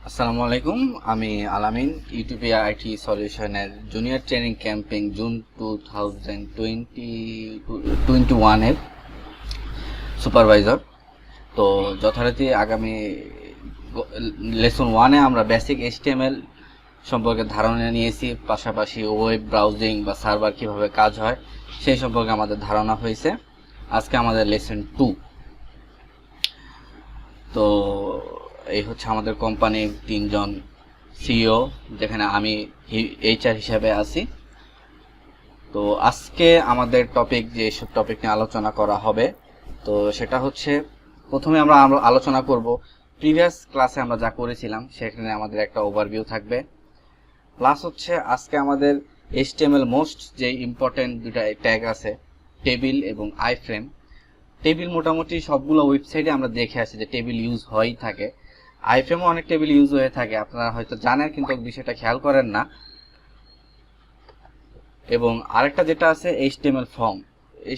আসসালামু আলাইকুম, আমি আলামিন, ইউটিউবে আইটি সলিউশনের জুনিয়র ট্রেনিং ক্যাম্পিং জুন 2021 এর সুপারভাইজার। তো যথারীতি আগামী লেসন 1-এ আমরা বেসিক HTML সম্পর্কে ধারণা নিয়েছি, পাশাপাশি ওয়েব ব্রাউজিং বা সার্ভার কিভাবে কাজ হয় সেই সম্পর্কে আমাদের ধারণা হয়েছে। আজকে আমাদের লেসন 2। তো এই হচ্ছে আমাদের কোম্পানির 3জন সিইও, যেখানে আমি HR হিসাবে আছি। তো আজকে আমাদের টপিক, যে সব টপিক নিয়ে আলোচনা করা হবে, তো সেটা হচ্ছে, প্রথমে আমরা আলোচনা করব প্রিভিয়াস ক্লাসে আমরা যা করেছিলাম সেখানে আমাদের একটা ওভারভিউ থাকবে। প্লাস হচ্ছে আজকে আমাদের HTML মোস্ট যে ইম্পর্টেন্ট দুটা ট্যাগ আছে, টেবিল এবং আইফ্রেম। টেবিল মোটামুটি সবগুলো ওয়েবসাইটে আমরা দেখে আসি যে টেবিল ইউজ হয়েই থাকে, আইফ্রেমও অনেক টেবিল ইউজ হয়ে থাকে, আপনারা হয়তো জানেন কিন্তু বিষয়টা খেয়াল করেন না। এবং আরেকটা যেটা আছে HTML ফর্ম।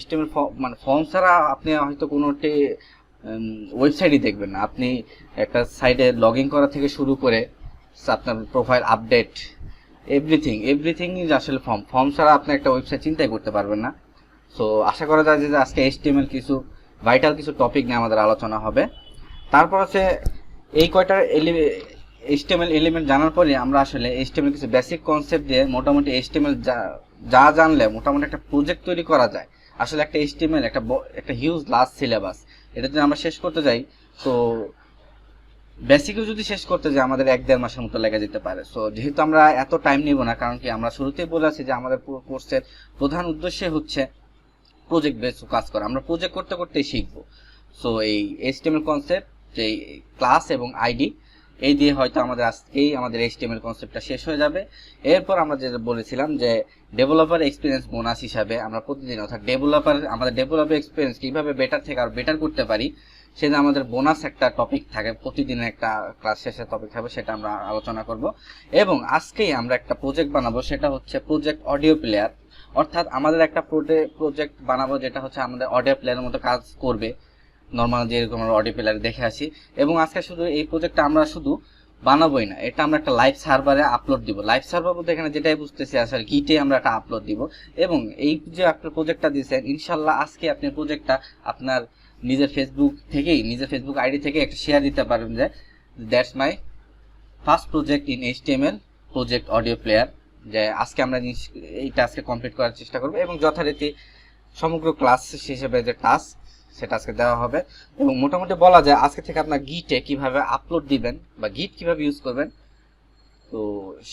HTML ফর্ম মানে ফর্ম ছাড়া আপনি হয়তো কোনো ওয়েবসাইটই দেখবেন না। আপনি একটা সাইটে লগ ইন করা থেকে শুরু করে আপনার প্রোফাইল আপডেট, এভরিথিং ইজ আসলে ফর্ম ছাড়া আপনি একটা ওয়েবসাইট চিন্তাই করতে পারবেন না। সো আশা করা যায় যে আজকে HTML কিছু ভাইটাল কিছু টপিক নিয়ে আমাদের আলোচনা হবে। তারপর হচ্ছে এই কয়টার HTML এলিমেন্ট জানার পরে আমরা আসলে HTML কিছু বেসিক কনসেপ্ট দিয়ে মোটামুটি HTML যা জানলে মোটামুটি একটা প্রজেক্ট তৈরি করা যায়। আসলে একটা HTML একটা হিউজ লার্জ সিলেবাস, এটা যদি আমরা শেষ করতে যাই, তো বেসিকও যদি শেষ করতে যাই আমাদের 1-1.5 মাসের মতো লেগে যেতে পারে। সো যেহেতু আমরা এত টাইম নিব না, কারণ কি আমরা শুরুতেই বলেছি যে আমাদের পুরো কোর্সের প্রধান উদ্দেশ্য হচ্ছে প্রজেক্ট বেস কাজ করা, আমরা প্রজেক্ট করতে করতেই শিখবো। সো এই HTML কনসেপ্ট, যে ক্লাস এবং আইডি, এই দিয়ে হয়তো আমাদের HTML কনসেপ্টটা শেষ হয়ে যাবে। এরপর আমরা যেটা বলেছিলাম যে ডেভেলপার এক্সপিরিয়েন্স বোনাস হিসাবে আমরা প্রতিদিন, অর্থাৎ আমাদের ডেভেলপার এক্সপিরিয়েন্স কিভাবে বেটার থেকে আর বেটার করতে পারি, সেটা আমাদের বোনাস একটা টপিক থাকে, প্রতিদিনের একটা ক্লাস শেষে টপিক থাকবে, সেটা আমরা আলোচনা করব। এবং আজকেই আমরা একটা প্রজেক্ট বানাবো, সেটা হচ্ছে প্রজেক্ট অডিও প্লেয়ার। অর্থাৎ আমাদের একটা প্রজেক্ট বানাবো যেটা হচ্ছে আমাদের অডিও প্লেয়ারের মতো কাজ করবে, নর্মাল যেরকম আমরা অডিও প্লেয়ার দেখে আসি। এবং আজকে শুধু এই প্রজেক্টটা আমরা শুধু বানাবোই না, এটা আমরা একটা লাইভ সার্ভারে আপলোড দিব। লাইভ সার্ভার বলতে এখানে যেটাই বুঝতেছি আসলে গিটে আমরা একটা আপলোড দিব। এবং এই যে আপনার প্রজেক্টটা দিয়েছেন, ইনশাল্লাহ আজকে আপনি প্রজেক্টটা আপনার নিজের ফেসবুক আইডি থেকে একটা শেয়ার দিতে পারবেন যে that's my first project in HTML project audio player. যে আজকে আমরা এইটা আজকে কমপ্লিট করার চেষ্টা করব, এবং যথারীতি সমগ্র ক্লাস হিসেবে যে টাস্ক সেটা আজকে দেওয়া হবে। এবং মোটামুটি বলা যায় আজকে থেকে আপনার গিটে কিভাবে আপলোড দিবেন বা গিট কিভাবে ইউজ করবেন, তো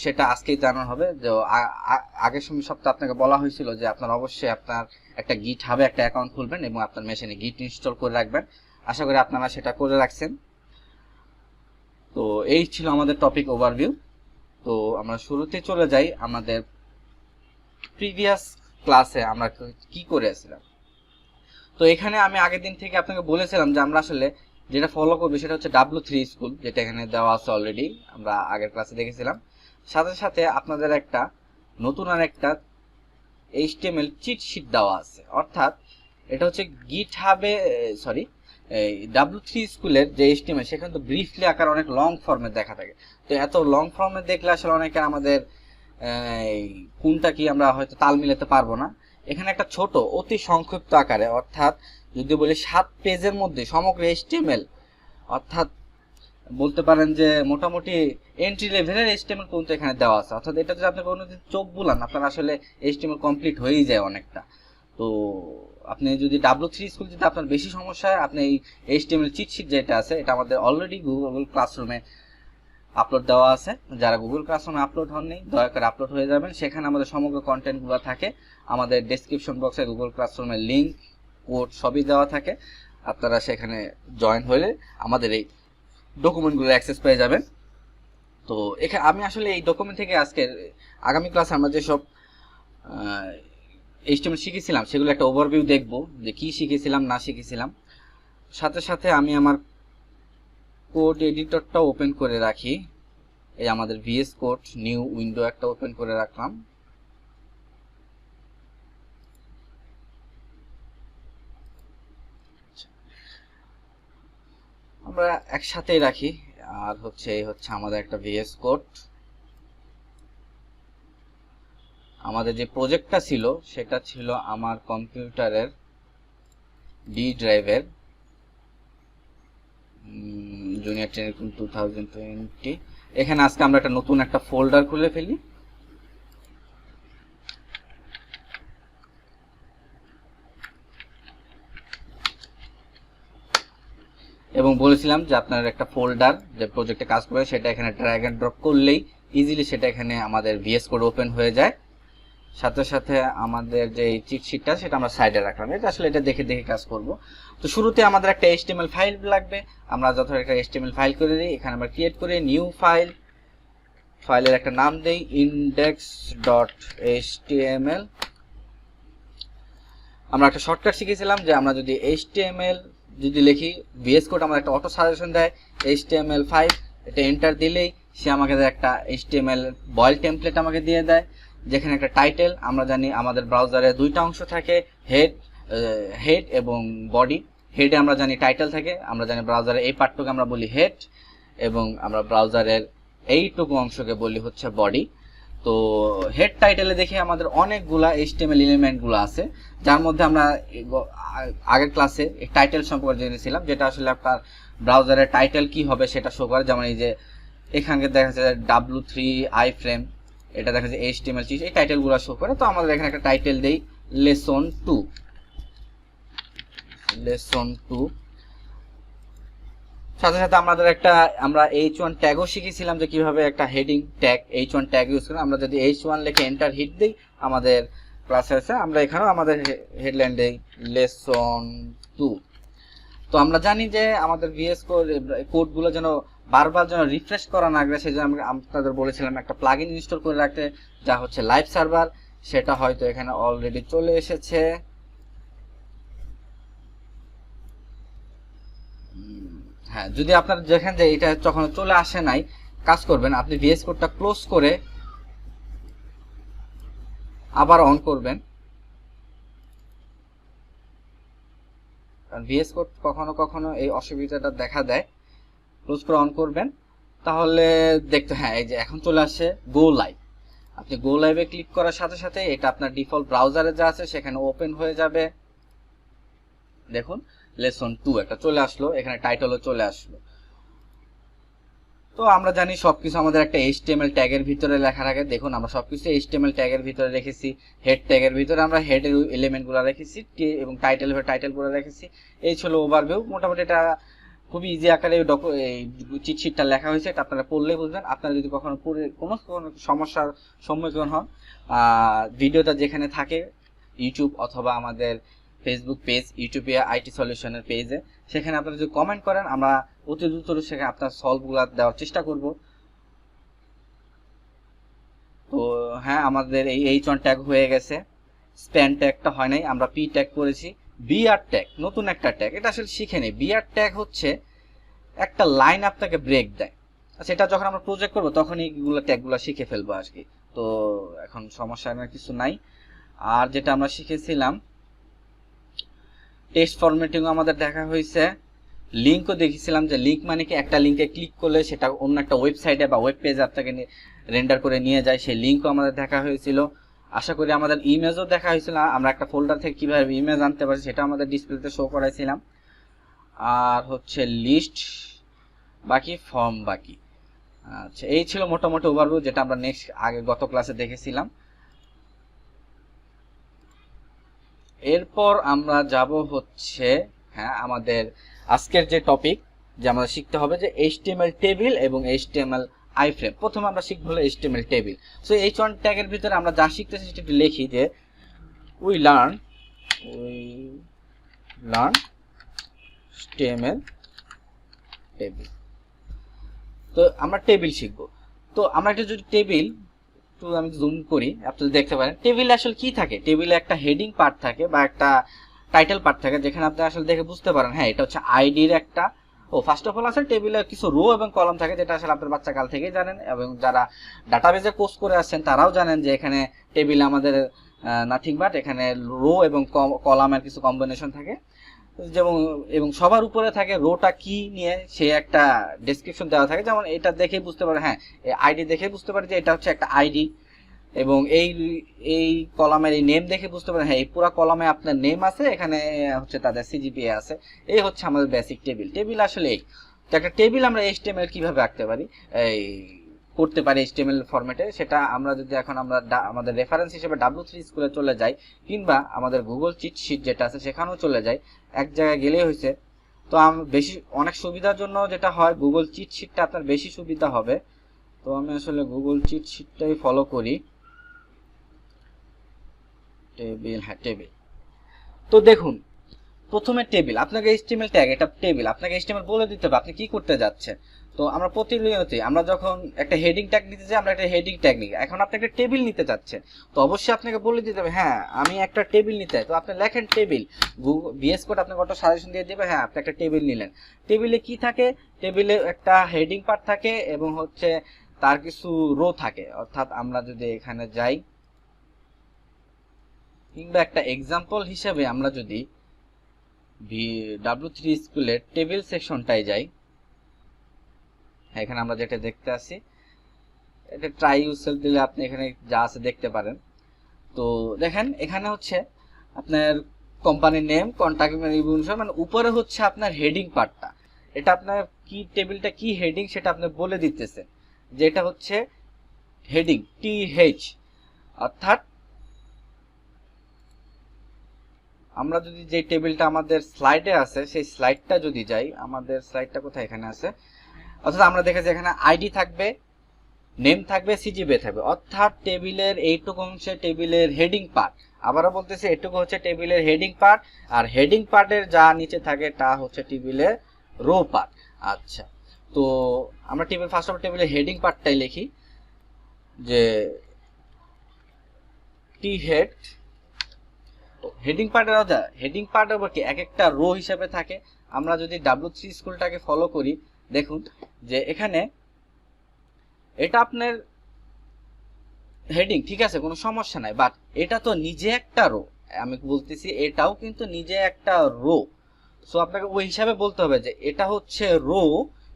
সেটা আজকেই জানানো হবে। যে আগের সপ্তাহে আপনাকে বলা হয়েছিল যে আপনার অবশ্যই আপনার একটা গিট হাবে একটা অ্যাকাউন্ট খুলবেন এবং আপনার মেশিনে গিট ইনস্টল করে রাখবেন। আশা করি আপনারা সেটা করে রাখছেন। তো এই ছিল আমাদের টপিক ওভারভিউ। তো আমরা শুরুতে চলে যাই আমাদের প্রিভিয়াস ক্লাসে আমরা কি করেছিলাম। তো এখানে আমি আগের দিন থেকে আপনাকে বলেছিলাম যে আমরা আসলে যেটা ফলো করবো সেটা হচ্ছে W3 স্কুল, যেটা এখানে দেওয়া আছে অলরেডি, আমরা আগের ক্লাসে দেখেছিলাম। সাথে সাথে আপনাদের একটা নতুন আর একটা HTML চিট শিট দেওয়া আছে, অর্থাৎ এটা হচ্ছে W3 স্কুলের যে HTML, সেখানে তো ব্রিফলি আকার অনেক লং ফর্মে দেখা থাকে। তো এত লং ফর্মে দেখলে আসলে অনেকে আমাদের কোনটা কি আমরা হয়তো তাল মিলাতে পারবো না। এখানে একটা ছোট অতি সংক্ষিপ্ত আকারে, অর্থাৎ যদি বলি 7 পেজের মধ্যে সমগ্র HTML, অর্থাৎ বলতে পারেন যে মোটামুটি এন্ট্রি লেভেলের HTML পর্যন্ত এখানে দেওয়া আছে। অর্থাৎ এটা যদি আপনি কোনোদিন চোখ বুলান, আপনার আসলে HTML কমপ্লিট হয়েই যায় অনেকটা। তো আপনি যদি W3 স্কুল যদি আপনার বেশি সমস্যা হয়, আপনি এই HTML চিট শিট যেটা আছে, এটা আমাদের অলরেডি গুগল ক্লাসরুমে আপলোড দেওয়া আছে। যারা গুগল ক্লাসরুমে আপলোড হননি, দয়া করে আপলোড হয়ে যাবেন। সেখানে আমাদের সমগ্র কন্টেন্টগুলো থাকে। আমাদের ডেসক্রিপশন বক্সে গুগল ক্লাসরুমের লিঙ্ক, কোড সবই দেওয়া থাকে। আপনারা সেখানে জয়েন হলে আমাদের এই ডকুমেন্টগুলো অ্যাক্সেস পেয়ে যাবেন। তো এখানে আমি আসলে এই ডকুমেন্ট থেকে আগামী ক্লাসে আমরা যেসব HTML শিখেছিলাম সেগুলো একটা ওভারভিউ দেখব, যে কি শিখেছিলাম না শিখেছিলাম। সাথে সাথে আমি আমার কোড এডিটরটা ওপেন করে রাখি। এই আমাদের VS কোড নিউ উইন্ডো একটা ওপেন করে রাখলাম। আমরা একসাথেই রাখি। আর হচ্ছে এই হচ্ছে আমাদের একটা ভিএস কোড। আমাদের যে প্রজেক্টটা ছিল সেটা ছিল আমার কম্পিউটারের ডি ড্রাইভের জুনিয়র ট্রেনিং 2020। এখানে আজকে আমরা একটা নতুন একটা ফোল্ডার খুলে ফেলি। এবং বলেছিলাম যে আপনার একটা ফোল্ডার যে প্রজেক্টে কাজ করে সেটা এখানে ড্র্যাগ এন্ড ড্রপ করলেই ইজিলি সেটা এখানে আমাদের ভিএস কোড ওপেন হয়ে যায়। সাথে সাথে আমাদের যে চিট শিটটা সেটা আমরা সাইডে রাখলাম, এটা আসলে এটা দেখে দেখে কাজ করব। তো শুরুতে আমাদের একটা এইচটিএমএল ফাইল লাগবে। আমরা যত একটা এইচটিএমএল ফাইল করে দিই, এখানে আমরা ক্রিয়েট করে নিউ ফাইল, ফাইলের একটা নাম দেই index.html। আমরা একটা শর্টকাট শিখেছিলাম যে আমরা যদি এইচটিএমএল যদি লিখি, ভিএস কোড আমাদের একটা অটো সাজেশন দেয় HTML5, এটা এন্টার দিলেই সে আমাকে একটা HTML বয়েল টেমপ্লেট আমাকে দিয়ে দেয়, যেখানে একটা টাইটেল। আমরা জানি আমাদের ব্রাউজারে দুইটা অংশ থাকে, হেড এবং বডি। হেডে আমরা জানি টাইটেল থাকে, আমরা জানি ব্রাউজারে এই পার্টটুকু আমরা বলি হেড, এবং আমরা ব্রাউজারের এইটুকু অংশকে বলি হচ্ছে বডি। তো হেড টাইটেলে দেখি আমাদের অনেকগুলা HTML এলিমেন্টগুলো আছে, যার মধ্যে আমরা আগের ক্লাসে টাইটেল সম্পর্কে জেনেছিলাম, যেটা আসলে আপনার ব্রাউজারের টাইটেল কি হবে সেটা শো করে। যেমন এই যে এখানে দেখা যাচ্ছে W3 iframe, এটা দেখা যাচ্ছে HTML, এই টাইটেলগুলো শো করে। তো আমাদের এখানে একটা টাইটেল দেই লেসন 2। সাথে সাথে আমরা h1 ট্যাগও শিখেছিলাম যে কিভাবে একটা heading tag h1 tag use করে। আমরা যদি h1 লিখে এন্টার হিট দেই আমাদের ক্লাসে আছে, আমরা এখানেও আমাদের হেডলাইন দেই লেসন 2। তো আমরা জানি যে আমাদের ভিএস কোডগুলো যেন বারবার যেন রিফ্রেশ করা না গেলে, সেই জন্য আমরা আপনাদের বলেছিলাম একটা প্লাগইন ইনস্টল করে রাখতে, যা হচ্ছে লাইভ সার্ভার। সেটা হয়তো এখানে অলরেডি চলে এসেছে। হ্যাঁ, যদি আপনার যেখান থেকে এটা যখন চলে আসে নাই, কাজ করবেন আপনি ভিএস কোডটা ক্লোজ করে আবার অন করবেন। কারণ ভিএস কোড কখনো কখনো এই অসুবিধাটা দেখা দেয়। ক্লোজ করে অন করবেন, তাহলে দেখতে, হ্যাঁ এই যে এখন চলে আসে গো লাইভ। আপনি গো লাইভে ক্লিক করার সাথে সাথে এটা আপনার ডিফল্ট ব্রাউজারে যা আছে সেখানে ওপেন হয়ে যাবে। দেখুন লেসন 2 একটা চলে আসলো, এখানে টাইটেলও চলে আসলো। তো আমরা জানি সবকিছু আমাদের একটা HTML ট্যাগের ভিতরে লেখা থাকে। দেখুন আমরা সবকিছু HTML ট্যাগের ভিতরে রেখেছি। হেড ট্যাগের ভিতরে আমরা হেডের এলিমেন্টগুলো রেখেছি এবং টাইটেলগুলো রেখেছি। এই ছিল ওভারভিউ। মোটামুটি এটা খুবই ইজি আকারে এই চিট শিটটা লেখা হয়েছে, এটা আপনারা পড়লেই বুঝবেন। আপনারা যদি কখনো কোনো সমস্যার সম্মুখীন হন, ভিডিওটা যেখানে থাকে ইউটিউব অথবা আমাদের ফেসবুক পেজ, ইউটিউবে আইটি সলিউশনের পেজে, সেখানে আপনারা যদি কমেন্ট করেন আমরা অতি দ্রুত সেখানে আপনার সলভগুলো দেওয়ার চেষ্টা করব। তো হ্যাঁ, আমাদের এই h1 ট্যাগ হয়ে গেছে, স্প্যান ট্যাগটা হয় নাই, আমরা পি ট্যাগ করেছি। বিআর ট্যাগ নতুন একটা ট্যাগ, এটা আসলে শিখে নেই। বিআর ট্যাগ হচ্ছে একটা লাইন আপনাকে ব্রেক দেয়। আচ্ছা, এটা যখন আমরা প্রজেক্ট করবো তখন এইগুলো ট্যাগগুলো শিখে ফেলবো আর কি। তো এখন সমস্যা কিছু নাই। আর যেটা আমরা শিখেছিলাম টেক্সট ফরম্যাটিং আমাদের দেখা হয়েছে। লিঙ্কও দেখেছিলাম যে লিঙ্ক মানে কি, একটা লিঙ্কে ক্লিক করলে সেটা অন্য একটা ওয়েবসাইটে বা ওয়েব পেজে আপনাকে রেন্ডার করে নিয়ে যায়, সেই লিঙ্কও আমাদের দেখা হয়েছিল। আশা করি আমাদের ইমেজও দেখা হয়েছিল, আমরা একটা ফোল্ডার থেকে কিভাবে ইমেজ আনতে পারি সেটা আমাদের ডিসপ্লেতে শো করাইছিলাম। আর হচ্ছে লিস্ট বাকি, ফর্ম বাকি। আচ্ছা, এই ছিল মোটামুটি ওভারভিউ, যেটা আমরা গত ক্লাসে দেখেছিলাম। এরপর আমরা যাব হচ্ছে আমাদের আজকের যে টপিক, যে আমাদের শিখতে হবে যে HTML টেবিল এবং HTML iframe। প্রথমে আমরা শিখব হলো HTML টেবিল। সো h1 ট্যাগের ভিতরে আমরা যা শিখতেছি সেটা একটু লিখি যে উই লার্ন HTML টেবিল। তো আমরা টেবিল শিখব। তো আমরা একটা যদি টেবিল আমি জুম করি, আপনি দেখতে পারেন টেবিলে আসলে কি থাকে। টেবিলে একটা হেডিং পার্ট থাকে বা একটা টাইটেল পার্ট থাকে, যেখানে আপনি আসলে দেখে বুঝতে পারেন হ্যাঁ এটা হচ্ছে আইডির একটা। ফার্স্ট অফ অল আসলে টেবিলে কিছু রো এবং কলাম থাকে, যেটা আসলে আপনার বাচ্চা কাল থেকেই জানেন, এবং যারা ডাটাবেজে কোর্স করে আসছেন তারাও জানেন যে এখানে টেবিলে আমাদের নাথিং বাট এখানে রো এবং কলামের কিছু কম্বিনেশন থাকে। যেমন এবং সবার উপরে থাকে রোটা কি নিয়ে সে একটা ডেসক্রিপশন দেওয়া থাকে, যেমন এটা দেখে বুঝতে পারে, হ্যাঁ আইডি দেখে বুঝতে পারে যে এটা হচ্ছে একটা আইডি, এবং এই এই কলামের এই নেম দেখে বুঝতে পারে হ্যাঁ এই পুরো কলামে আপনার নেম আছে, এখানে হচ্ছে তাদের সিজিপিএ আছে। এই হচ্ছে আমাদের বেসিক টেবিল। টেবিল আসলে এই তো একটা টেবিল আমরা এইচটিএমএল কিভাবে আঁকতে পারি, এই করতে পারি এইচটিএমএল ফরম্যাটে, সেটা আমরা যদি এখন আমরা আমাদের রেফারেন্স হিসেবে W3 স্কুলে চলে যাই, কিংবা আমাদের গুগল চিট শিট যেটা আছে সেখানেও চলে যাই, এক জায়গায় গেলেই হয়েছে। তো বেশি অনেক সুবিধার জন্য যেটা হয় গুগল চিট শিটটা আপনার বেশি সুবিধা হবে। তো আমি আসলে গুগল চিট শিটটাই ফলো করি। টেবিল, হ্যাঁ টেবিল। তো দেখুন প্রথমে টেবিল, আপনাকে এইচটিএমএল ট্যাগ, এটা টেবিল, আপনাকে এইচটিএমএল বলে দিতে হবে আপনি কি করতে যাচ্ছেন। তো আমরা প্রতিনিয়তই আমরা যখন একটা হেডিং ট্যাগ নিতে যাই, আমরা একটা হেডিং ট্যাগ নিই। এখন আপনি একটা টেবিল নিতে চাচ্ছেন, তো অবশ্যই আপনাকে বলে দিতে হবে হ্যাঁ আমি একটা টেবিল নিতে চাই। তো আপনি লেখেন টেবিল, ভিএস কোড আপনাকে অটো সাজেশন দিয়ে দেবে, হ্যাঁ আপনি একটা টেবিল নিলেন। টেবিলে কি থাকে, টেবিলে একটা হেডিং পার্ট থাকে এবং হচ্ছে তার কিছু রো থাকে। অর্থাৎ আমরা যদি এখানে যাই, কিংবা একটা এক্সাম্পল হিসেবে আমরা যদি W3 স্কুলের টেবিল সেকশনটায় যাই, এখানে আমরা যেটা দেখতে আসি, এটা ট্রাই ইউরসেলফ দিলে আপনি এখানে যা আছে দেখতে পারেন। তো দেখেন এখানে হচ্ছে আপনার কোম্পানির নেম, কন্টাক্ট ইনফরমেশন, মানে উপরে হচ্ছে আপনার হেডিং পার্টটা, এটা আপনার কি টেবিলটা কি হেডিং সেটা আপনি বলে দিতেছে, যেটা হচ্ছে হেডিং TH। অর্থাৎ আমরা যদি যে টেবিলটা আমাদের স্লাইডে আছে সেই স্লাইডটা যদি যাই, আমাদের স্লাইডটা কোথায়, এখানে আছে। অর্থাৎ আমরা দেখেছি এখানে আইডি থাকবে, নেম থাকবে, সিজিপিএ থাকবে। অর্থাৎ টেবিলের এইটুকু হচ্ছে টেবিলের হেডিং পার্ট। আবারও বলতেছি এটুকু হচ্ছে টেবিলের হেডিং পার্ট, আর হেডিং পার্টের যা নিচে থাকে তা হচ্ছে টেবিলের রো পার্ট। আচ্ছা, তো আমরা ফার্স্ট অফ টেবিলের হেডিং পার্টটাই লিখি যে টি হেড। হেডিং পার্টের হেডিং পার্টের উপর কি এক একটা রো হিসেবে থাকে। আমরা যদি W3 স্কুলটাকে ফলো করি, দেখুন যে এখানে এটা আপনার হেডিং, ঠিক আছে কোনো সমস্যা নাই, বাট এটা তো নিজে একটা রো, আমি বলতেছি এটাও কিন্তু নিজে একটা রো। সো আপনাকে ওই হিসাবে বলতে হবে যে এটা হচ্ছে রো,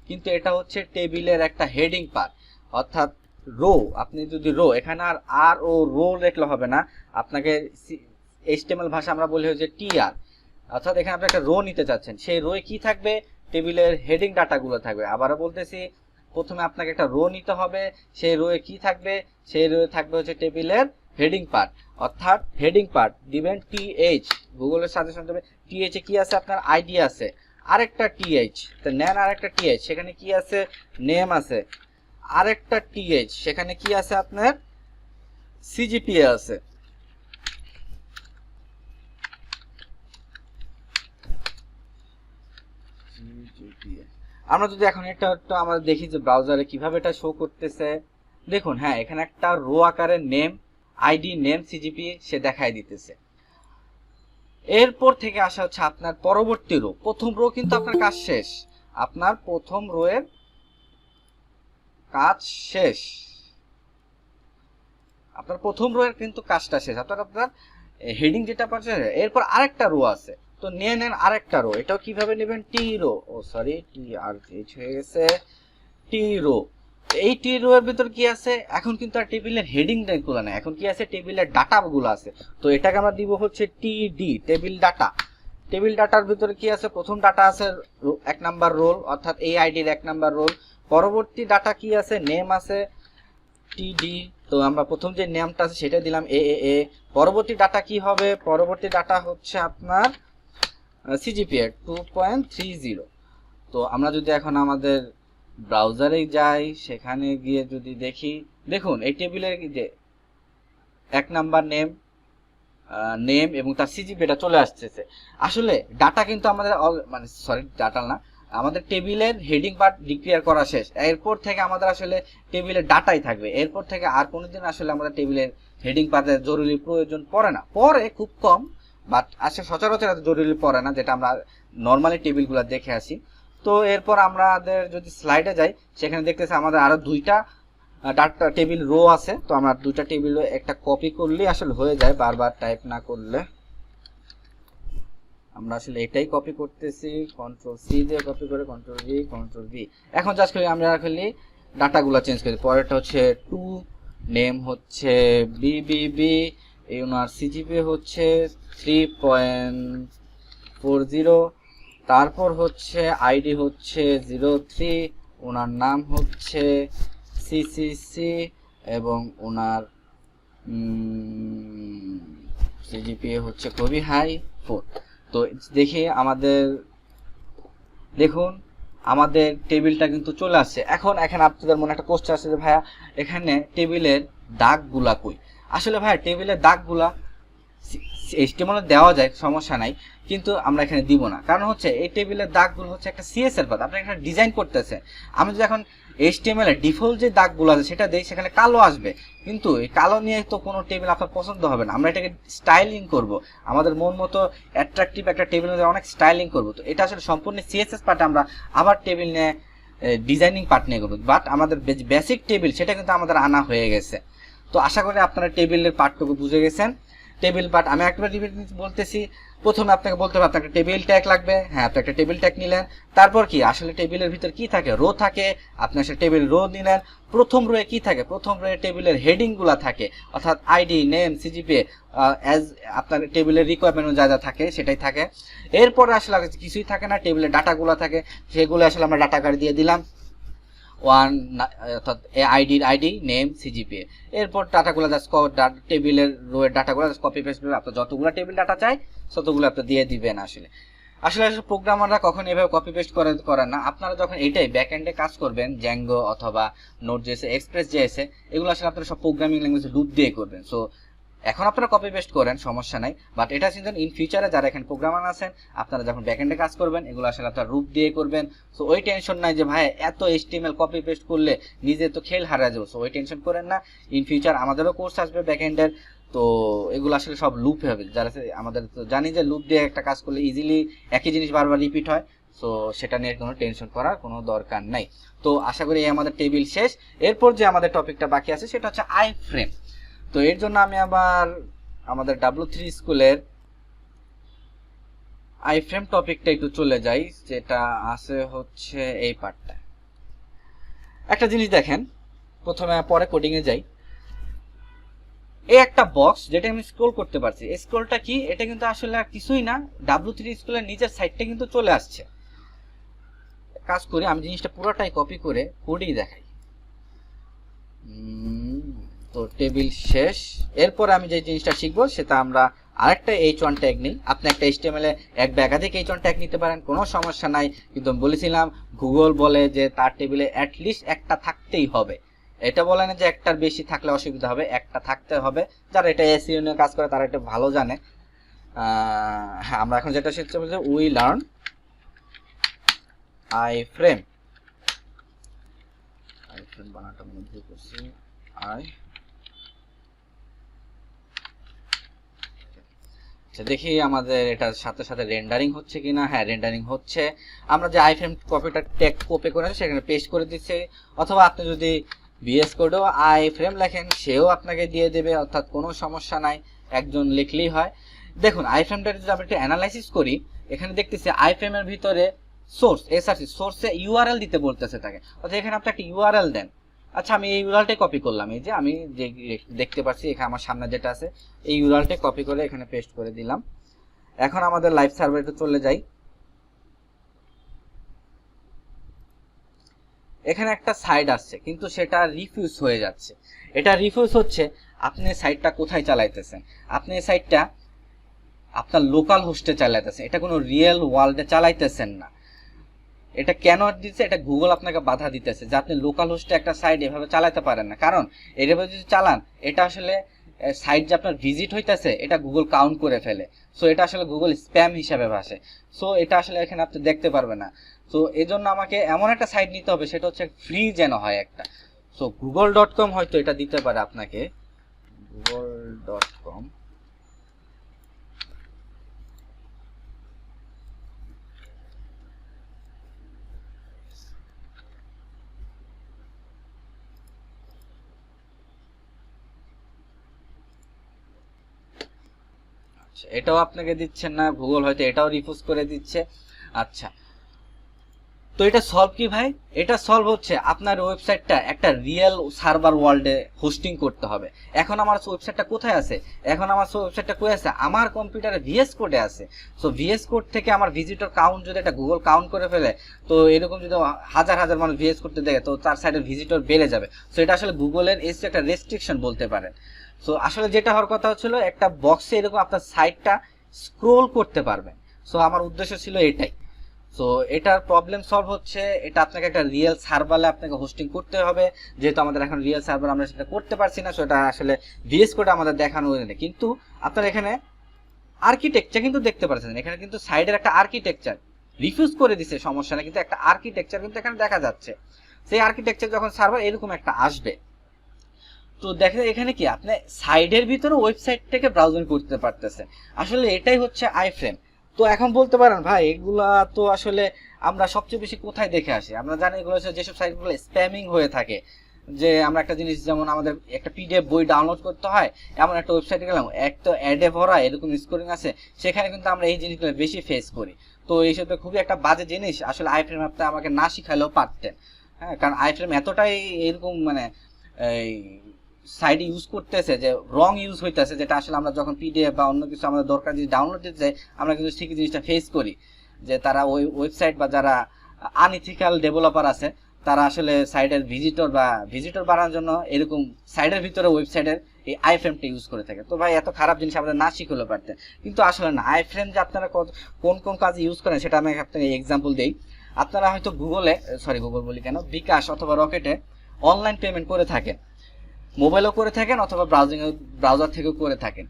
কিন্তু এটা হচ্ছে টেবিলের একটা হেডিং পার্ট। অর্থাৎ রো, আপনি যদি রো এখানে আর ও রো লিখলে হবে না, আপনাকে এইচটিএমএল ভাষা আমরা বলি হচ্ছে TR। অর্থাৎ এখানে আপনি একটা রো নিতে চাচ্ছেন, সেই রোয়ে কি থাকবে, টেবিলের হেডিং ডাটাগুলো থাকবে। আবারও বলতেছি প্রথমে আপনাকে একটা রো নিতে হবে, সেই রোয়ে কি থাকবে, সেই রোয়ে থাকবে হচ্ছে টেবিলের হেডিং পার্ট। অর্থাৎ হেডিং পার্ট দিবেন TH, গুগলের সাজেশন দেবে TH এ কি আছে, আপনার আইডি আছে, আরেকটা TH, তো নেন আরেকটা TH, সেখানে কি আছে, নেম আছে, আরেকটা TH, সেখানে কি আছে, আপনার সিজিপিএ আছে। আমরা যদি এখন একটা আমরা দেখি যে ব্রাউজারে কিভাবে এটা শো করতেছে, দেখুন হ্যাঁ এখানে একটা রো আকারে নেম, আইডি, নেম, সিজিপিএ সে দেখাই দিতেছে। এরপর থেকে আসা হচ্ছে আপনার পরবর্তী রো। প্রথম রো কিন্তু আপনার কাজ শেষ, আপনার প্রথম রো এর কাজ শেষ, আপনার প্রথম রো এর কিন্তু কাজটা শেষ। আপনার হেডিং যেটা পাচ্ছেন, এরপর আরেকটা রো আছে, তো নিয়ে নেন আরেকটা রো। এটাও কিভাবে নেবেন, টি রো, ও সরি TRH হয়ে গেছে, টি রো। এই টি রো এর ভিতর কি আছে, এখন কিন্তু আর টেবিলের হেডিং গুলো না, এখন কি আছে, টেবিলের ডাটা গুলো আছে। তো এটাকে আমরা দিব হচ্ছে TD, টেবিল ডাটা। টেবিল ডাটার ভিতরে কি আছে, প্রথম ডাটা আছে 1 নাম্বার রোল, অর্থাৎ এই আইডির 1 নাম্বার রোল। পরবর্তী ডাটা কি আছে, নেম আছে TD, তো আমরা প্রথম যে নেমটা আছে সেটা দিলাম AAA। পরবর্তী ডাটা কি হবে, পরবর্তী ডাটা হচ্ছে আপনার সিজিপিএ 2.30। তো আমরা যদি এখন আমাদের ব্রাউজারে যাই, সেখানে গিয়ে যদি দেখি, দেখুন এই টেবিলের যে 1 নাম্বার নেম এবং তার সিজিপিএটা চলে আসতেছে। আসলে ডাটা কিন্তু আমাদের মানে সরি ডাটা না, আমাদের টেবিলের হেডিং পার্ট ডিক্লেয়ার করা শেষ। এরপর থেকে আমাদের আসলে টেবিলের ডাটাই থাকবে, এরপর থেকে আর কোনোদিন আসলে আমাদের টেবিলের হেডিং পার্টের জরুরি প্রয়োজন পড়ে না, পরে খুব কম, বাট আসলে সচরাচর এত জরুরি পড়ে না, যেটা আমরা নর্মালি টেবিলগুলো দেখে আসি। তো এরপর আমাদের যদি স্লাইডে যাই, সেখানে দেখতেছি আমাদের আরো 2টা ডাটা টেবিল রো আছে। তো আমরা 2টা টেবিল একটা কপি করলেই আসলে হয়ে যায়, বারবার টাইপ না করলে। আমরা আসলে এটাই কপি করতেছি, কন্ট্রোল সি দিয়ে কপি করে কন্ট্রোল ভি কন্ট্রোল ভি। এখন জাস্ট খালি আমরা খালি ডাটাগুলো চেঞ্জ করি। পরেরটা হচ্ছে 2, নেম হচ্ছে বিবিবি, এই ওনার সিজিপি হচ্ছে 3.40, তারপর হচ্ছে আইডি হচ্ছে 03, ওনার নাম হচ্ছে সিসিসি, এবং ওনার সিজিপিএ হচ্ছে খুবই হাই 4। তো দেখি আমাদের, দেখুন আমাদের টেবিলটা কিন্তু চলে আসছে। এখন এখানে আপনাদের মনে একটা কোশ্চেন আছে যে ভাইয়া এখানে টেবিলের দাগগুলা কই? আসলে ভাইয়া টেবিলের দাগগুলা HTML দেওয়া যায়, সমস্যা নাই, কিন্তু আমরা এখানে দিব না। কারণ হচ্ছে এই টেবিলের দাগগুলো হচ্ছে একটা CSS এর পাত, আপনি এখানে ডিজাইন করতেছে। আমি যদি এখন HTML এর ডিফল্ট যে দাগগুলো আছে সেটা দেই, সেখানে কালো আসবে, কিন্তু এই কালো নিয়ে তো কোনো টেবিল আপনার পছন্দ হবে না। আমরা এটাকে স্টাইলিং করব, আমাদের মন মতো অ্যাট্রাকটিভ একটা টেবিল অনেক স্টাইলিং করব। তো এটা আসলে সম্পূর্ণ CSS পার্টে আমরা আবার টেবিল নিয়ে ডিজাইনিং পার্ট নিয়ে করবো, বাট আমাদের বেসিক টেবিল সেটা কিন্তু আমাদের আনা হয়ে গেছে। তো আশা করি আপনারা টেবিলের পার্টটুকু বুঝে গেছেন। টেবিল পার্ট আমি একবার রিপিট বলতেছি। প্রথমে আপনাকে বলতে হবে আপনার একটা টেবিল ট্যাগ লাগবে। হ্যাঁ, আপনি একটা টেবিল ট্যাগ নিলেন। তারপর কি আসলে টেবিলের ভিতর কি থাকে? রো থাকে। আপনি আসলে টেবিল রো নিলেন। প্রথম রোয়ে কি থাকে? প্রথম রোয়ে টেবিলের হেডিংগুলো থাকে, অর্থাৎ আইডি, নেম, সিজিপিএ, অ্যাজ আপনার টেবিলের রিকোয়ারমেন্ট যা যা থাকে সেটাই থাকে। এরপরে আসলে কিছুই থাকে না, টেবিলের ডাটাগুলো থাকে, সেগুলো আসলে আমরা ডাটা কার্ড দিয়ে দিলাম। অর্থাৎ আইডির আইডি, নেম, সিজিপিএ। এরপর ডাটাগুলো জাস্ট টেবিলের রোয়ের ডাটাগুলো জাস্ট কপি পেস্ট করে আপনার যতগুলো টেবিল ডাটা চাই ততগুলো আপনি দিয়ে দিবেন। আসলে আসলে প্রোগ্রামাররা কখন এভাবে কপি পেস্ট করেন না। আপনারা যখন এটাই ব্যাক এন্ডে কাজ করবেন, জ্যাঙ্গো অথবা নোট জেএস, এক্সপ্রেস জেএস, এগুলো আসলে আপনারা সব প্রোগ্রামিং ল্যাঙ্গুয়েজে লুপ দিয়ে করবেন। সো এখন আপনারা কপি পেস্ট করেন, সমস্যা নাই, বাট এটা চিন্তেন ইন ফিউচারে যারা এখানে প্রোগ্রামার আছেন আপনারা যখন ব্যাকএন্ডে কাজ করবেন এগুলো আসলে আপনারা রূপ দিয়ে করবেন। সো ওই টেনশন নাই যে ভাই এত HTML কপি পেস্ট করলে নিজে তো খেল হারা যাবো। সো ওই টেনশন করেন না। ইন ফিউচার আমাদেরও কোর্স আসবে ব্যাকএন্ডের, তো এগুলো আসলে সব লুপ হবে। যারা আমাদের তো জানি যে লুপ দিয়ে একটা কাজ করলে ইজিলি একই জিনিস বারবার রিপিট হয়। সো সেটা নিয়ে কোনো টেনশন করার কোনো দরকার নাই। তো আশা করি আমাদের টেবিল শেষ। এরপর যে আমাদের টপিকটা বাকি আছে সেটা হচ্ছে আই ফ্রেম। তো এর জন্য আমি আবার আমাদের W3 স্কুলের আই ফ্রেম টপিকটা একটু চলে যাই, যেটা আছে হচ্ছে এই পার্টটা। একটা জিনিস দেখেন, প্রথমে পরে কোডিং এ যাই। এই একটা বক্স যেটা আমি স্ক্রল করতে পারছি, এই স্ক্রলটা কি? এটা কিন্তু আসলে আর কিছুই না, W3 স্কুলের নিচের সাইডটা কিন্তু চলে আসছে। কাজ করি, আমি জিনিসটা পুরোটাই কপি করে কোডেই দেখাই। তো টেবিল শেষ। এরপর আমি যে জিনিসটা শিখবো সেটা আমরা আরেকটা H1 ট্যাগ নিই। আপনি একটা HTML এ এক বা একাধিক H1 ট্যাগ নিতে পারেন, কোনো সমস্যা নাই। কিন্তু আমি বলেছিলাম গুগল বলে যে তার টেবিলে অ্যাটলিস্ট একটা থাকতেই হবে। এটা বলে না যে একটার বেশি থাকলে অসুবিধা হবে, একটা থাকতে হবে। যারা এটা SEO নিয়ে কাজ করে তারা এটা ভালো জানে। হ্যাঁ, আমরা এখন যেটা শিখতে বলছি উই লার্ন আই ফ্রেম। বানানটা মনে ভুল করছি, দেখি আমাদের এটার সাথে সাথে রেন্ডারিং হচ্ছে কিনা। হ্যাঁ, রেন্ডারিং হচ্ছে। আমরা যে আইফ্রেম কপিটা ট্যাগ কপি করে সেখানে পেস্ট করে দিচ্ছে, অথবা আপনি যদি VS কোডেও আইফ্রেম লেখেন সেও আপনাকে দিয়ে দেবে, অর্থাৎ কোনো সমস্যা নাই, একজন লিখলেই হয়। দেখুন আইফ্রেমটা যদি আমরা একটু অ্যানালাইসিস করি, এখানে দেখতেছি আইফ্রেমের ভিতরে সোর্স, SRC সোর্সে URL দিতে বলতেছে তাকে, অর্থাৎ এখানে আপনি একটা URL দেন। আচ্ছা, আমি এই ইউআরএলটাই কপি করলাম। এই যে আমি যে দেখতে পাচ্ছি এখানে আমার সামনে যেটা আছে, এই ইউআরএলটাই কপি করে এখানে পেস্ট করে দিলাম। এখন আমাদের লাইভ সার্ভারে চলে যাই। এখানে একটা সাইট আসছে, কিন্তু সেটা রিফিউজ হয়ে যাচ্ছে। এটা রিফিউজ হচ্ছে, আপনি সাইটটা কোথায় চালাইতেছেন? আপনি এই সাইটটা আপনার লোকাল হোস্টে চালাইতেছেন, এটা কোনো রিয়েল ওয়ার্ল্ডে চালাইতেছেন না। এটা কেন দিচ্ছে? এটা গুগল আপনাকে বাধা দিতেছে যে আপনি লোকাল হোস্টে একটা সাইট এভাবে চালাতে পারেন না। কারণ এভাবে যদি চালান, এটা আসলে সাইট যে আপনার ভিজিট হইতেছে এটা গুগল কাউন্ট করে ফেলে। সো এটা আসলে গুগল স্প্যাম হিসাবে ভাসে। সো এটা আসলে এখানে আপনি দেখতে পারবেন না। সো এই জন্য আমাকে এমন একটা সাইট নিতে হবে সেটা হচ্ছে ফ্রি যেন হয় একটা। সো google.com হয়তো এটা দিতে পারে আপনাকে, google.com। আচ্ছা, এটাও আপনাকে দিচ্ছেন না, গুগল হয়তো এটাও রিফিউজ করে দিচ্ছে। আচ্ছা, তো এটা সলভ কি ভাই? এটা সলভ হচ্ছে আপনার ওয়েবসাইটটা একটা রিয়েল সার্ভার ওয়ার্ল্ডে হোস্টিং করতে হবে। এখন আমার ওয়েবসাইটটা কোথায় আছে? এখন আমার ওয়েবসাইটটা কোথায় আছে? আমার কম্পিউটারে ভিএস কোডে আছে। সো ভিএস কোড থেকে আমার ভিজিটর কাউন্ট যদি এটা গুগল কাউন্ট করে ফেলে, তো এরকম যদি হাজার হাজার মানুষ ভিএস করতে দেখে, তো তার সাইডের ভিজিটর বেড়ে যাবে। সো এটা আসলে গুগলের এসে একটা রেস্ট্রিকশন বলতে পারেন। সো আসলে যেটা হওয়ার কথা হচ্ছিল, একটা বক্সে এরকম আপনার সাইটটা স্ক্রোল করতে পারবেন। সো আমার উদ্দেশ্য ছিল এটাই। সো এটার প্রবলেম সলভ হচ্ছে, এটা আপনাকে একটা রিয়েল সার্ভারে আপনাকে হোস্টিং করতে হবে। যেহেতু আমাদের এখন রিয়েল সার্ভার আমরা সেটা করতে পারছি না, সো এটা আসলে ভিএস কোডে আমাদের দেখানো নেই। কিন্তু আপনার এখানে আর্কিটেকচার কিন্তু দেখতে পাচ্ছেন, এখানে কিন্তু সাইডের একটা আর্কিটেকচার রিফিউজ করে দিছে, সমস্যা নেই, কিন্তু একটা আর্কিটেকচার কিন্তু এখানে দেখা যাচ্ছে। সেই আর্কিটেকচার যখন সার্ভার এরকম একটা আসবে, তো দেখেন এখানে কি আপনি সাইডের ভিতরে ওয়েবসাইট থেকে ব্রাউজিং করতে পারতেছেন। আসলে এটাই হচ্ছে আইফ্রেম। তো এখন বলতে পারেন ভাই এগুলা তো আসলে আমরা সবচেয়ে বেশি কোথায় দেখে আসি? আমরা জানি এগুলো হচ্ছে যেসব সাইটগুলো স্প্যামিং হয়ে থাকে, যে আমরা একটা জিনিস, যেমন আমাদের একটা পিডিএফ বই ডাউনলোড করতে হয়, এমন একটা ওয়েবসাইটে গেলাম, এক তো অ্যাডে ভরা এরকম স্কোরিং আছে, সেখানে কিন্তু আমরা এই জিনিসগুলো বেশি ফেস করি। তো এইসব খুবই একটা বাজে জিনিস। আসলে আইফ্রেম আপনি আমাকে না শিখালেও পারতেন, হ্যাঁ, কারণ আইফ্রেম এতটাই এরকম মানে এই সাইডে ইউজ করতেছে যে রং ইউজ হইতেছে, যেটা আসলে আমরা যখন পিডিএফ বা অন্য কিছু আমাদের দরকার যদি ডাউনলোড দিতে চাই, আমরা কিন্তু ঠিকই জিনিসটা ফেস করি, যে তারা ওই ওয়েবসাইট বা যারা আনইথিক্যাল ডেভেলপার আছে, তারা আসলে সাইডের ভিজিটর বাড়ানোর জন্য এরকম সাইডের ভিতরে ওয়েবসাইটের এই আইফ্রেমটা ইউজ করে থাকে। তো ভাই এত খারাপ জিনিস আমাদের না শিখলেও পারতেন, কিন্তু আসলে না। আইফ্রেম যে আপনারা কোন কোন কাজে ইউজ করেন সেটা আমি আপনাকে এক্সাম্পল দিই। আপনারা হয়তো গুগল বলি কেন, বিকাশ অথবা রকেটে অনলাইন পেমেন্ট করে থাকেন, মোবাইলও করে থাকেন অথবা ব্রাউজার থেকেও করে থাকেন।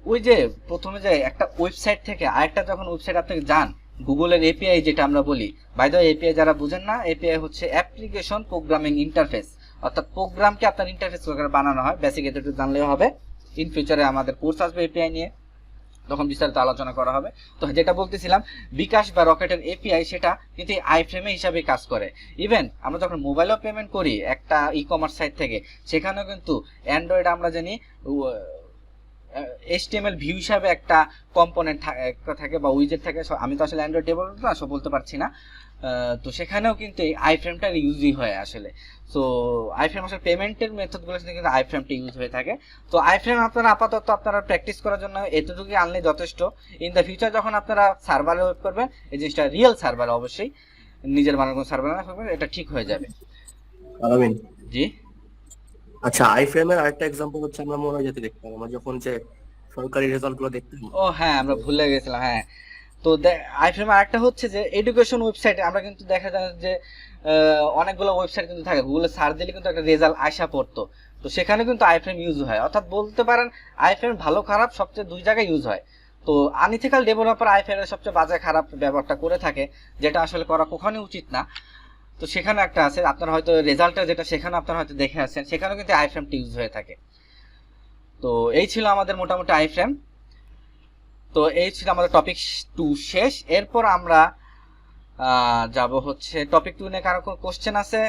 ওই যে প্রথমে যে একটা ওয়েবসাইট থেকে আরেকটা যখন ওয়েবসাইট আপনাকে যান, গুগলের এপিআই যেটা আমরা বলি, বাই দ্য এপিআই যারা বুঝেন না, এপিআই হচ্ছে অ্যাপ্লিকেশন প্রোগ্রামিং ইন্টারফেস, অর্থাৎ প্রোগ্রামকে আপনার ইন্টারফেস করে বানানো হয়। বেসিক এটুকু জানলেও হবে। ইন ফিউচারে আমাদের কোর্স আসবে এপিআই নিয়ে, তখন বিস্তারিত আলোচনা করা হবে। তো যেটা বলতেছিলাম, বিকাশ বা রকেটের এপিআই সেটা কিন্তু আইফ্রেমে হিসাবে কাজ করে। ইভেন আমরা যখন মোবাইলেও পেমেন্ট করি একটা ই কমার্স সাইট থেকে, সেখানেও কিন্তু অ্যান্ড্রয়েড আমরা জানি HTML ভিউ হিসাবে একটা কম্পোনেন্ট থাকে বা উইজেট থাকে। আমি তো আসলে অ্যান্ড্রয়েড ডেভেলপার না, সব বলতে পারছি না। তো সেখানেও কিন্তু এই আইফ্রেমটা ইউজই হয় আসলে। সো আইফ্রেম আসলে পেমেন্টের মেথডগুলো কিন্তু আইফ্রেমটা ইউজ হয়ে থাকে। তো আইফ্রেম আপনারা আপাতত আপনারা প্র্যাকটিস করার জন্য এতটুকুই আনলে যথেষ্ট। ইন দ্য ফিউচার যখন আপনারা সার্ভারে ওয়েব করবেন, এই জিনিসটা রিয়েল সার্ভারে, অবশ্যই নিজের বানানো সার্ভারে না করবেন, এটা ঠিক হয়ে যাবে। আলামিন, জি, আচ্ছা, আইফ্রেমের আরেকটা এক্সাম্পল হচ্ছে আমরা মনে হয় যেতে দেখতাম আমরা যখন যে সরকারি রেজাল্ট গুলো দেখতাম। ও হ্যাঁ, আমরা ভুলে গেছিলাম, হ্যাঁ। তো আইফ্রেম আরেকটা হচ্ছে যে এডুকেশন ওয়েবসাইটে আমরা কিন্তু দেখা যায় যে অনেকগুলো ওয়েবসাইট কিন্তু থাকে, গুগলে সার্চ দিলে কিন্তু একটা রেজাল্ট আসা পড়তো। তো সেখানে কিন্তু আইফ্রেম ইউজ হয়, অর্থাৎ বলতে পারেন আইফ্রেম ভালো খারাপ সবচেয়ে দুই জায়গায় ইউজ হয়। তো আনইথিক্যাল ডেভেলপার আইফ্রেমের সবচেয়ে বাজে খারাপ ব্যবহারটা করে থাকে, যেটা আসলে করা কখনোই উচিত না। তো সেখানে একটা আছে, আপনারা হয়তো রেজাল্টটা যেটা সেখানে আপনারা হয়তো দেখে আসছেন, সেখানেও কিন্তু আইফ্রেমটা ইউজ হয়ে থাকে। তো এই ছিল আমাদের মোটামুটি আইফ্রেম। তো এই ছিল আমাদের টপিক 2 শেষ। এরপর আমরা যাব হচ্ছে টপিক 2 নিয়ে। কারো কোনো কোশ্চেন আছে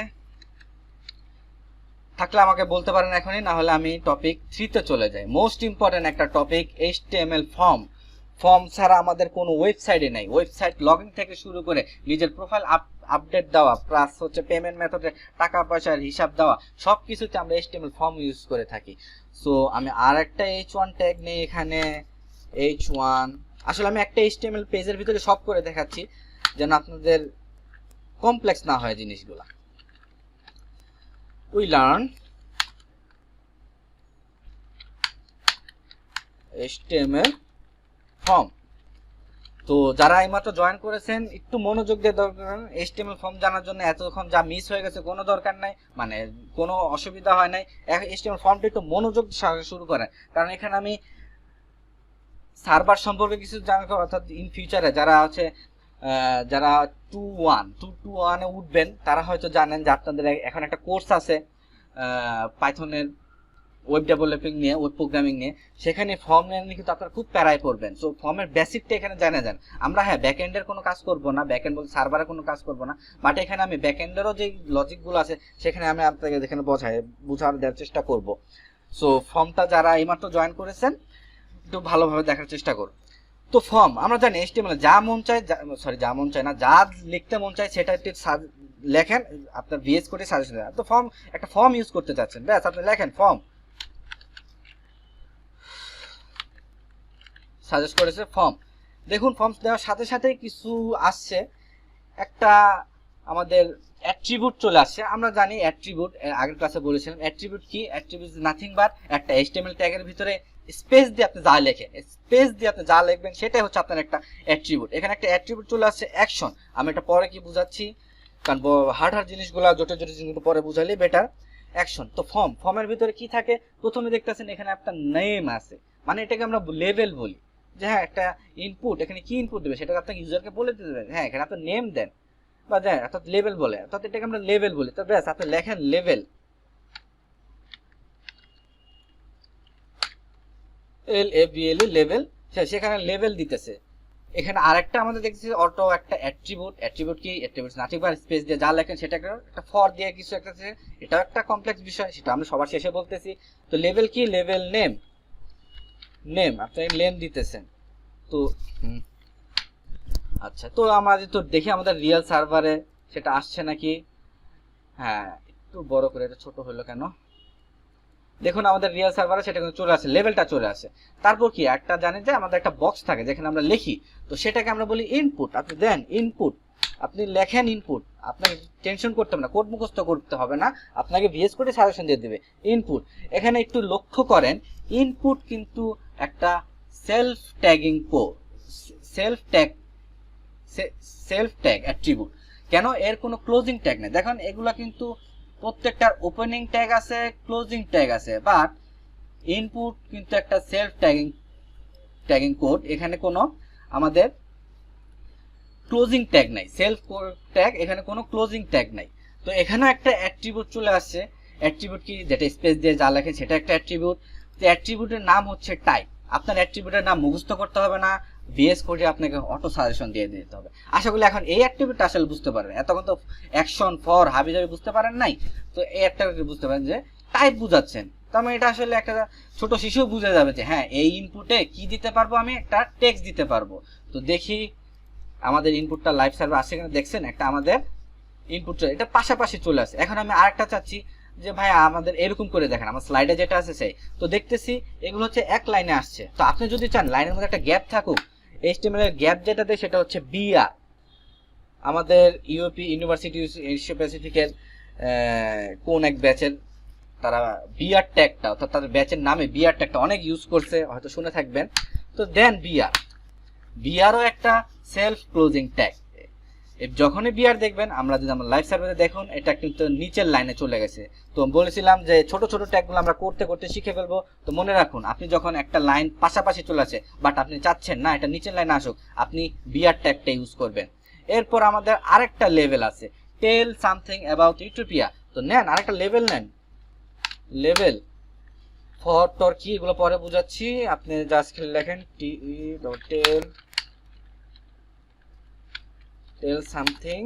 থাকলে আমাকে বলতে পারেন এখনই, না হলে আমি টপিক 3 তে চলে যাই। মোস্ট ইম্পর্টেন্ট একটা টপিক, HTML ফর্ম ছাড়া আমাদের কোনো ওয়েবসাইটে নাই। ওয়েবসাইট লগইন থেকে শুরু করে নিজের প্রোফাইল আপডেট দেওয়া, প্লাস হচ্ছে পেমেন্ট মেথডে টাকা পয়সার হিসাব দেওয়া, সব কিছুতে আমরা HTML ফর্ম ইউজ করে থাকি। সো আমি আর একটা H1 ট্যাগ নেই এখানে, H1। আসলে আমি একটা HTML পেজের ভিতরে সব করে দেখাচ্ছি যেন আপনাদের কমপ্লেক্স না হয় জিনিসগুলা। We learn HTML form. তো যারা এইমাত্র জয়েন করেছেন একটু মনোযোগ দিয়ে দরকার। HTML ফর্ম জানার জন্য এতক্ষণ যা মিস হয়ে গেছে কোনো দরকার নাই, মানে কোনো অসুবিধা হয় নাই। HTML ফর্মটা একটু মনোযোগ শুরু করেন, কারণ এখানে আমি সার্ভার সম্পর্কে কিছু জানবো। অর্থাৎ ইন ফিউচারে যারা হচ্ছে যারা 2.1 এ উঠবেন, তারা হয়তো জানেন যে আপনাদের এখন একটা কোর্স আছে পাইথনের ওয়েব ডেভেলপিং নিয়ে, ওয়েব প্রোগ্রামিং নিয়ে। সেখানে ফর্ম নিয়ে কিন্তু আপনারা খুব প্যারায় পড়বেন। সো ফর্মের বেসিকটা এখানে জানা যান। আমরা হ্যাঁ ব্যাকএন্ডের কোনো কাজ করব না, ব্যাকএন্ড বলতে সার্ভারের কোনো কাজ করব না, বাট এখানে আমি ব্যাকএন্ডেরও যে লজিকগুলো আছে সেখানে আমি আপনাকে এখানে বোঝার দেওয়ার চেষ্টা করব। সো ফর্মটা যারা এইমাত্র জয়েন করেছেন একটু ভালোভাবে দেখার চেষ্টা করুন। তো ফর্ম আমরা জানি HTML যা মন চায়, সরি যা মন চায় না, যা লিখতে মন চায় সেটা একটু লেখেন, আপনার ভিএস কোডে সাজেশন দেয়। তো ফর্ম, একটা ফর্ম ইউজ করতে চাচ্ছেন, ব্যাস আপনি লেখেন ফর্ম, সাজেস্ট করেছে ফর্ম। দেখুন ফর্ম দেওয়ার সাথে সাথে কিছু আসছে, একটা আমাদের অ্যাট্রিবিউট চলে আসছে। আমরা জানি অ্যাট্রিবিউট, আগের ক্লাসে বলেছিলাম অ্যাট্রিবিউট কি, অ্যাট্রিবিউট ইজ নাথিং বাট একটা HTML ট্যাগের ভিতরে স্পেস দিয়ে আপনি যা লেখেন, স্পেস দিয়ে আপনি যা লিখবেন সেটাই হচ্ছে আপনার একটা অ্যাট্রিবিউট। এখানে একটা অ্যাট্রিবিউট চলে আসছে অ্যাকশন, আমি এটা পরে কি বুঝাচ্ছি, কারণ হার্ড হার্ড জিনিসগুলো জটিল জটিল জিনিসগুলো পরে বুঝালে বেটার। অ্যাকশন, তো ফর্ম, ফর্মের ভিতরে কি থাকে, প্রথমে দেখতেছেন এখানে একটা নেম আছে, মানে এটাকে আমরা লেভেল বলি, যে হ্যাঁ একটা ইনপুট, এখানে কি ইনপুট দেবে সেটাকে আপনাকে ইউজারকে বলে দিতে দেবেন, হ্যাঁ এখানে আপনি নেম দেন বা দেন, অর্থাৎ লেভেল বলে, অর্থাৎ এটাকে আমরা লেভেল বলি। তো ব্যাস আপনি লেখেন লেভেল, LAVEL লেভেল, সেখানে লেভেল দিতেছে। এখানে আরেকটা আমাদের দেখতেছি অটো একটা অ্যাট্রিবিউট, অ্যাট্রিবিউট কি, অ্যাট্রিবিউট নাথিং বাট স্পেস দিয়ে যা লেখেন সেটাকে একটা ফর দিয়ে কিছু একটা, এটাও একটা কমপ্লেক্স বিষয়, সেটা আমরা সবার শেষে বলতেছি। তো লেভেল কি, লেভেল নেম, নেম আপনি নেম দিতেছেন। তো আচ্ছা, তো আমরা তো দেখি আমাদের রিয়েল সার্ভারে সেটা আসছে নাকি। হ্যাঁ একটু বড় করে, এটা ছোট হলো কেন, দেখুন আমাদের রিয়েল সার্ভারে সেটা কিন্তু চলে আসে, লেভেলটা চলে আসে। তারপর কি একটা জানেন যে আমাদের একটা বক্স থাকে যেখানে আমরা লিখি, তো সেটাকে আমরা বলি ইনপুট। আপনি দেন ইনপুট, আপনি লেখেন ইনপুট, আপনাকে টেনশন করতে হবে না, কোড মুখস্থ করতে হবে না, আপনাকে ভিএস কোডে সাজেশন দিয়ে দেবে ইনপুট। এখানে একটু লক্ষ্য করেন, ইনপুট কিন্তু একটা self tagging self tag, self tag attribute. কেন, এর কোনো ক্লোজিং ট্যাগ নেই। দেখুন এগুলা কিন্তু প্রত্যেকটার ওপেনিং ট্যাগ আছে, ক্লোজিং ট্যাগ আছে, বাট ইনপুট কিন্তু একটা সেলফ ট্যাগিং কোড, এখানে কোনো আমাদের ক্লোজিং ট্যাগ নাই, সেলফ ট্যাগ, এখানে কোনো ক্লোজিং ট্যাগ নাই। তো এখানেও একটা অ্যাট্রিবিউট চলে আসছে, অ্যাট্রিবিউট কি, যেটা স্পেস দিয়ে যা লেখেন সেটা একটা অ্যাট্রিবিউট। তো অ্যাট্রিবিউটের নাম হচ্ছে টাইপ, আপনার অ্যাট্রিবিউটের নাম মুখস্থ করতে হবে না, ভিএস কোডে আপনাকে অটো সাজেশন দিয়ে দিতে হবে। আশা করি এখন এই অ্যাক্টিভিটি আসলে বুঝতে পারেন, এতক্ষণ তো অ্যাকশন ফর হাবি জাবি বুঝতে পারেন নাই, তো এই একটা বুঝতে পারেন যে টাইপ বুঝাচ্ছেন। তো আমি এটা আসলে একটা ছোট শিশু বুঝে যাবে যে হ্যাঁ এই ইনপুটে কি দিতে পারবো, আমি একটা টেক্সট দিতে পারবো। তো দেখি আমাদের ইনপুটটা লাইভ সার্ভার আসছে কিনা, দেখছেন একটা আমাদের ইনপুট চলে, এটা পাশাপাশি চলে আসে। এখন আমি আরেকটা চাচ্ছি যে ভাই আমাদের এরকম করে দেখেন, আমার স্লাইডে যেটা আছে সেই, তো দেখতেছি এগুলো হচ্ছে এক লাইনে আসছে। তো আপনি যদি চান লাইনের মধ্যে একটা গ্যাপ থাকুক, HTML এর গ্যাপ যেটা দেয় সেটা হচ্ছে বিআর, আমাদের ইউপি ইউনিভার্সিটি এশিয়া প্যাসিফিকের কোন এক ব্যাচের তারা বিআর ট্যাগটা, অর্থাৎ তাদের ব্যাচের নামে বিআর ট্যাগটা অনেক ইউজ করছে, হয়তো শুনে থাকবেন। তো দেন বিআরও একটা সেলফ ক্লোজিং ট্যাগ। যখনই বিআর দেখবেন, আমরা যদি আমরা লাইভ সার্ভারে দেখুন এটা কিন্তু নিচের লাইনে চলে গেছে। তো বলেছিলাম যে ছোট ছোট ট্যাগগুলো আমরা করতে করতে শিখে ফেলবো। তো মনে রাখুন, আপনি যখন একটা লাইন পাশাপাশি চলে আসে বাট আপনি চাচ্ছেন না এটা নিচের লাইনে আসুক, আপনি বিআর ট্যাগটা ইউজ করবেন। এরপর আমাদের আরেকটা লেভেল আছে, টেল সামথিং অ্যাবাউট ইউটোপিয়া। তো নেন আরেকটা লেভেল নেন, লেভেল ফর টর কি, এগুলো পরে বুঝাচ্ছি, আপনি জাস্ট লেখেন টেল সামথিং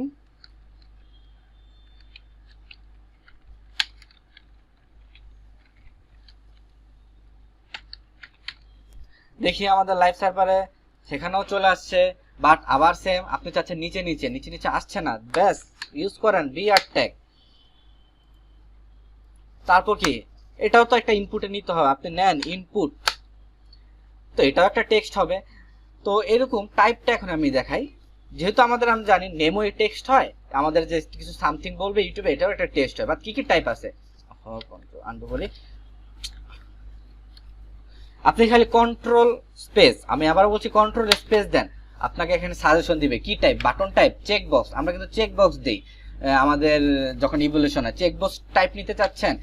দেখি আমাদের লাইভ সার্ভারে সেখানেও চলে আসছে, বাট আবার সেম, আপনি চাচ্ছেন নিচে নিচে, নিচে নিচে আসছে না, ব্যাস ইউজ করেন বিআর ট্যাগ। তারপর কি, এটাও তো একটা ইনপুটে নিতে হবে, আপনি নেন ইনপুট, তো এটাও একটা টেক্সট হবে। তো এরকম টাইপটা এখন আমি দেখাই, যেহেতু আমাদের আমি জানি নেমো টেক্সট হয়, আমাদের যে কিছু সামথিং বলবে ইউটিউবে এটাও একটা টেক্সট হয়, বাট কি কি টাইপ আছে আনবো বলি, আপনি খালি কন্ট্রোল স্পেস, আমি আবার বলছি কন্ট্রোল স্পেস দেন, আপনাকে এখানে সাজেশন দিবে কি type, button type, check box, আমরা কিন্তু চেক বক্স দিই আমাদের যখন ইভলিউশন হয়, চেক বক্স টাইপ নিতে চাচ্ছেন,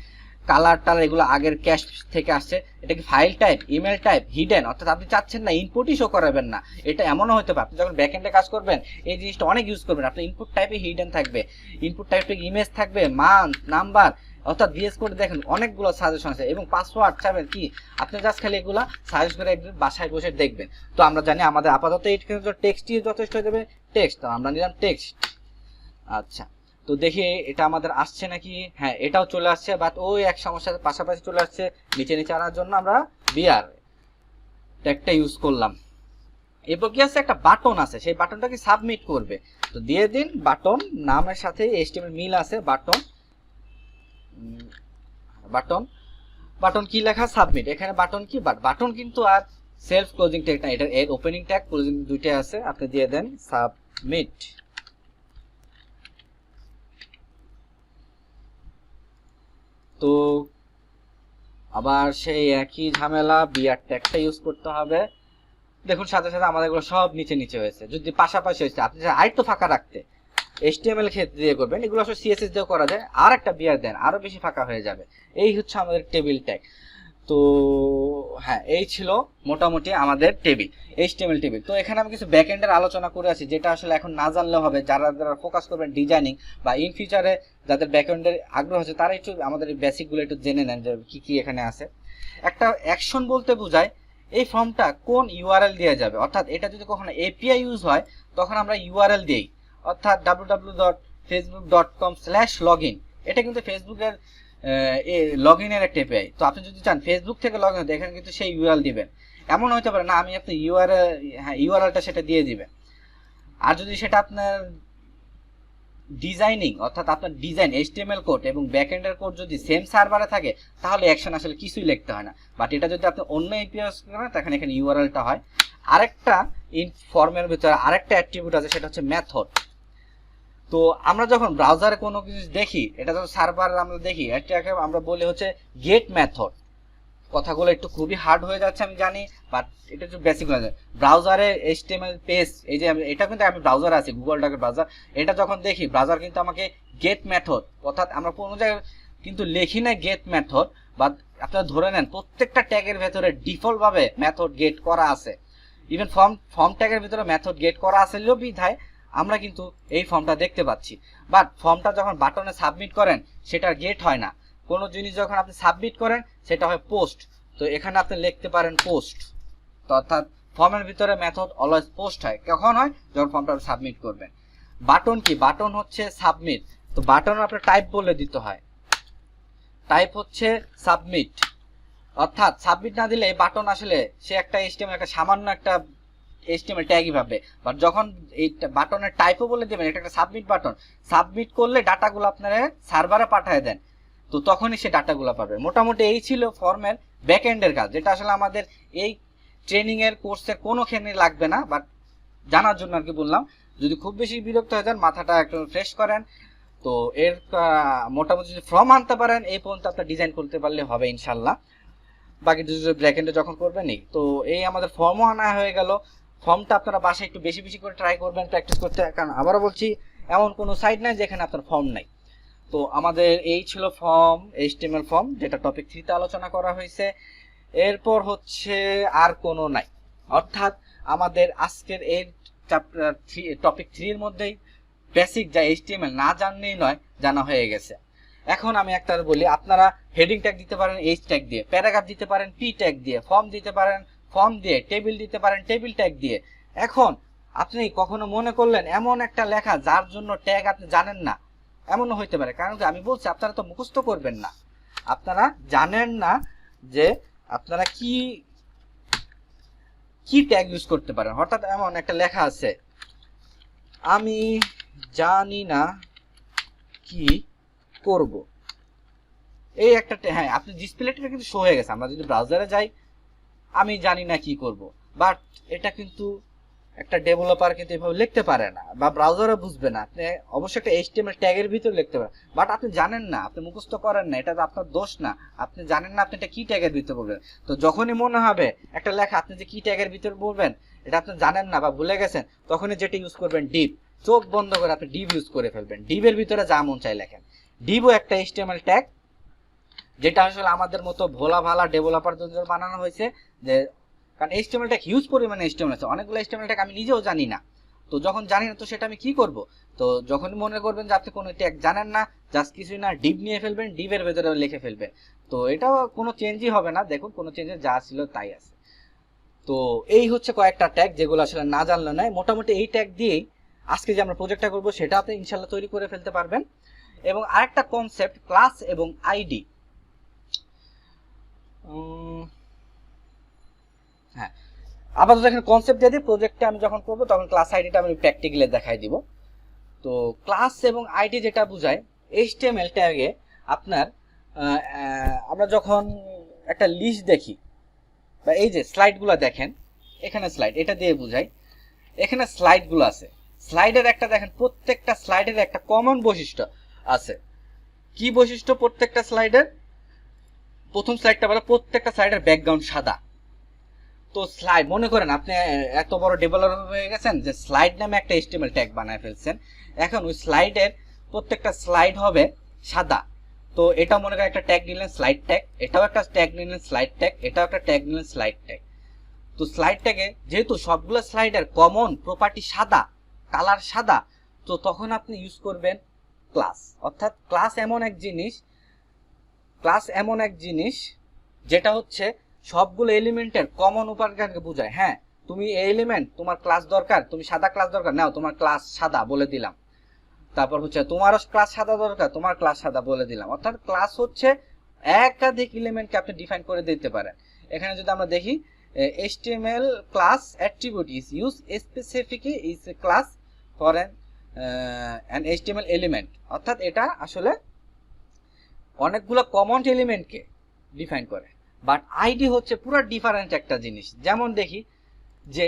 কালার টালার এগুলো আগের ক্যাশ থেকে আসছে, এটা কি file type, email type, hidden, অর্থাৎ আপনি চাচ্ছেন না ইনপুটই শো করাবেন না, এটা এমনও হতে পারে আপনি যখন ব্যাকএন্ডে কাজ করবেন এই জিনিসটা অনেক ইউজ করবেন, আপনার ইনপুট টাইপে হিডেন থাকবে, ইনপুট টাইপে ইমেজ থাকবে, মান্থ, নাম্বার, অর্থাৎ ভিএস কোড দেখেন অনেকগুলো সাজেশন আছে, এবং পাসওয়ার্ড চাবেন কি, আপনি জাস্ট খালি এগুলা সাজেস্ট করে একদিন বাসায় বসে দেখবেন। তো আমরা জানি আমাদের আপাতত এই টেক্সটই যথেষ্ট হয়ে যাবে, টেক্সট, তো আমরা নিলাম টেক্সট। আচ্ছা, তো দেখি এটা আমাদের আসছে নাকি, হ্যাঁ এটাও চলে আসছে, বাট ওই এক সমস্যার পাশাপাশি চলে আসছে, নিচে নিচে আনার জন্য আমরা বিআর ট্যাগটা ইউজ করলাম। এরপর কি আছে, একটা বাটন আছে, সেই বাটনটাকে সাবমিট করবে। তো দিয়ে দিন বাটন, নামের সাথে এইচটিএমএল মিল আছে, বাটন বাটন বাটন কি লেখা, সাবমিট। এখানে বাটন কি, বাটন কিন্তু আর সেলফ ক্লোজিং ট্যাগ না, এটা এর ওপেনিং ট্যাগ ক্লোজিং দুইটাই আছে, আপনি দিয়ে দেন সাবমিট। তো আবার সেই একই ঝামেলা, বিআর ট্যাগটা ইউজ করতে হবে। দেখুন সাথে সাথে আমাদের এগুলো সব নিচে নিচে হয়েছে। যদি পাশাপাশি হয়েছে, আপনি আরেকটু ফাঁকা রাখতে HTML ক্ষেত্রে দিয়ে করবেন, এগুলো আসলে CSS দিয়েও করা যায়, আর একটা বিআর দেন আরো বেশি ফাঁকা হয়ে যাবে। এই হচ্ছে আমাদের টেবিল ট্যাগ। তো হ্যাঁ, এই ছিল মোটামুটি আমাদের টেবিল, HTML টেবিল। তো এখানে আমি কিছু ব্যাকএন্ডের আলোচনা করে আছি, যেটা আসলে এখন না জানলেও হবে। যারা যারা ফোকাস করবেন ডিজাইনিং বা ইন ফিউচারে যাদের ব্যাকএন্ডের আগ্রহ আছে, তারা একটু আমাদের এই বেসিকগুলো একটু জেনে নেন যে কি কি এখানে আছে। একটা অ্যাকশন বলতে বোঝায় এই ফর্মটা কোন ইউআরএল দিয়ে যাবে, অর্থাৎ এটা যদি কখনো এপিআই ইউজ হয় তখন আমরা ইউআরএল দিই, অর্থাৎ www.facebook.com/login। এটা কিন্তু ফেসবুকের লগ ইনের একটা এপিআই। তো আপনি যদি চান ফেসবুক থেকে লগ ইন হতে, এখানে কিন্তু সেই ইউআরএল দিবেন। এমন হতে পারে না আমি আপনি ইউআরএলটা সেটা দিয়ে দিবেন। আর যদি সেটা আপনার ডিজাইনিং, অর্থাৎ আপনার ডিজাইন HTML কোড এবং ব্যাকএন্ডের কোড যদি সেম সার্ভারে থাকে, তাহলে অ্যাকশন আসলে কিছুই লিখতে হয় না। বাট এটা যদি আপনি অন্য এপিআই ইউজ করেন, তখন এখানে ইউআরএলটা হয়। আরেকটা ইন ফর্মের ভিতরে আরেকটা অ্যাট্রিবিউট আছে, সেটা হচ্ছে মেথড। তো আমরা যখন ব্রাউজারে কোনো কিছু দেখি, এটা যখন সার্ভারে আমরা দেখি, এটাকে আমরা বলি হচ্ছে গেট মেথড। কথাগুলো একটু খুবই হার্ড হয়ে যাচ্ছে আমি জানি, বাট এটা একটু বেসিক হয়ে যায়। ব্রাউজারে HTML পেজ, এই যে এটা কিন্তু আমি ব্রাউজারে আছি, গুগল ডকের ব্রাউজার, এটা যখন দেখি ব্রাউজার কিন্তু আমাকে গেট মেথড, অর্থাৎ আমরা কোনো জায়গায় কিন্তু লিখি না গেট মেথড, বা আপনারা ধরে নেন প্রত্যেকটা ট্যাগের ভেতরে ডিফল্ট ভাবে মেথড গেট করা আছে। ইভেন ফর্ম ট্যাগের ভিতরে মেথড গেট করা আছে বিধায় আমরা কিন্তু এই ফর্মটা দেখতে পাচ্ছি। বাট ফর্মটা যখন বাটনে সাবমিট করেন, সেটার গেট হয় না। কোনো জিনিস যখন আপনি সাবমিট করেন, সেটা হয় পোস্ট। তো এখানে আপনি লিখতে পারেন পোস্ট। তো অর্থাৎ ফর্মের ভিতরে মেথড অলওয়েজ পোস্ট হয়, কখন হয়, যখন ফর্মটা সাবমিট করবেন। বাটন কি, বাটন হচ্ছে সাবমিট। তো বাটন আপনার টাইপ বলে দিতে হয়, টাইপ হচ্ছে সাবমিট। অর্থাৎ সাবমিট না দিলে এই বাটন আসলে সে একটা HTML, একটা সামান্য একটা HTML ট্যাগই পাবে। বাট যখন এই বাটনের টাইপও বলে দেবেন এটা একটা সাবমিট বাটন, সাবমিট করলে ডাটাগুলো আপনারা সার্ভারে পাঠিয়ে দেন, তো তখনই সে ডাটাগুলো পাবে। মোটামুটি এই ছিল ফর্মের ব্যাকএন্ডের কাজ, যেটা আসলে আমাদের এই ট্রেনিং এর কোর্সের কোনোখানে লাগবে না, বাট জানার জন্য আর কি বললাম। যদি খুব বেশি বিরক্ত হয়ে যান, মাথাটা একটু ফ্রেশ করেন, তো এর মোটামুটি যদি ফর্ম আনতে পারেন, এই পর্যন্ত আপনার ডিজাইন করতে পারলে হবে ইনশাল্লাহ। বাকি ব্যাকএন্ডে যখন করবেনই, তো এই আমাদের ফর্মও আনা হয়ে গেল। ফর্মটা আপনারা বাসায় একটু বেশি বেশি করে ট্রাই করবেন, প্র্যাকটিস করতে, কারণ আবারও বলছি এমন কোনো সাইট নাই যেখানে আপনার ফর্ম নাই। তো আমাদের এই ছিল ফর্ম, HTML ফর্ম, যেটা টপিক 3 তে আলোচনা করা হয়েছে। এরপর হচ্ছে আর কোনো নাই, অর্থাৎ আমাদের আজকের এই চ্যাপ্টার 3 টপিক 3 এর মধ্যেই বেসিক যা HTML না জানলেই নয়, জানা হয়ে গেছে। এখন আমি একটা বলি, আপনারা হেডিং ট্যাগ দিতে পারেন H ট্যাগ দিয়ে, প্যারাগ্রাফ দিতে পারেন P ট্যাগ দিয়ে, ফর্ম দিতে পারেন ফর্ম দিয়ে, টেবিল দিতে পারেন টেবিল ট্যাগ দিয়ে। এখন আপনি কখনো মনে করলেন এমন একটা লেখা যার জন্য ট্যাগ আপনি জানেন না, এমনও হইতে পারে। কারণ আমি বলছি আপনারা তো মুখস্থ করবেন না, আপনারা জানেন না যে আপনারা কি কি ট্যাগ ইউজ করতে পারেন। অর্থাৎ এমন একটা লেখা আছে, আমি জানি না কি করব, এই একটা হ্যাঁ, আপনি ডিসপ্লেটা কিন্তু শো হয়ে গেছে। আমরা যদি ব্রাউজারে যাই, আমি জানি না কি করব, বাট এটা কিন্তু একটা ডেভেলপার কিন্তু এভাবে লিখতে পারে না, বা ব্রাউজারও বুঝবে না। আপনি অবশ্যই একটা HTML ট্যাগের ভিতর লিখতে পারেন, বাট আপনি জানেন না, আপনি মুখস্থ করেন না, এটা তো আপনার দোষ না। আপনি জানেন না আপনি এটা কি ট্যাগের ভিতর বলবেন। তো যখনই মনে হবে একটা লেখা আপনি যে কি ট্যাগের ভিতর বলবেন এটা আপনি জানেন না বা ভুলে গেছেন, তখনই যেটা ইউজ করবেন ডিভ। চোখ বন্ধ করে আপনি ডিভ ইউজ করে ফেলবেন, ডিভের ভিতরে যা মন চাই লেখেন। ডিভও একটা HTML ট্যাগ, যেটা আসলে আমাদের মতো ভোলা ভালা ডেভেলপারদের জন্য বানানো হয়েছে। যে কারণ HTML ট্যাগ হিউজ পরিমাণে HTML আছে, অনেকগুলো HTML ট্যাগ আমি নিজেও জানি না। তো যখন জানি না, তো সেটা আমি কি করব? তো যখন মনে করবেন যে আপনি কোনো ট্যাগ জানেন না, জাস্ট কিছুই না, ডিভ নিয়ে ফেলবেন, ডিভের ভেতরে লিখে ফেলবেন। তো এটাও কোনো চেঞ্জই হবে না, দেখুন কোনো চেঞ্জেস যা ছিল তাই আছে। তো এই হচ্ছে কয়েকটা ট্যাগ যেগুলো আসলে না জানলে নয়। মোটামুটি এই ট্যাগ দিয়েই আজকে যে আমরা প্রজেক্টটা করব সেটা আপনি ইনশাল্লাহ তৈরি করে ফেলতে পারবেন। এবং আরেকটা কনসেপ্ট, ক্লাস এবং আইডি। হ্যাঁ, আপাতত এখানে কনসেপ্ট দিয়ে দিই, প্রজেক্টে আমি যখন করবো তখন ক্লাস আইডিটা আমি প্র্যাকটিক্যালি দেখাই দিব। তো ক্লাস এবং আইডি যেটা বোঝায়, এইচটিএমএল ট্যাগে আপনার আমরা যখন একটা লিস্ট দেখি বা এই যে স্লাইডগুলো দেখেন, এখানে স্লাইড এটা দিয়ে বোঝাই, এখানে স্লাইডগুলো আছে, স্লাইডের একটা দেখেন প্রত্যেকটা স্লাইডের একটা কমন বৈশিষ্ট্য আছে। কি বৈশিষ্ট্য প্রত্যেকটা স্লাইডের? প্রথম স্লাইডটা বলে প্রত্যেকটা স্লাইডের ব্যাকগ্রাউন্ড সাদা। তো স্লাইড মনে করেন আপনি এত বড় ডেভেলপার হয়ে গেছেন যে স্লাইড নামে একটা এইচটিএমএল ট্যাগ বানায় ফেলছেন, এখন ওই স্লাইডের প্রত্যেকটা স্লাইড হবে সাদা। তো এটা মনে করেন একটা ট্যাগ নিলেন স্লাইড ট্যাগ, এটাও একটা ট্যাগ নিলেন স্লাইড ট্যাগ, এটাও একটা ট্যাগ নিলেন স্লাইড ট্যাগ। তো স্লাইড ট্যাগে যেহেতু সবগুলো স্লাইডের কমন প্রপার্টি সাদা, কালার সাদা, তো তখন আপনি ইউজ করবেন ক্লাস। অর্থাৎ ক্লাস এমন এক জিনিস যেটা হচ্ছে সবগুলো এলিমেন্টের কমন উপাদানকে বোঝায়। হ্যাঁ, তুমি এই এলিমেন্ট, তোমার ক্লাস দরকার, তুমি সাদা ক্লাস দরকার, নাও তোমার ক্লাস সাদা বলে দিলাম। তারপর হচ্ছে তোমারও ক্লাস সাদা দরকার, তোমার ক্লাস সাদা বলে দিলাম। অর্থাৎ ক্লাস হচ্ছে একাধিক এলিমেন্টকে আপনি ডিফাইন করে দিতে পারেন। এখানে যদি আমরা দেখি HTML class attribute is used specifically is a class for an HTML element। অর্থাৎ এটা আসলে অনেকগুলো কমন এলিমেন্টকে ডিফাইন করে। বাট আইডি হচ্ছে পুরো ডিফারেন্ট একটা জিনিস। যেমন দেখি যে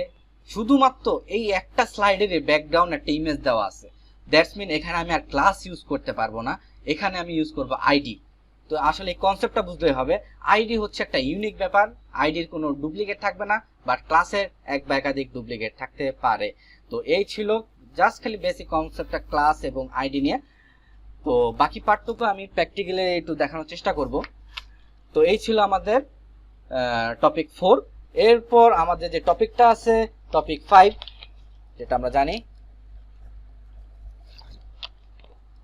শুধুমাত্র এই একটা স্লাইডের ব্যাকগ্রাউন্ড একটা ইমেজ দেওয়া আছে, দ্যাটস মিন এখানে আমি আর ক্লাস ইউজ করতে পারবো না, এখানে আমি ইউজ করব আইডি। তো আসলে এই কনসেপ্টটা বুঝতে হবে, আইডি হচ্ছে একটা ইউনিক ব্যাপার, আইডির কোনো ডুপ্লিকেট থাকবে না, বাট ক্লাসের এক বা একাধিক ডুপ্লিকেট থাকতে পারে। তো এই ছিল জাস্ট খালি বেসিক কনসেপ্টটা ক্লাস এবং আইডি নিয়ে। তো বাকি পার্টটুকু আমি প্র্যাকটিক্যালি একটু দেখানোর চেষ্টা করব। তো এই ছিল আমাদের টপিক 4। এরপর আমাদের যে টপিকটা আছে টপিক 5, যেটা আমরা জানি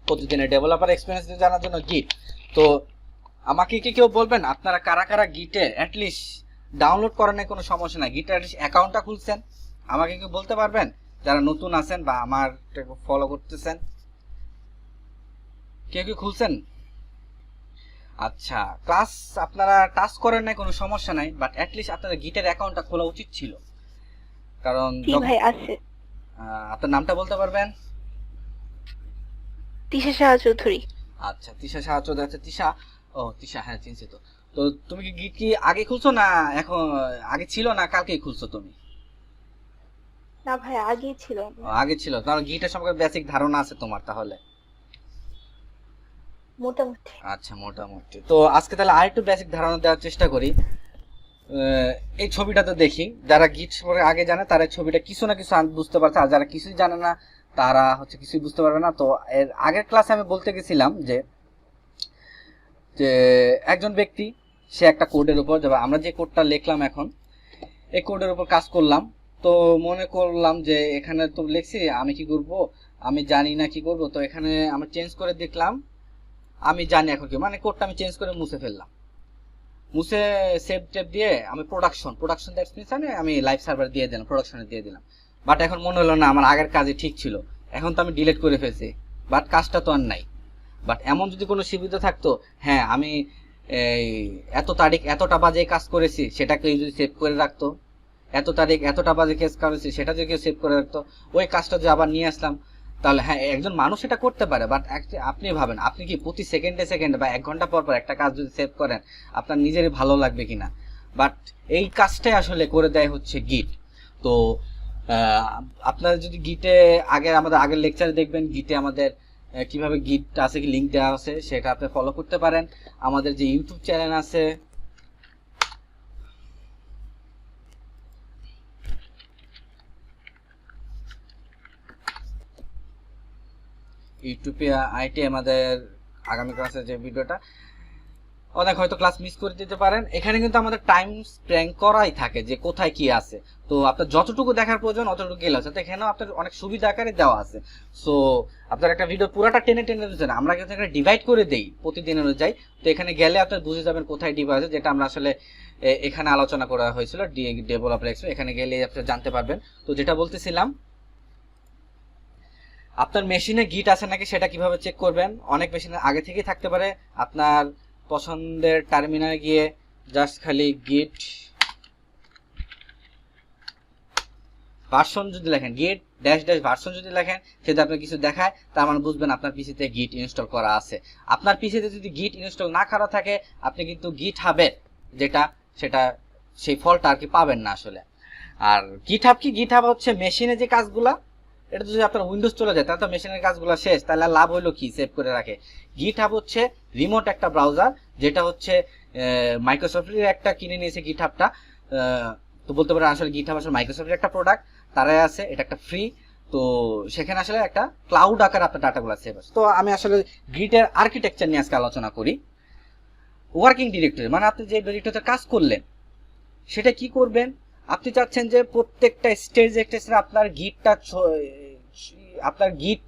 প্রতিদিনের ডেভেলপার এক্সপিরিয়েন্স জানার জন্য গিট। তো আমাকে কি কেউ বলবেন আপনারা কারা কারা গিটে অ্যাটলিস্ট ডাউনলোড করেন না? কোনো সমস্যা নাই, গিটে অ্যাটলিস্ট অ্যাকাউন্টটা খুলছেন? আমাকে কেউ বলতে পারবেন যারা নতুন আছেন বা আমার ফলো করতেছেন? কেউ কি খুলছেন? আচ্ছা, ক্লাস আপনারা টাচ করেন না কোনো সমস্যা নাই, বাট অ্যাটলিস্ট আপনাদের গিটের অ্যাকাউন্টটা খোলা উচিত ছিল। কারণ ভাই আছে। আপনার নামটা বলতে পারবেন? তিশা শাহ চৌধুরী। আচ্ছা, তিশা শাহ চৌধুরী। আচ্ছা তিশা, ও তিশা, হ্যাঁ চিনছি তো। তো তুমি কি গিট কি আগে খুলছো না এখন, আগে ছিল না কালকেই খুলছো তুমি? না ভাই আগে ছিল। আগে ছিল, তাহলে গিটের সম্পর্কে বেসিক ধারণা আছে তোমার তাহলে? মোটামুটি। আচ্ছা মোটামুটি। তো আজকে তাহলে আরেকটু বেসিক ধারণা দেওয়ার চেষ্টা করি। এই ছবিটাতে দেখি যারা গিট সম্পর্কে আগে জানে তারা ছবিটা কিছু না কিছু বুঝতে পারছে, আর যারা কিছুই জানে না তারা হচ্ছে কিছুই বুঝতে পারবে না। তো এর আগের ক্লাসে আমি বলতে গেছিলাম যে একজন ব্যক্তি সে একটা কোডের উপর, যেমন আমরা যে কোডটা লিখলাম এখন এই কোডের উপর কাজ করলাম। তো মনে করলাম যে এখানে তো লিখছি, আমি কি করব, আমি জানি না কি করব। তো এখানে আমি চেঞ্জ করে দেখলাম আমি জানি এখন কি, মানে কোডটা আমি চেঞ্জ করে মুছে ফেললাম, মুছে সেভ টেপ দিয়ে আমি প্রোডাকশন দ্যাটস মিনস আমি লাইভ সার্ভার দিয়ে দিলাম, প্রোডাকশনে দিয়ে দিলাম। বাট এখন মনে হলো না আমার আগের কাজই ঠিক ছিল, এখন তো আমি ডিলিট করে ফেলছি, বাট কাজটা তো আর নাই। বাট এমন যদি কোনো সুবিধা থাকতো, হ্যাঁ আমি এই এত তারিখ এতটা বাজে কাজ করেছি সেটাকে যদি সেভ করে রাখতো, এত তারিখ এতটা বাজে কাজ করেছি সেটা যদি কেউ সেভ করে রাখতো, ওই কাজটা যদি আবার নিয়ে আসলাম, তাহলে হ্যাঁ একজন মানুষ এটা করতে পারে। বাট আপনি ভাবেন আপনি কি প্রতি সেকেন্ডে বা 1 ঘন্টা পর পর একটা কাজ যদি সেভ করেন আপনার নিজেরই ভালো লাগবে কিনা? বাট এই কাজটাই আসলে করে দেয় হচ্ছে গিট। তো আপনারা যদি গিটে আমাদের আগের লেকচারে দেখবেন গিটে আমাদের কিভাবে গিট আছে কি লিংক দেওয়া আছে, সেটা আপনি ফলো করতে পারেন। আমাদের যে ইউটিউব চ্যানেল আছে ইউটিউবে আইটি আমাদের আগামী ক্লাসের যে ভিডিওটা অনেক হয়তো ক্লাস মিস করে দিতে পারেন। এখানে কিন্তু আমাদের টাইম স্প্যান করাই থাকে যে কোথায় কি আছে, তো আপনার যতটুকু দেখার প্রয়োজন অতটুকু গেলে আছে। তো এখানেও আপনার অনেক সুবিধা আকারে দেওয়া আছে। সো আপনার একটা ভিডিও পুরাটা টেনে দিচ্ছেন, আমরা কিন্তু এখানে ডিভাইড করে দেই প্রতিদিন অনুযায়ী। তো এখানে গেলে আপনার বুঝে যাবেন কোথায় ডিভাইড আছে, যেটা আমরা আসলে এখানে আলোচনা করা হয়েছিল ডেভেলপার এক্সপিরিয়েন্স, এখানে গেলে আপনি জানতে পারবেন। তো যেটা বলতেছিলাম, আপনার মেশিনে গিট আছে নাকি সেটা কিভাবে চেক করবেন? অনেক মেশিনে আগে থেকেই থাকতে পারে। আপনার পছন্দের টার্মিনালে গিয়ে জাস্ট খালি গিট ভার্সন যদি লেখেন, গিট ড্যাশ ড্যাশ ভার্সন যদি লেখেন, সেটা আপনার কিছু দেখায়, তার মানে বুঝবেন আপনার পিসিতে গিট ইনস্টল করা আছে। আপনার পিসিতে যদি গিট ইনস্টল না করা থাকে, আপনি কিন্তু গিটহাবে যেটা সেটা সেই ফলটা আর কি পাবেন না আসলে। আর গিটহাব কি, গিটহাব হচ্ছে মেশিনে যে কাজগুলা, এটা যদি আপনার উইন্ডোজ চলে যায় তাহলে তো মেশিনের কাজগুলো শেষ, তাহলে লাভ হইলো কি, সেভ করে রাখে। গিটহাব হচ্ছে রিমোট একটা ব্রাউজার, যেটা হচ্ছে মাইক্রোসফটের একটা কিনে নিয়েছে গিটহাবটা। তো বলতে পারেন আসলে গিটহাব আসলে মাইক্রোসফটের একটা প্রোডাক্ট, তারাই আছে, এটা একটা ফ্রি। তো সেখানে আসলে একটা ক্লাউড আকারে আপনার ডাটাগুলো সেভ আছে। তো আমি আসলে গিটের আর্কিটেকচার নিয়ে আজকে আলোচনা করি। ওয়ার্কিং ডিরেক্টরি মানে আপনি যে ডিরেক্টরিতে কাজ করলেন সেটা কি করবেন, আপনি চাচ্ছেন যে প্রত্যেকটা স্টেজে আপনার গিটটা, আপনার গিট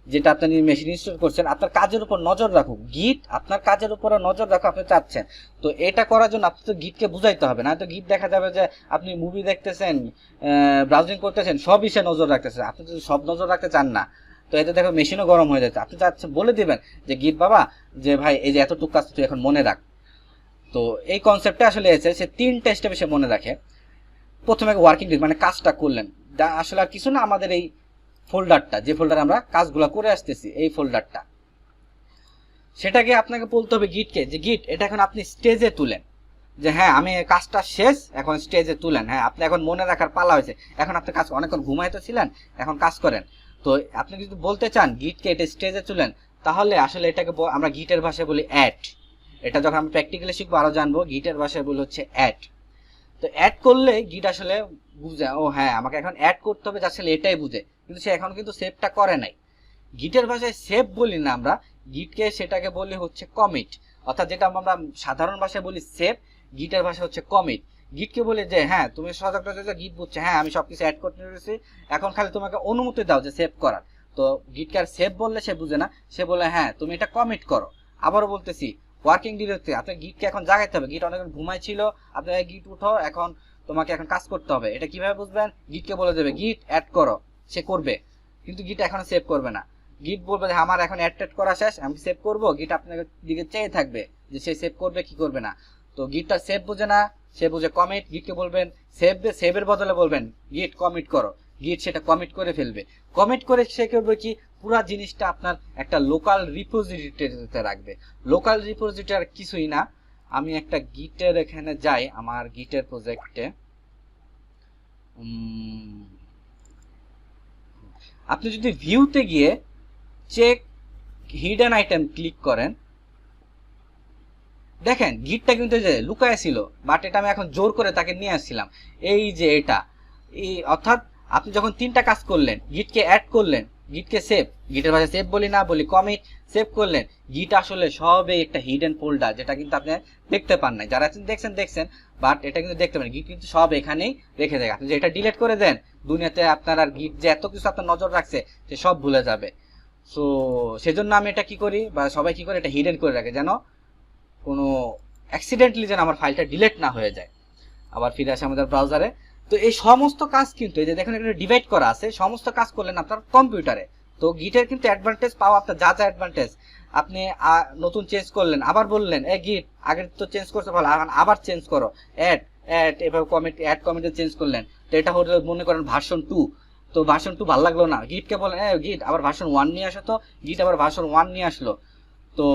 যেটা আপনি মেশিন ইনস্টল করছেন আপনার কাজের উপর নজর রাখুক, গিট আপনার কাজের উপর নজর রাখুক আপনি চাচ্ছেন। তো এটা করার জন্য আপনি তো গিটকে বুঝাইতে হবে, না তো গিট দেখা যাবে যে আপনি মুভি দেখতেছেন, ব্রাউজিং করতেছেন, সব ইসে নজর রাখতেছেন। আপনি যদি সব নজর রাখতে চান না, তো এতে দেখো মেশিনও গরম হয়ে যাচ্ছে। আপনি চাচ্ছেন, বলে দিবেন যে গিট বাবা, যে ভাই এই যে এতটুকু কাজ তুই এখন মনে রাখ। তো এই কনসেপ্টটা আসলে এসে সে 3টা স্টেপে সে মনে রাখে। প্রথমে ওয়ার্কিং ডিরেক্টরি মানে কাজটা করলেন, আসলে আর কিছু না, আমাদের এই ফোল্ডারটা, যে ফোল্ডারে আমরা কাজগুলো করে আসতেছি, এই ফোল্ডারটা, সেটাকে আপনাকে বলতে হবে গিটকে যে গিট এটা এখন আপনি স্টেজে তুলেন, যে হ্যাঁ আমি কাজটা শেষ, এখন স্টেজে তুলেন। হ্যাঁ আপনি এখন মনে রাখার পালা হয়েছে, এখন আপনি কাজ অনেকক্ষণ ঘুমাইতে ছিলেন, এখন কাজ করেন। তো আপনি যদি বলতে চান গিটকে এটা স্টেজে তুলেন, তাহলে আসলে এটাকে আমরা গিটের ভাষায় বলি অ্যাড। এটা যখন আমরা প্র্যাকটিক্যালি শিখবো আরো জানবো, গিটের ভাষায় বলি হচ্ছে অ্যাড। তো অ্যাড করলে গিট আসলে বুঝে, ও হ্যাঁ আমাকে এখন অ্যাড করতে হবে, আসলে এটাই বুঝে, কিন্তু সে এখন কিন্তু সেভটা করে নাই। গিটের ভাষায় সেভ বলি না আমরা, গিটকে সেটাকে বলি হচ্ছে কমিট, অর্থাৎ যেটা আমরা সাধারণ ভাষায় বলি সেভ, গিটের ভাষা হচ্ছে কমিট। গিটকে বলে যে হ্যাঁ তুমি সজাগ গিট বুঝছে, হ্যাঁ আমি সবকিছু অ্যাড করতে পেরেছি, এখন খালি তোমাকে অনুমতি দাও যে সেভ করার। তো গিটকে আর সেভ বললে সে বুঝে না, সে বলে হ্যাঁ তুমি এটা কমিট করো। আবারও বলতেছি ওয়ার্কিং ডিরেক্টরি, আপনার গিটকে এখন জাগাইতে হবে, গিট অনেকক্ষণ ঘুমাইছিল, আপনার গিট উঠো, এখন তোমাকে এখন কাজ করতে হবে। এটা কিভাবে বুঝবেন, গিটকে বলে দেবে গিট অ্যাড করো, সে করবে, কিন্তু গিট এখন সেভ করবে না। গিট বলবে যে আমার এখন অ্যাড করা শেষ, আমি সেভ করবো, গিট আপনার দিকে চেয়ে থাকবে যে সে সেভ করবে কি করবে না। তো গিটটা সেভ বোঝে না, সে বুঝে কমিট। গিটকে বলবেন সেভের বদলে বলবেন গিট কমিট করো, গিট সেটা কমিট করে ফেলবে। কমিট করে সে করবে কি, পুরো জিনিসটা আপনার একটা লোকাল রিপোজিটরিতে রাখবে। লোকাল রিপোজিটরি আর কিছুই না, আমি একটা গিটের এখানে যাই, আমার গিটের প্রজেক্টে আপনি যদি ভিউতে গিয়ে চেক হিডেন আইটেম ক্লিক করেন, দেখেন গিটটা কিন্তু যে লুকায় ছিল, বাট এটা আমি এখন জোর করে তাকে নিয়ে আসছিলাম। এই যে এটা, এই অর্থাৎ আপনি যখন 3টা কাজ করলেন, গিটকে অ্যাড করলেন, গিটকে সেভ, গিটের ভাষায় সেভ বলি না, বলি কমিট, সেভ করলেন, গিট আসলে সবই একটা হিডেন ফোল্ডার, যেটা কিন্তু আপনি দেখতে পান নাই। যারা দেখছেন, বাট এটা কিন্তু দেখতে পান, গিট কিন্তু সব এখানেই রেখে দেয়। আপনি যে এটা ডিলিট করে দেন, দুনিয়াতে আপনার আর গিট যে এত কিছু আপনার নজর রাখছে সে সব ভুলে যাবে। সো সেজন্য আমি এটা কি করি, বা সবাই কি করে, এটা হিডেন করে রাখে, যেন কোনো অ্যাক্সিডেন্টলি যেন আমার ফাইলটা ডিলিট না হয়ে যায়। আবার ফিরে আসে আমাদের ব্রাউজারে। তো এই সমস্ত কাজ কিন্তু এই যে দেখেন এখানে ডিভাইড করা আছে, সমস্ত কাজ করলেন আপনার কম্পিউটারে। তো গিটের কিন্তু অ্যাডভান্টেজ পাওয়া আপনার যা অ্যাডভান্টেজ, আপনি নতুন চেঞ্জ করলেন, আবার বললেন এ গিট আগের তো চেঞ্জ করতে ভালো, আবার চেঞ্জ করো, অ্যাড এভাবে কমিট, অ্যাড কমিটে চেঞ্জ করলেন। তো এটা হলো মনে করেন ভার্সন 2, তো ভার্সন 2 ভালো লাগলো না, গিটকে বলেন গিট আবার ভার্সন 1 নিয়ে আসো, তো গিট আবার ভার্সন 1 নিয়ে আসলো। তো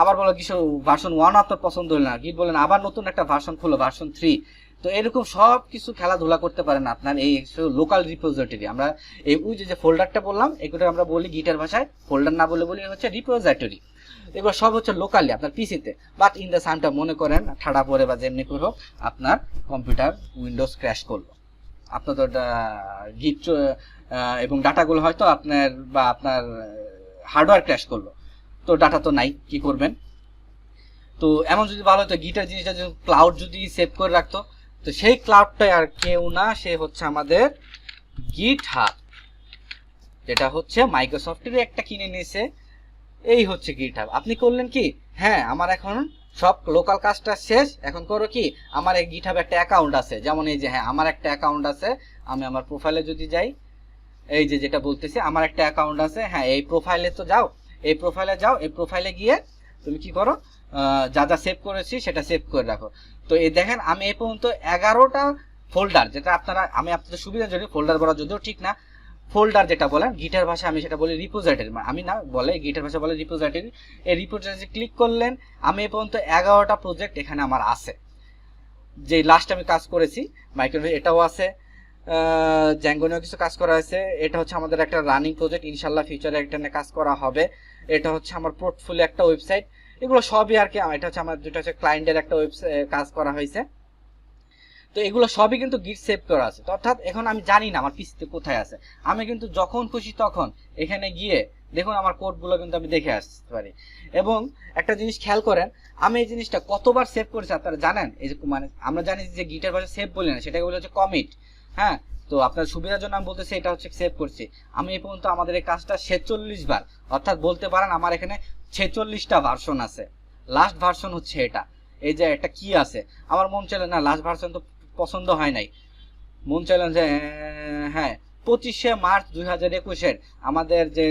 আবার বলো কিছু ভার্সন 1 আপনার পছন্দ হলো না, গিট বলেন আবার নতুন একটা ভার্সন খুলো, ভার্সন 3। তো এরকম সব কিছু খেলাধুলা করতে পারেন আপনার এই লোকাল রিপোজিটরি। আমরা এই ওই যে ফোল্ডারটা বললাম, এগুলো আমরা বলি গিটের ভাষায়, ফোল্ডার না বলে বলি হচ্ছে রিপোজিটরি। এগুলো সব হচ্ছে লোকালি আপনার পিসিতে, বাট ইন দ্য সানটা মনে করেন ঠাড়া পরে বা যেমনি করে হোক আপনার কম্পিউটার উইন্ডোজ ক্র্যাশ করলো, আপনার তো গিট এবং ডাটাগুলো হয়তো আপনার বা আপনার হার্ডওয়্যার ক্র্যাশ করলো, তো ডাটা তো নাই, কি করবেন? তো এমন যদি ভালো হতো গিটার জিনিসটা যদি ক্লাউড যদি সেভ করে রাখতো, তো সেই ক্লাউডটাই আর কেউ না, সে হচ্ছে আমাদের গিটহাব, যেটা হচ্ছে মাইক্রোসফটের একটা কিনে নিয়েছে। এই হচ্ছে গিটহাব। আপনি করলেন কি, হ্যাঁ আমার এখন সব লোকাল কাজটা শেষ, এখন করো কি, আমার এই গিটহাব একটা অ্যাকাউন্ট আছে, যেমন এই যে হ্যাঁ আমার একটা অ্যাকাউন্ট আছে, আমি আমার প্রোফাইলে যদি যাই, এই যে যেটা বলতেছি আমার একটা অ্যাকাউন্ট আছে, হ্যাঁ এই প্রোফাইলে তো যাও, এই প্রোফাইলে যাও, এই প্রোফাইলে গিয়ে তুমি কি করো, যা যা সেভ করেছি সেটা সেভ করে রাখো। তো এই দেখেন আমি এই পর্যন্ত 11টা ফোল্ডার, যেটা আপনারা, আমি আপনাদের সুবিধার জন্য ফোল্ডার বলা যদিও ঠিক না, ফোল্ডার যেটা বলেন গিটের ভাষা আমি সেটা বলি রিপোজিটরি, আমি না বলে গিটের ভাষা বলে রিপোজিটরি। এই রিপোজিটরি ক্লিক করলেন, আমি এ পর্যন্ত 11টা প্রজেক্ট এখানে আমার আছে, যে লাস্ট আমি কাজ করেছি মাইক্রোওয়েভ এটাও আছে, জ্যাঙ্গো নিয়েও কিছু কাজ করা হয়েছে। এটা হচ্ছে আমাদের একটা রানিং প্রজেক্ট, ইনশাল্লাহ ফিউচারে একটা নিয়ে কাজ করা হবে। এটা হচ্ছে আমার পোর্টফোলিও একটা ওয়েবসাইট, এগুলো সবই আর কি। এটা হচ্ছে আমার যেটা হচ্ছে ক্লায়েন্টের একটা ওয়েবসাইট কাজ করা হয়েছে। তো এগুলো সবই কিন্তু গিট সেভ করা আছে, তো অর্থাৎ এখন আমি জানি না আমার পিসিতে কোথায় আছে, আমি কিন্তু যখন খুশি তখন এখানে গিয়ে দেখুন আমার কোডগুলো কিন্তু আমি দেখে আসতে পারি। এবং একটা জিনিস খেয়াল করেন, আমি এই জিনিসটা কতবার সেভ করেছি আপনারা জানেন? এই যে মানে আমরা জানি যে গিটের ভাষা সেভ বলি না, সেটাকে বলে হচ্ছে কমিট। হ্যাঁ, তো আপনার সুবিধার জন্য আমি বলতেছি এটা হচ্ছে সেভ করছি। আমি এই পর্যন্ত আমাদের এই কাজটা 46 বার, অর্থাৎ বলতে পারেন আমার এখানে 46টা ভার্সন আছে। লাস্ট ভার্সন হচ্ছে এটা, এই যে একটা কি আছে, আমার মন চাইলে না লাস্ট ভার্সন তো পছন্দ হয় নাই, মন চাইলেন যে হ্যাঁ 25শে মার্চ 2021 আমাদের যে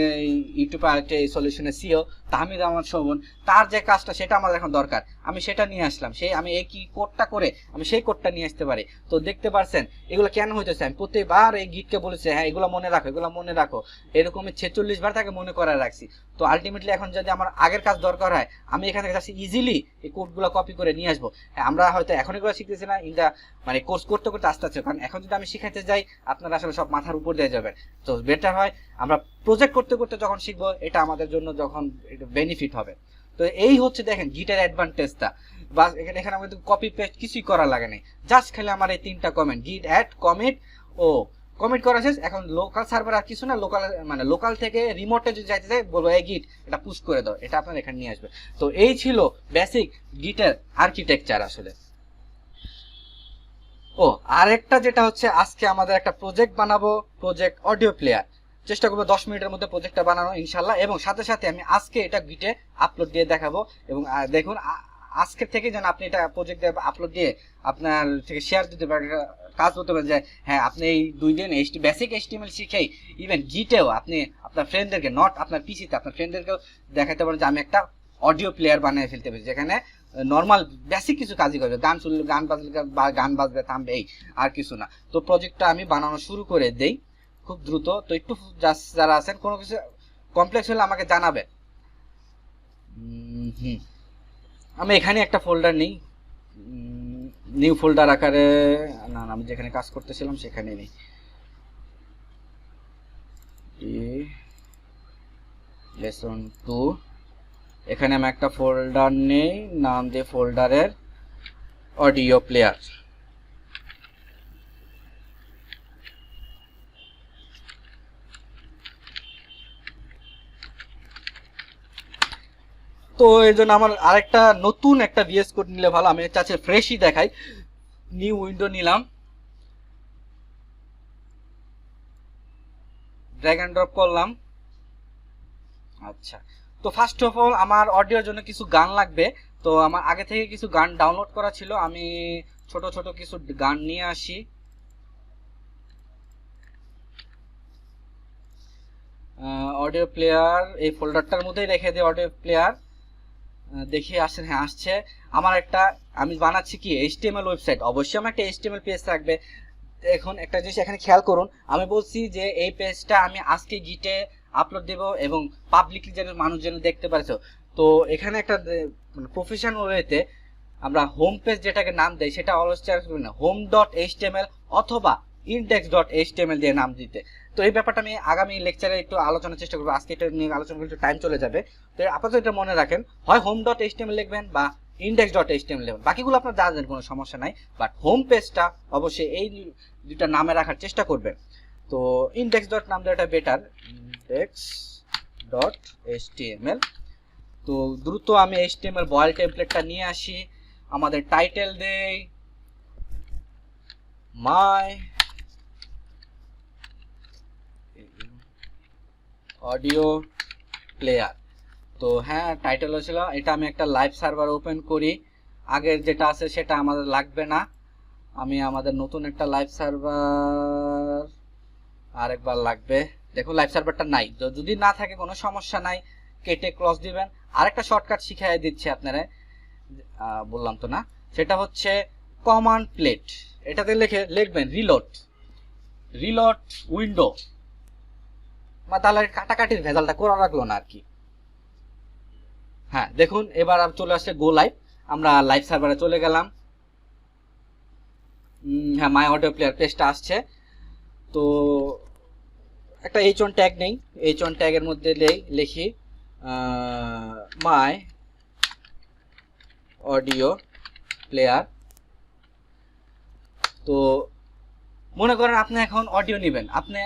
ইউটিউব আরেকটা সলিউশনের সিও তাহমিদ আহমদ শোভন, তার যে কাজটা সেটা আমাদের এখন দরকার, আমি সেটা নিয়ে আসলাম। সেই আমি এই কি কোডটা করে আমি সেই কোডটা নিয়ে আসতে পারি। তো দেখতে পারছেন এগুলো কেন হইতেছে, আমি প্রত্যেকবার এই গিটকে বলেছি হ্যাঁ এগুলো মনে রাখো, এগুলো মনে রাখো, এরকমই 46 বার তাকে মনে করায় রাখছি। তো আলটিমেটলি এখন যদি আমার আগের কাজ দরকার হয়, আমি এখান থেকে যাচ্ছি ইজিলি এই কোডগুলো কপি করে নিয়ে আসবো। হ্যাঁ, আমরা হয়তো এখন এগুলো শিখতেছি না, ইন দা মানে কোর্স করতে করতে আস্তে আস্তে, কারণ এখন যদি আমি শিখাইতে যাই আপনারা আসলে সব মাথার উপর দিয়ে যাবেন। তো বেটার হয় আমরা প্রজেক্ট করতে করতে যখন শিখবো, এটা আমাদের জন্য যখন বেনিফিট হবে। তো এই হচ্ছে দেখেন গিটের অ্যাডভান্টেজটা, বা এখানে আমাদের কপি পেস্ট কিছুই করা লাগে নাই, জাস্ট খালি আমার এই 3টা কমেন্ট গিট অ্যাড কমিট ও কমিট করা শেষ। এখন লোকাল সার্ভার আর কিছু না, লোকাল মানে লোকাল থেকে রিমোটে যদি যাইতে চাই বলবো এই গিট এটা পুশ করে দাও, এটা আপনার এখানে নিয়ে আসবে। তো এই ছিল বেসিক গিটের আর্কিটেকচার আসলে। ও আরেকটা যেটা হচ্ছে আজকে আমাদের একটা প্রজেক্ট বানাবো, প্রজেক্ট অডিও প্লেয়ার, চেষ্টা করবো 10 মিনিটের মধ্যে প্রজেক্টটা বানানো ইনশাল্লাহ। এবং সাথে সাথে আমি আজকে এটা গিটে আপলোড দিয়ে দেখাবো। এবং দেখুন আজকের থেকে যেন আপনি এটা প্রজেক্ট দিয়ে আপলোড দিয়ে আপনার থেকে শেয়ার দিতে পারেন, কাজ করতে পারেন যে হ্যাঁ আপনি এই 2 দিন বেসিক HTML শিখেই ইভেন গিটেও আপনি আপনার ফ্রেন্ডদেরকে, নট আপনার পিসিতে, আপনার ফ্রেন্ডদেরকেও দেখাতে পারেন যে আমি একটা অডিও প্লেয়ার বানিয়ে ফেলতে পারি, যেখানে নর্মাল বেসিক কিছু কাজই করবে, গান শুনলে গান বাজলে গান বাজবে, থামবে, এই আর কিছু না। তো প্রজেক্টটা আমি বানানো শুরু করে দেই খুব দ্রুত। তো একটু যারা আছেন কোনো কিছু কমপ্লেক্স হলে আমাকে জানাবে। আমি এখানে একটা ফোল্ডার নেই, নিউ ফোল্ডার আকারে, না আমি যেখানে কাজ করতেছিলাম সেখানে নেই। লেসন 2, এখানে আমি একটা ফোল্ডার নেই, নাম দিয়ে ফোল্ডারের অডিও প্লেয়ার। তো এর জন্য আমার আরেকটা নতুন একটা VS কোড নিলে ভালো, আমি চাচ্ছি ফ্রেশই দেখাই। নিউ উইন্ডো নিলাম, ড্র্যাগ এন্ড ড্রপ করলাম। আচ্ছা, তো ফার্স্ট অফ অল আমার অডিওর জন্য কিছু গান লাগবে। তো আমার আগে থেকে কিছু গান ডাউনলোড করা ছিল, আমি ছোট ছোট কিছু গান নিয়ে আসি। অডিও প্লেয়ার এই ফোল্ডারটার মধ্যেই রেখে দিই অডিও প্লেয়ার। দেখি আসেন, হ্যাঁ আসছে। আমার একটা আমি বানাচ্ছি কি HTML ওয়েবসাইট, অবশ্যই আমার একটা HTML পেজ থাকবে। এখন একটা জিনিস এখানে খেয়াল করুন, আমি বলছি যে এই পেজটা আমি আজকে গিটে আপলোড দেব এবং পাবলিকলি যেন মানুষ যেন দেখতে পারছো। তো এখানে একটা প্রফেশনাল ওয়েতে আমরা হোম পেজ যেটাকে নাম দেই সেটা অলওয়েজ চেষ্টা করি না home.html অথবা index.html দিয়ে নাম দিতে। তো এই ব্যাপারটা আমি আগামী লেকচারে একটু আলোচনার চেষ্টা করবো, আজকে এটা নিয়ে আলোচনা করলে একটু টাইম চলে যাবে। তো আপাতত এটা মনে রাখেন, হয় home.html লিখবেন বা index.html লিখবেন, বাকিগুলো আপনার জানেন কোনো সমস্যা নাই, বাট হোম পেজটা অবশ্যই এই দুইটা নামে রাখার চেষ্টা করবেন। তো index. নাম দেওয়াটা বেটার, index.html। তো দ্রুত আমি HTML বয়েল টেমপ্লেটটা নিয়ে আসি, আমাদের টাইটেল দেই মাই অডিও প্লেয়ার। তো হ্যাঁ টাইটেল হয়েছিল এটা, আমি একটা লাইভ সার্ভার ওপেন করি, আগের যেটা আছে সেটা আমাদের লাগবে না, আমি আমাদের নতুন একটা লাইভ সার্ভার আরেকবার লাগবে। দেখো লাইভ সার্ভারটা নাই, যদি না থাকে কোনো সমস্যা নাই, কেটে ক্লোজ দিবেন। আরেকটা শর্টকাট শিখিয়ে দিচ্ছি আপনারা, বললাম তো না, সেটা হচ্ছে কমান্ড প্লেট। এটাতে লিখবেন রিলোড উইন্ডো, বা তাহলে কাটাকাটির ভেজালটা করা রাখলো না আর কি। হ্যাঁ দেখুন এবার চলে আসছে গো লাইভ, আমরা লাইভ সার্ভারে চলে গেলাম। হ্যাঁ মাই অডিও প্লেয়ার পেজটা আসছে। তো একটা H1 ট্যাগ নেই, H1 ট্যাগের মধ্যে লিখি মাই অডিও প্লেয়ার। তো মনে করেন আপনি এখন অডিও নেবেন, আপনি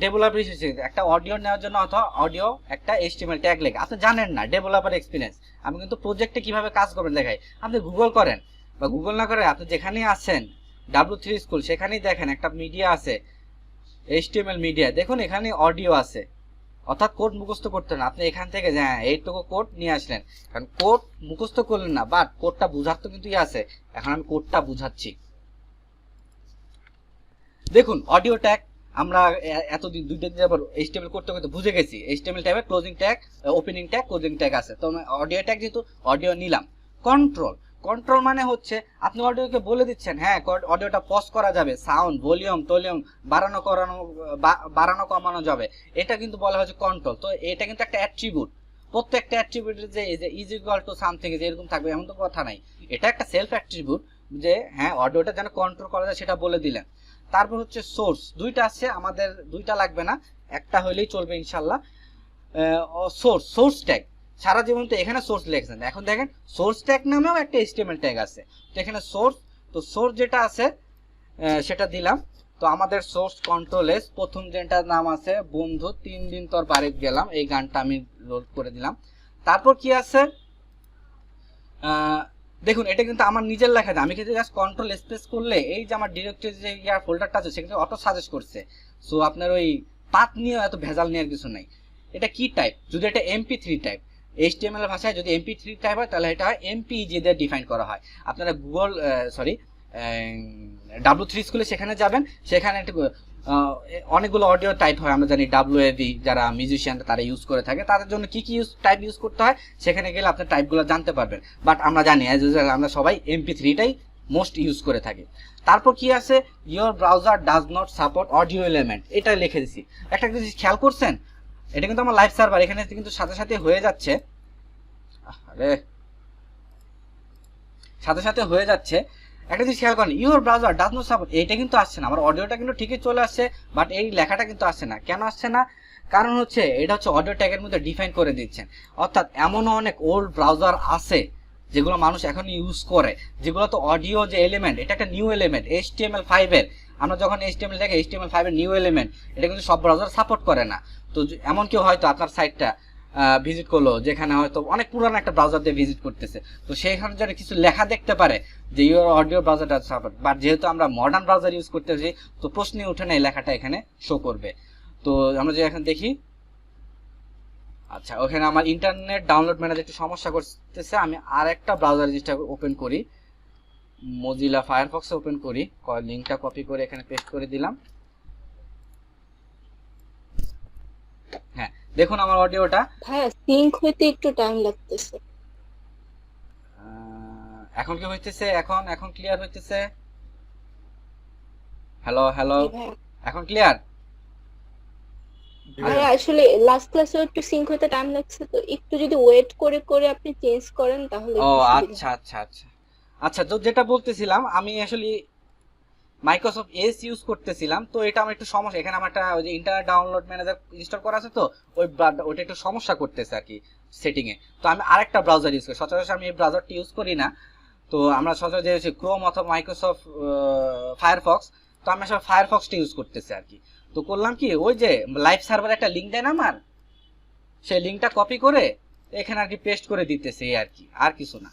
ডেভেলপার হিসেবে একটা অডিও নেওয়ার জন্য অথবা অডিও একটা HTML ট্যাগ লেগে আপনি জানেন না ডেভেলপার এক্সপিরিয়েন্স, আমি কিন্তু প্রজেক্টে কিভাবে কাজ করবেন দেখাই। আপনি গুগল করেন বা গুগল না করে আপনি যেখানেই আছেন W3 স্কুল সেখানেই দেখেন একটা মিডিয়া আছে HTML মিডিয়া, দেখুন এখানে অডিও আছে। অর্থাৎ কোড মুখস্থ করতে না, আপনি এখান থেকে এইটুকু কোড নিয়ে আসলেন, কারণ কোড মুখস্থ করলেন না, বাট কোডটা বুঝার তো কিন্তু আছে। এখন আমি কোডটা বুঝাচ্ছি। দেখুন অডিও ট্যাগ আমরা এতদিন দুইটা দিন আবার HTML করতে করতে বুঝে গেছি HTML ট্যাবে closing tag, opening tag, closing tag আছে। তো আমি অডিও ট্যাগ যেহেতু অডিও নিলাম। কন্ট্রোল মানে হচ্ছে আপনি অডিওকে বলে দিচ্ছেন হ্যাঁ অডিওটা পজ করা যাবে, সাউন্ড ভলিউম টলিউম বাড়ানো কমানো যাবে, এটা কিন্তু বলা হচ্ছে কন্ট্রোল। তো এটা কিন্তু একটা অ্যাট্রিবিউট, প্রত্যেকটা অ্যাট্রিবিউটের যে ইজ ইকুয়াল টু সামথিং যে এরকম থাকবে এমন তো কথা নাই, এটা একটা সেলফ অ্যাট্রিবিউট যে হ্যাঁ অডিওটা যেন কন্ট্রোল করা যায় সেটা বলে দিলেন। তারপর হচ্ছে সোর্স, দুইটা আছে আমাদের, দুইটা লাগবে না, একটা হইলেই চলবে ইনশাল্লাহ। সোর্স ট্যাগ সারা জীবন তো এখানে সোর্স লিখছেন, এখন দেখেন সোর্স ট্যাগ নামেও একটা HTML ট্যাগ আছে। তো এখানে সোর্স যেটা আছে সেটা দিলাম। তো আমাদের সোর্স কন্ট্রোল এস, প্রথম যেটার নাম আছে বন্ধু 3 দিন তোর বাড়িতে গেলাম, এই গানটা আমি লোড করে দিলাম। তারপর কি আছে দেখুন এটা কিন্তু আমার নিজের লেখা, আমি কিন্তু জাস্ট কন্ট্রোল স্পেস করলে এই যে আমার ডিরেক্টরি যে ইয়ার ফোল্ডারটা আছে সেখানে অটো সাজেস্ট করছে। সো আপনার ওই পাথ নিয়ে এত ভেজাল নেওয়ার কিছু নাই। এটা কি টাইপ, যদি এটা MP3 টাইপ, HTML ভাষায় যদি MP3 টাইপ হয় তাহলে এটা MPEG দিয়ে ডিফাইন করা হয়। আপনারা গুগল W3 স্কুলে সেখানে যাবেন, সেখানে একটু অনেকগুলো অডিও টাইপ হয়, আমরা জানি WAV যারা মিউজিশিয়ান তারা ইউজ করে থাকে, তাদের জন্য কি কি টাইপ ইউজ করতে হয় সেখানে গেলে আপনি টাইপগুলো জানতে পারবেন। বাট আমরা জানি অ্যাজ ইউজুয়াল আমরা সবাই MP3টাই মোস্ট ইউজ করে থাকি। তারপর কি আছে, your browser does not support audio element, এটা লিখে দিছি। একটা জিনিস খেয়াল করছেন, এটা কিন্তু আমার লাইভ সার্ভার, এখানে কিন্তু সাথে সাথে হয়ে যাচ্ছে, একটা জিনিস খেয়াল করেন, your browser does not support, এইটা কিন্তু আসছে না, আমার অডিওটা কিন্তু ঠিকই চলে আসছে, বাট এই লেখাটা কিন্তু আসছে না। কেন আসছে না? কারণ হচ্ছে এটা হচ্ছে অডিও ট্যাগের মধ্যে ডিফাইন করে দিচ্ছেন। অর্থাৎ এমনও অনেক ওল্ড ব্রাউজার আছে যেগুলো মানুষ এখন ইউজ করে, যেগুলো তো অডিও যে এলিমেন্ট এটা একটা নিউ এলিমেন্ট HTML5 এর, আমরা যখন HTML দেখে HTML5 এর নিউ এলিমেন্ট, এটা কিন্তু সব ব্রাউজার সাপোর্ট করে না। তো এমন কেউ হয়তো আপনার সাইটটা ভিজিট করলো যেখানে হয়তো অনেক পুরানো একটা ব্রাউজার দিয়ে ভিজিট করতেছে, তো সেইখানে যেন কিছু লেখা দেখতে পারে যে ইউর অডিও ব্রাউজারটা সাপোর্ট, বাট যেহেতু আমরা মডার্ন ব্রাউজার ইউজ করতেছি তো প্রশ্নই ওঠে না এই লেখাটা এখানে শো করবে। তো আমরা যে এখন দেখি, আচ্ছা ওখানে আমার ইন্টারনেট ডাউনলোড ম্যানেজার একটু সমস্যা করতেছে, আমি আর একটা ব্রাউজার রেজিস্টার ওপেন করি, মোজিলা ফায়ারফক্স ওপেন করি, লিংকটা কপি করে এখানে পেস্ট করে দিলাম। হ্যাঁ দেখুন আমার অডিওটা ভাইয়া সিঙ্ক হইতে একটু টাইম লাগতেছে। এখন কি হইতেছে, এখন ক্লিয়ার হইতেছে? হ্যালো এখন ক্লিয়ার? ভাইয়া আসলে লাস্ট ক্লাসে একটু সিঙ্ক হইতে টাইম লাগছে, তো একটু যদি ওয়েট করে করে আপনি চেঞ্জ করেন তাহলে ও একটু সুবিধা। আচ্ছা তো যেটা বলতেছিলাম, আমি আসলে মাইক্রোসফট এজ ইউজ করতেছিলাম, তো এটা আমার একটু সমস্যা, এখানে আমার একটা ওই যে ইন্টারনেট ডাউনলোড ম্যানেজার ইনস্টল করা আছে, তো ওইটা একটু সমস্যা করতেছে আর কি সেটিং এ। তো আমি আরেকটা ব্রাউজার ইউজ করি, সচরাচর আমি এই ব্রাউজারটি ইউজ করি না, তো আমরা সচরাচর যে ক্রোম অথবা মাইক্রোসফট ফায়ারফক্স, তো আমি আসলে ফায়ারফক্সটা ইউজ করতেছি আর কি। তো করলাম কি, ওই যে লাইভ সার্ভার একটা লিঙ্ক দেয় না আমার, সেই লিঙ্কটা কপি করে এখানে আর কি পেস্ট করে দিতেছি আর কি, আর কিছু না।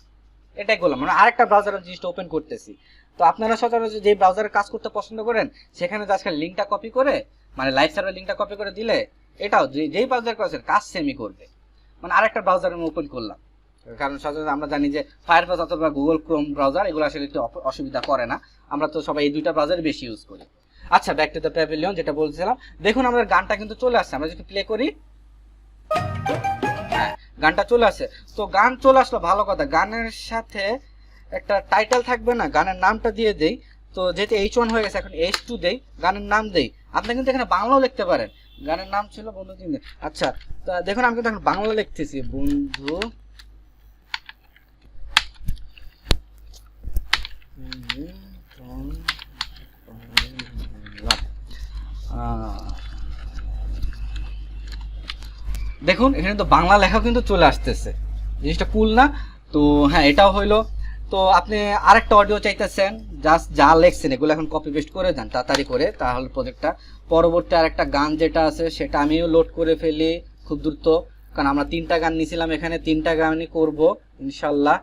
এটাই করলাম, মানে আরেকটা ব্রাউজারের জিনিসটা ওপেন করতেছি। তো আপনারা সচরাচর যে ব্রাউজারে কাজ করতে পছন্দ করেন সেখানে আজকাল লিঙ্কটা কপি করে, মানে লাইভ সার্ভার লিঙ্কটা কপি করে দিলে এটাও যেই ব্রাউজার করেছেন কাজ সেমই করবে। মানে আরেকটা ব্রাউজার আমি ওপেন করলাম, কারণ সচরাচর আমরা জানি যে ফায়ারফক্স অথবা গুগল ক্রোম ব্রাউজার এগুলো আসলে একটু অসুবিধা করে না, আমরা তো সবাই এই দুইটা ব্রাউজার বেশি ইউজ করি। আচ্ছা ব্যাক টু দ্য প্যাভিলিয়ন, যেটা বলছিলাম, দেখুন আমাদের গানটা কিন্তু চলে আসছে, আমরা যদি প্লে করি, হ্যাঁ গানটা চলে আসছে। তো গান চলে আসলো ভালো কথা, গানের সাথে একটা টাইটেল থাকবে না, গানের নামটা দিয়ে দেই। তো যেহেতু H1 হয়ে গেছে, এখন H2 দেই, গানের নাম দেই। আপনি কিন্তু এখানে বাংলাও লিখতে পারেন। গানের নাম ছিল বন্ধু তিন দিন। আচ্ছা, তা দেখুন আমি কিন্তু এখন বাংলা লিখতেছি, বন্ধু দেখুন এখানে তো বাংলা লেখা কিন্তু চলে আসতেছে, জিনিসটা কুল না? তো হ্যাঁ, এটাও হইলো। তো আপনি আরেকটা অডিও চাইতেছেন, জাস্ট যা লেখছেন এগুলো এখন কপি পেস্ট করে দেন তাড়াতাড়ি করে, তাহলে প্রজেক্টটা পরবর্তী আরেকটা গান যেটা আছে সেটা আমিও লোড করে ফেলি খুব দ্রুত, কারণ আমরা 3টা গান নিয়েছিলাম, এখানে 3টা গানই করব ইনশাল্লাহ।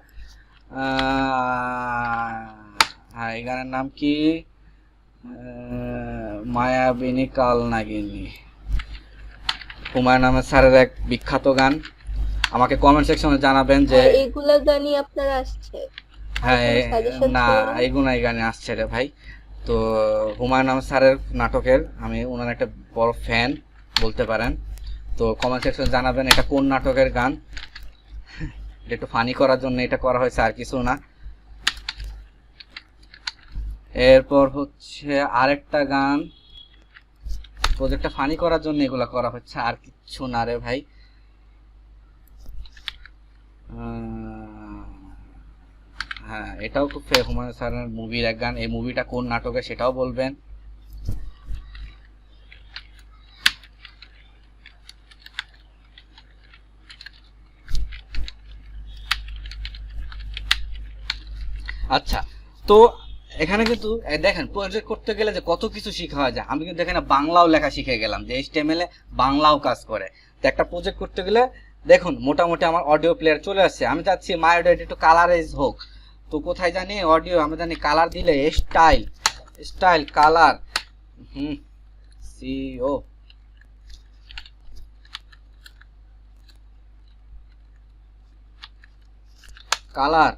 হ্যাঁ, এই গানের নাম কি? মায়াবিনী কাল নাগিনী, হুমায়ুন আহমেদ স্যারের এক বিখ্যাত গান। আমাকে কমেন্ট সেকশনে জানাবেন যে এগুলা গানই আপনার আসছে। হ্যাঁ না, এই গানে আসছে রে ভাই। তো হুমায়ুন আহমেদ স্যারের নাটকের আমি ওনার একটা বড় ফ্যান বলতে পারেন। তো কমেন্ট সেকশনে জানাবেন এটা কোন নাটকের গান। এটা একটু ফানি করার জন্য এটা করা হয়েছে, আর কিছু না। এরপর হচ্ছে আরেকটা গান, প্রজেক্টটা ফানি করার জন্য এগুলা করা হচ্ছে, আর কিচ্ছু না রে ভাই। হ্যাঁ, এটাও খুব হুমায়ুন স্যারের মুভির এক গান। এই মুভিটা কোন নাটকে সেটাও বলবেন। আচ্ছা, তো এখানে কিন্তু দেখেন প্রজেক্ট করতে গেলে যে কত কিছু শেখা হয় যায়। আমি কিন্তু এখানে বাংলাও লেখা শিখে গেলাম, যে HTML এ বাংলাও কাজ করে। তো একটা প্রজেক্ট করতে গেলে দেখুন মোটামুটি আমার অডিও প্লেয়ার চলে আসছে। আমি চাচ্ছি মাই অডিও একটু কালারাইজ হোক। তো কোথায় জানি অডিও, আমি জানি কালার দিলে স্টাইল কালার, CO কালার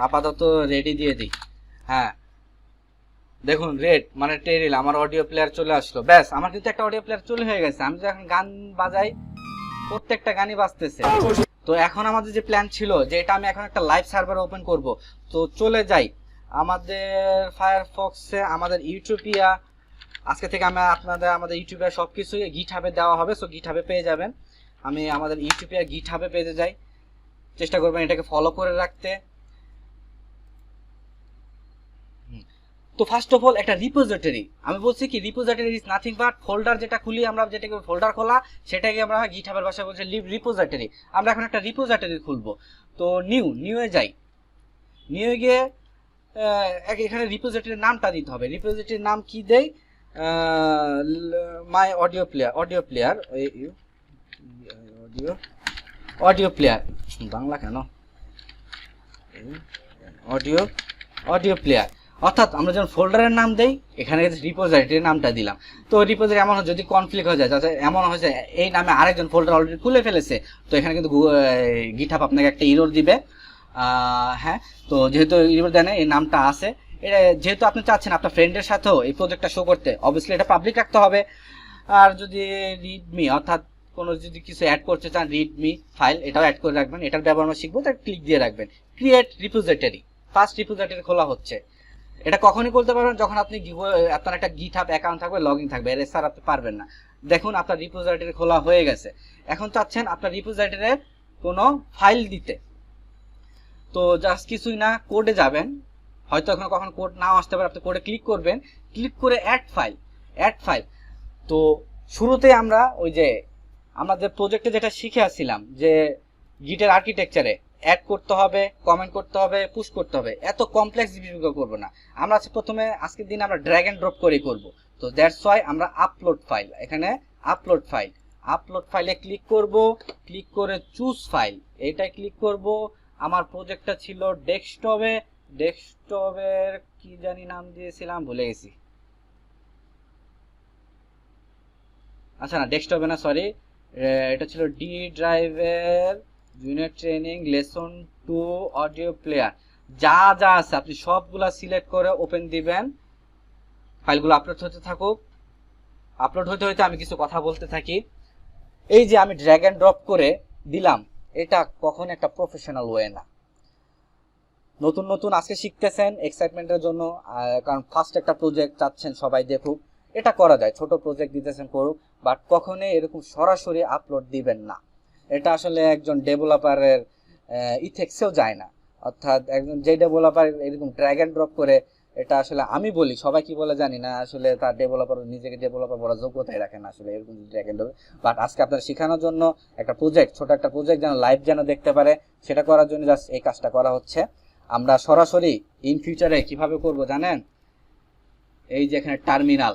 আপাতত রেডি দিয়ে দিই। হ্যাঁ দেখুন, রেড মানে টেরিল, আমার অডিও প্লেয়ার চলে আসলো। ব্যাস, আমার কিন্তু একটা অডিও প্লেয়ার চলে হয়ে গেছে। আমি যখন গান বাজাই প্রত্যেকটা গানই বাজতেছে। তো এখন আমাদের যে প্ল্যান ছিল যে এটা আমি এখন একটা লাইভ সার্ভার ওপেন করব। তো চলে যাই আমাদের ফায়ারফক্সে, আমাদের ইউটিউবিয়া। আজকে থেকে আমি আপনাদের আমাদের ইউটিউবে সবকিছু গিটহাবে দেওয়া হবে, সো গিটহাবে পেয়ে যাবেন। আমি আমাদের ইউটিউবিয়া গিটহাবে পেয়ে যাই, চেষ্টা করবেন এটাকে ফলো করে রাখতে। তো ফার্স্ট অফ অল একটা রিপোজিটরি, আমি বলছি কি repository is nothing but folder, যেটা খুলি আমরা, যেটাকে ফোল্ডার খোলা, সেটাকে আমরা গিটহাবের ভাষায় বলছি রিপোজিটরি। আমরা এখন একটা রিপোজিটরি খুলবো। তো নিউয়ে যাই, নিউয়ে গিয়ে এখানে রিপোজিটরির নামটা দিতে হবে। রিপোজিটরির নাম কি দেই? My audio player audio player, Bangla কেন, অডিও প্লেয়ার। অর্থাৎ আমরা যখন ফোল্ডারের নাম দেই, এখানে রিপোজিটরির নামটা দিলাম। তো রিপোজিটরি এমন যদি কনফ্লিক্ট হয়ে যায়, যাতে এমন হয়েছে এই নামে আরেকজন ফোল্ডার অলরেডি খুলে ফেলেছে, তো এখানে কিন্তু গিটহাব আপনাকে একটা এরর দিবে। হ্যাঁ, তো যেহেতু এরর দেয় না, এই নামটা আছে, এটা যেহেতু আপনি চাচ্ছেন আপনার ফ্রেন্ডের সাথেও এই প্রজেক্টটা শো করতে, অবভিয়াসলি এটা পাবলিক রাখতে হবে। আর যদি রিডমি অর্থাৎ কোনো যদি কিছু অ্যাড করতে চান, রিডমি ফাইল এটাও অ্যাড করে রাখবেন। এটার ব্যবহার আমরা শিখবো, তার ক্লিক দিয়ে রাখবেন। ক্রিয়েট রিপোজিটরি, ফার্স্ট রিপোজিটরি খোলা হচ্ছে। এটা কখনই করতে পারবেন যখন আপনি আপনার একটা গিটহাব অ্যাকাউন্ট থাকবে, লগ ইন থাকবে, এর স্যার আপনি পারবেন না। দেখুন আপনার রিপোজিটরি খোলা হয়ে গেছে। এখন চাচ্ছেন আপনার রিপোজিটরির কোনো ফাইল দিতে, তো জাস্ট কিছুই না, কোডে যাবেন। হয়তো এখন কখন কোড নাও আসতে পারে, আপনি কোডে ক্লিক করবেন, ক্লিক করে অ্যাড ফাইল। তো শুরুতে আমরা ওই যে আমাদের প্রজেক্টে যেটা শিখে আসছিলাম যে গিটের আর্কিটেকচারে অ্যাড করতে হবে, কমেন্ট করতে হবে, পুশ করতে হবে, এত কমপ্লেক্স জিনিসগুলো করবো না। আমরা প্রথমে আজকের দিনে আমরা ড্র্যাগ এন্ড ড্রপ করেই করব। তো দ্যাটস ওয়াই আমরা আপলোড ফাইল, এখানে আপলোড ফাইলে ক্লিক করব, ক্লিক করে চুজ ফাইল, এইটাই ক্লিক করব। আমার প্রজেক্টটা ছিল ডেস্কটপের কি জানি নাম দিয়েছিলাম, ভুলে গেছি। আচ্ছা না, ডেস্কটপে না, সরি, এটা ছিল ডি ড্রাইভের junior training lesson 2 audio player. যা যা আছে আপনি সবগুলা সিলেক্ট করে ওপেন দিবেন। ফাইলগুলো আপলোড হতে থাকুক। আপলোড হতে হতে আমি কিছু কথা বলতে থাকি। এই যে আমি ড্র্যাগ এন্ড ড্রপ করে দিলাম, এটা কখনো একটা প্রফেশনাল ওয়ে না। নতুন নতুন আজকে শিখতেছেন এক্সাইটমেন্টের জন্য, কারণ ফার্স্ট একটা প্রজেক্ট চাচ্ছেন সবাই দেখুক, এটা করা যায়, ছোট প্রজেক্ট দিতেছেন করুক, বাট কখনোই এরকম সরাসরি আপলোড দিবেন না। এটা আসলে একজন ডেভেলপারের ইথিক্সেও যায় না। অর্থাৎ একজন যে ডেভেলপার এরকম ড্র্যাগ অ্যান্ড ড্রপ করে, এটা আসলে আমি বলি, সবাই কি বলে জানি না, আসলে তার ডেভেলপার নিজেকে ডেভেলপার বলার যোগ্যতাই রাখে না আসলে এরকম ড্র্যাগ অ্যান্ড ড্রপ। বাট আজকে আপনার শেখানোর জন্য একটা প্রজেক্ট, ছোট একটা প্রজেক্ট যেন লাইভ যেন দেখতে পারে, সেটা করার জন্য জাস্ট এই কাজটা করা হচ্ছে। আমরা সরাসরি ইন ফিউচারে কিভাবে করব জানেন? এই যে এখানে টার্মিনাল,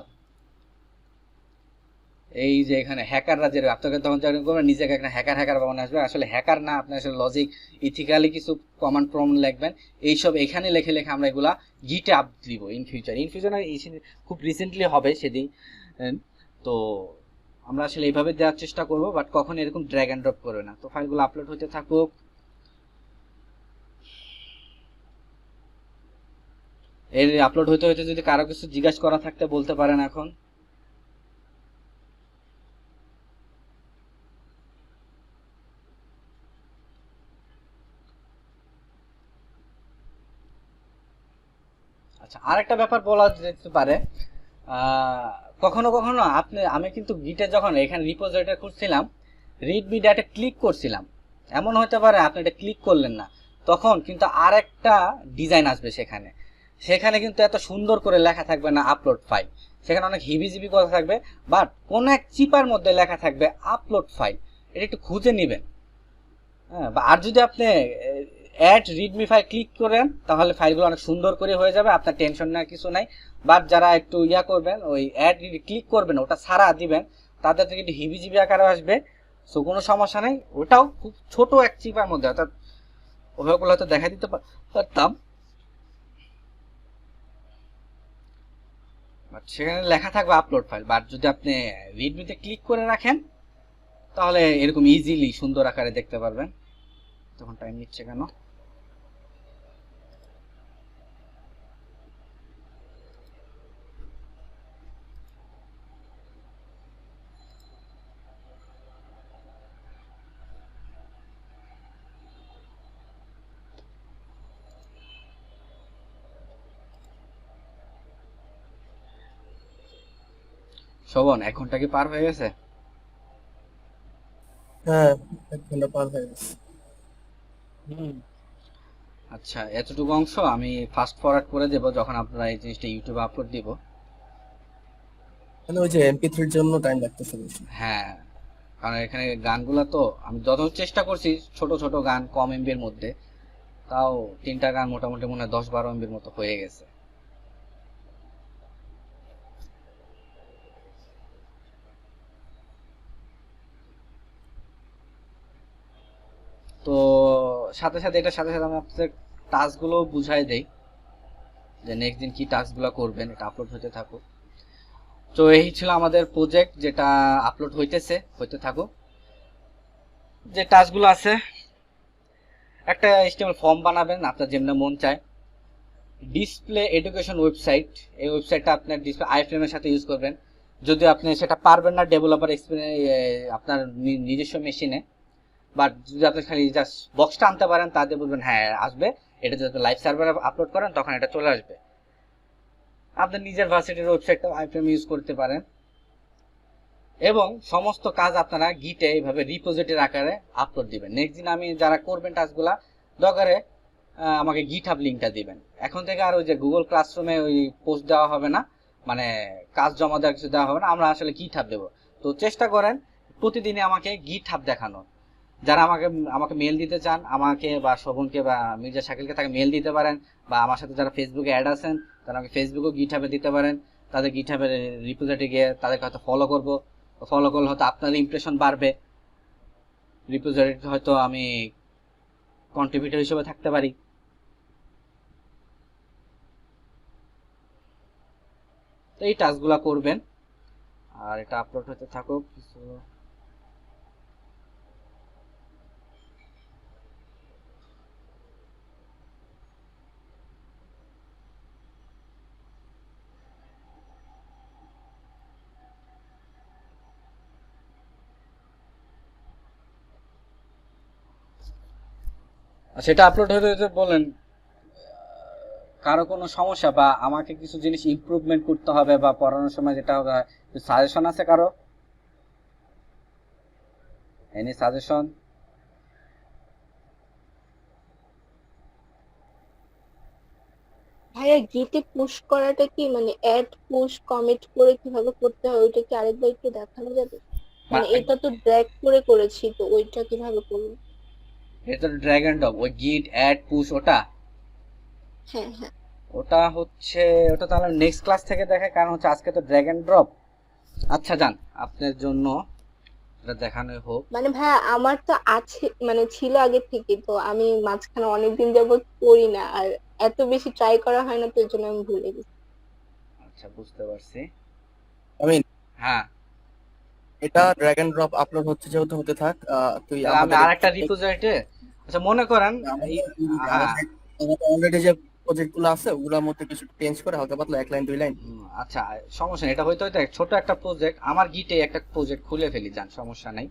এই যে এখানে হ্যাকাররা যে আপনাকে তখন করবেন নিজেকে একটা হ্যাকার বানানো আসবে, আসলে হ্যাকার না, আপনি আসলে লজিক ইথিক্যালি কিছু কমান্ড প্রম্পট লিখবেন, এইসব এখানে লিখে লিখে আমরা এগুলা গিটে আপ দিব ইন ফিউচার খুব রিসেন্টলি হবে সেদিন। তো আমরা আসলে এইভাবে দেওয়ার চেষ্টা করব, বাট কখন এরকম ড্র্যাগ অ্যান্ড ড্রপ করবে না। তো ফাইলগুলো আপলোড হতে থাকুক। এর আপলোড হতে হতে যদি কারো কিছু জিজ্ঞাসা করা থাকতে বলতে পারেন এখন। আচ্ছা, আরেকটা ব্যাপার বলা যেতে পারে, কখনো কখনো আমি কিন্তু গিটে যখন এখানে রিপোজিটরি খুঁজছিলাম, রিড বি ডাটা ক্লিক করছিলাম, এমন হতে পারে আপনি এটা ক্লিক করলেন না, তখন কিন্তু আরেকটা ডিজাইন আসবে সেখানে, সেখানে কিন্তু এত সুন্দর করে লেখা থাকবে না আপলোড ফাইল, সেখানে অনেক হিবিজিবি কথা থাকবে, বাট কোন এক চিপার মধ্যে লেখা থাকবে আপলোড ফাইল। এটা একটু খুঁজে নেবেন। হ্যাঁ, আর যদি আপনি অ্যাড রিডমি ফাইল ক্লিক করেন, তাহলে ফাইলগুলো অনেক সুন্দর করে হয়ে যাবে, আপনার টেনশন নেওয়ার কিছু নাই। বাট যারা একটু করবেন, ওই অ্যাড ক্লিক করবেন, ওটা সারা দিবেন, তাদের থেকে একটু হিবিজিবি আকারে আসবে। সো কোনো সমস্যা নেই, ওটাও খুব ছোট এক চিপার মধ্যে, অর্থাৎ ওভাবে হয়তো দেখা দিতে পারতাম, বাট সেখানে লেখা থাকবে আপলোড ফাইল। বাট যদি আপনি রিডমিতে ক্লিক করে রাখেন, তাহলে এরকম ইজিলি সুন্দর আকারে দেখতে পারবেন। তখন টাইম নিচ্ছে কেন? শোভন, 1 ঘন্টা কি পার হয়ে গেছে? হ্যাঁ, 1 ঘন্টা পার হয়ে গেছে। আচ্ছা, এতটুকু অংশ আমি ফাস্ট ফরওয়ার্ড করে দেব যখন আপনারা এই জিনিসটা ইউটিউবে আপলোড দিব। মানে ওই যে MP3 এর জন্য টাইম লাগতেছে বেশি। হ্যাঁ, কারণ এখানে গানগুলা তো আমি যত চেষ্টা করছি, ছোট ছোট গান কম এমবির মধ্যে, তাও 3টা গান মোটামুটি মনে হয় 10-12 এমবির মতো হয়ে গেছে। তো সাথে সাথে এটার সাথে সাথে আমি আপনাদের টাস্কগুলো বুঝাই দেই, যে নেক্সট দিন কি টাস্কগুলো করবেন, এটা আপলোড হতে থাকুক। তো এই ছিল আমাদের প্রজেক্ট, যেটা আপলোড হইতে থাকুক। যে টাস্কগুলো আছে, একটা HTML ফর্ম বানাবেন আপনার যেমন মন চায়, ডিসপ্লে এডুকেশন ওয়েবসাইট, এই ওয়েবসাইটটা আপনার ডিসপ্লে আইফ্রেম এর সাথে ইউজ করবেন। যদি আপনি সেটা পারবেন না ডেভেলপার এক্সপিরিয়েন্স আপনার নিজস্ব মেশিনে, বাট যদি আপনি খালি জাস্ট বক্সটা আনতে পারেন, তাতে বলবেন হ্যাঁ আসবে, এটা যদি লাইভ সার্ভারে আপলোড করেন তখন এটা চলে আসবে। আপনার নিজের ভার্সিটির ওয়েবসাইটটা আইফ্রেম ইউজ করতে পারেন, এবং সমস্ত কাজ আপনারা গিটে এইভাবে রিপোজিটরি আকারে আপলোড দিবেন। নেক্সট দিন আমি যারা করবেন টাস্কগুলা, দরকারে আমাকে গিটহাব লিঙ্কটা দিবেন। এখন থেকে আর ওই যে গুগল ক্লাসরুমে ওই পোস্ট দেওয়া হবে না, মানে কাজ জমা দেওয়ার কিছু দেওয়া হবে না, আমরা আসলে গিটহাব দেবো। তো চেষ্টা করেন প্রতিদিনই আমাকে গিটহাব দেখানো। যারা আমাকে আমাকে মেল দিতে চান, আমাকে বা শোভনকে বা মির্জা শাকিলকে, তাকে মেল দিতে পারেন, বা আমার সাথে যারা ফেসবুকে অ্যাড আছেন তারা আমাকে ফেসবুকেও গিটহাবে দিতে পারেন। তাদের গিটহাবের রিপোজিটরি গিয়ে তাদেরকে হয়তো ফলো করলে হয়তো আপনার ইমপ্রেশন বাড়বে, রিপোজিটরি হয়তো আমি কন্ট্রিবিউটর হিসেবে থাকতে পারি। তো এই টাস্কগুলো করবেন, আর এটা আপলোড হতে থাকুক কিছু। সেটা আপলোড হতে হতে বলেন কারো কোনো সমস্যা বা আমাকে কিছু জিনিস ইমপ্রুভমেন্ট করতে হবে বা পড়ানোর সময় যেটা হবে, সাজেশন আছে কারো? Any suggestion? ভাইয়া গিটে পুশ করাটা কি মানে অ্যাড পুশ কমিট করে কিভাবে করতে হয় ওইটা কি আরেকবার একটু দেখানো যাবে? মানে এটা তো ড্র্যাগ করে করেছি, তো ওইটা কিভাবে করবো? এটা ড্র্যাগ এন্ড ড্রপ, ওই গিট অ্যাড পুশ ওটা? হ্যাঁ হ্যাঁ। ওটা হচ্ছে, ওটা তাহলে নেক্সট ক্লাস থেকে দেখায়, কারণ হচ্ছে আজকে তো ড্র্যাগ এন্ড ড্রপ। আচ্ছা যান, আপনার জন্য এটা দেখানোই হোক। মানে ভাইয়া আমার তো আছে, মানে ছিল আগে থেকে, তো আমি মাঝখানে অনেকদিন যাবত করি না, আর এত বেশি ট্রাই করা হয় না, তো এর জন্য আমি ভুলে গেছি। আচ্ছা বুঝতে পারছি। আমি হ্যাঁ, এটা ড্র্যাগ এন্ড ড্রপ আপলোড হচ্ছে যেহেতু হতে থাক, তুই তাহলে আমি আমাদের আরেকটা রিপোজিটরি, আচ্ছা মনে করেন হ্যাঁ, অলরেডি যে প্রজেক্ট গুলো আছে ওগুলোর মধ্যে কিছু চেঞ্জ করে হালকা পাতলা 1 লাইন 2 লাইন। আচ্ছা সমস্যা নেই, এটা হইতে হইতে ছোট একটা প্রজেক্ট, আমার গিটে একটা প্রজেক্ট খুলে ফেলি, যান সমস্যা নাই।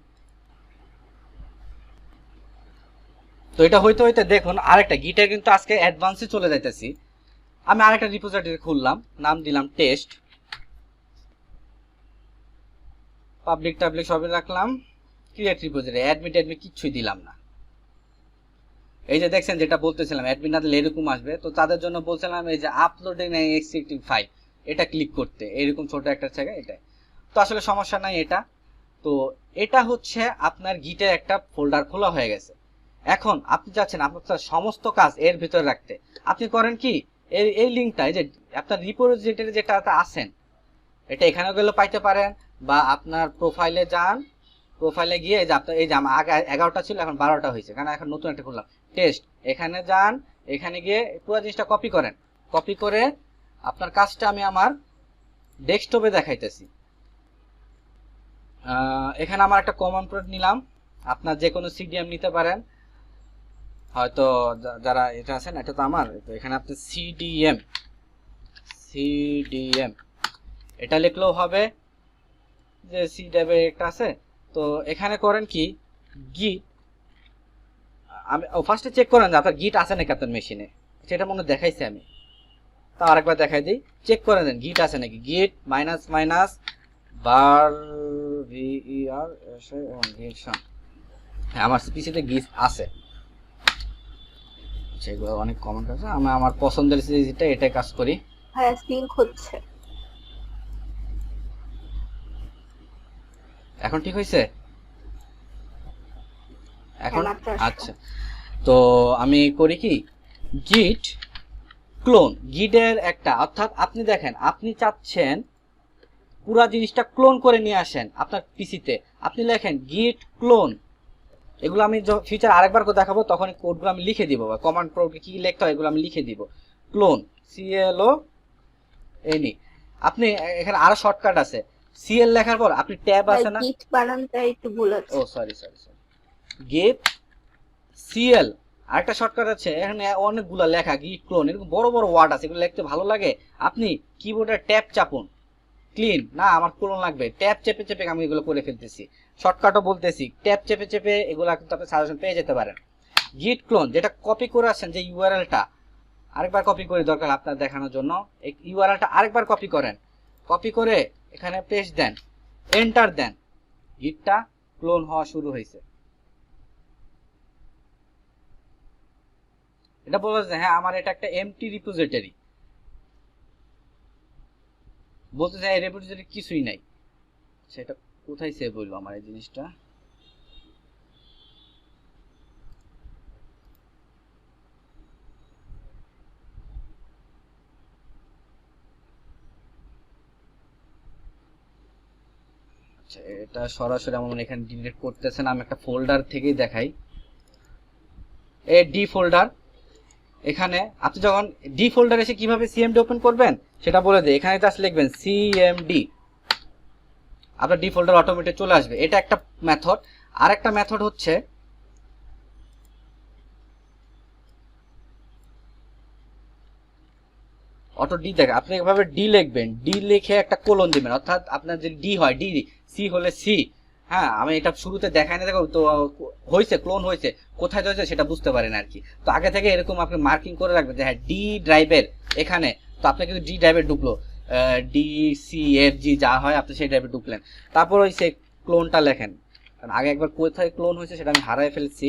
তো এটা হইতে হইতে দেখুন আরেকটা গিটের কিন্তু আজকে অ্যাডভান্সে চলে যাইতেছি। আমি আরেকটা রিপোজিটরি খুললাম, নাম দিলাম টেস্ট, পাবলিক টাবলিক সবই রাখলাম, ক্রিয়েট রিপোজিটরি, অ্যাডমিট অ্যাডমিট কিচ্ছুই দিলাম না। এই যে দেখছেন যেটা বলতেছিলাম অ্যাডমিন না দিলে এরকম আসবে, তো তাদের জন্য বলছিলাম এই যে আপলোডিং এক্সিস্টিং ফাইল, এটা ক্লিক করতে এরকম ছোট একটা জায়গা, এটা তো আসলে সমস্যা নাই এটা। তো এটা হচ্ছে আপনার গিটের একটা ফোল্ডার খোলা হয়ে গেছে। এখন আপনি চাচ্ছেন আপনার সমস্ত কাজ এর ভিতরে রাখতে, আপনি করেন কি, এই লিঙ্কটা, এই যে আপনার রিপোজিটরি যেটা আছেন, এটা এখানেও গেলে পাইতে পারেন, বা আপনার প্রোফাইলে যান, প্রোফাইলে গিয়ে এই যে আপনার এই যে আমার আগে 11টা ছিল এখন 12টা হয়েছে, কারণ এখন নতুন একটা খুললাম টেস্ট, এখানে যান, এখানে গিয়ে পুরো জিনিসটা কপি করেন, কপি করে আপনার কাজটা আমি আমার ডেস্কটপে দেখাইতেছি। এখানে আমার একটা কমন প্রোড নিলাম, আপনার যে কোনো সিডিএম নিতে পারেন, হয়তো যারা এটা আছেন, এটা তো আমার, তো এখানে আপনি সিডিএম এটা লিখলেও হবে, যে সিডিএম একটা আছে। তো এখানে করেন কি, গিট, আমি ফার্স্টে চেক করেন যে আপনার গিট আছে নাকি আপনার মেশিনে, সেটা মনে দেখাইছি আমি, তা আরেকবার দেখাই দিই, চেক করে দেন গিট আছে নাকি, গিট মাইনাস মাইনাস বার ভিআর, হ্যাঁ আমার পিসিতে গিট আছে, সেগুলো অনেক কমন কাজ, আমি আমার পছন্দের যেটা এটাই কাজ করি। হ্যাঁ সিঙ্ক হচ্ছে। এখন ঠিক হয়েছে এখন? হ্যাঁ, মাত্র আসলো। আচ্ছা, তো আমি করি কি, গিট ক্লোন, গিটের একটা, অর্থাৎ আপনি দেখেন আপনি চাচ্ছেন পুরো জিনিসটা ক্লোন করে নিয়ে আসেন আপনার পিসিতে, আপনি লেখেন গিট ক্লোন, এগুলো আমি ফিচার আরেকবার করে দেখাবো, তখন কোডগুলো আমি লিখে দিব, বা কমান্ড প্রোগ্রামে কি লিখতে হয় এগুলো আমি লিখে দিব, ক্লোন CLO এনি। আপনি এখানে আরো শর্টকাট আছে, CL লেখার পর আপনি ট্যাব আছে না, গিট বানানটা একটু ভুল আছে। ও সরি গিট CL, আরেকটা শর্টকাট আছে, এখানে অনেকগুলো লেখা গিট ক্লোন, এরকম বড় বড় ওয়ার্ড আছে, এগুলো লিখতে ভালো লাগে, আপনি কিবোর্ডে ট্যাব চাপুন, ক্লিন না আমার ক্লোন লাগবে, ট্যাব চেপে চেপে আমি এগুলো করে ফেলতেছি, শর্টকাটও বলতেছি, ট্যাব চেপে চেপে এগুলো কিন্তু আপনি সাজেশন পেয়ে যেতে পারেন। গিট ক্লোন যেটা কপি করে আসেন, যে ইউআরএলটা আরেকবার কপি করে দরকার আপনার দেখানোর জন্য, এই ইউআরএলটা আরেকবার কপি করেন, কপি করে এখানে পেস্ট দেন, এন্টার দেন, গিটটা ক্লোন হওয়া শুরু হয়েছে। এটা বলা যায় হ্যাঁ আমার এটা একটা এমটি রিপোজিটরি, বলতে চাই এই রিপোজিটরি কিছুই নাই, সেটা কোথায় সেভ হইলো আমার এই জিনিসটা, আচ্ছা এটা সরাসরি আমার মনে এখানে ডিলিট করতেছেন, আমি একটা ফোল্ডার থেকেই দেখাই, এই ডি ফোল্ডার, এখানে আপনি যখন ডি ফোল্ডার এসে কিভাবে সিএমডি ওপেন করবেন সেটা বলে দেয়, এখানে জাস্ট লিখবেন সিএমডি, আপনার ডি ফোল্ডার অটোমেটিক চলে আসবে, এটা একটা মেথড। আর একটা মেথড হচ্ছে অটো ডি, দেখে আপনি এভাবে ডি লিখবেন, ডি লিখে একটা কোলন দিবেন, অর্থাৎ আপনার যদি ডি হয় ডি, সি হলে সি, হ্যাঁ, আমি এটা শুরুতে দেখাই না, দেখো তো হয়েছে ক্লোন হয়েছে, কোথায় হয়েছে সেটা বুঝতে পারেন আর কি। তো আগে থেকে এরকম আপনি মার্কিং করে রাখবেন যে হ্যাঁ ডি ড্রাইভের এখানে, তো আপনি কিন্তু ডি ড্রাইভে ঢুকলো, ডি সি এফ জি যা হয় আপনি সেই ড্রাইভে ঢুকলেন, তারপর ওই সে ক্লোনটা লেখেন, কারণ আগে একবার কোথায় ক্লোন হয়েছে সেটা আমি হারাই ফেলছি।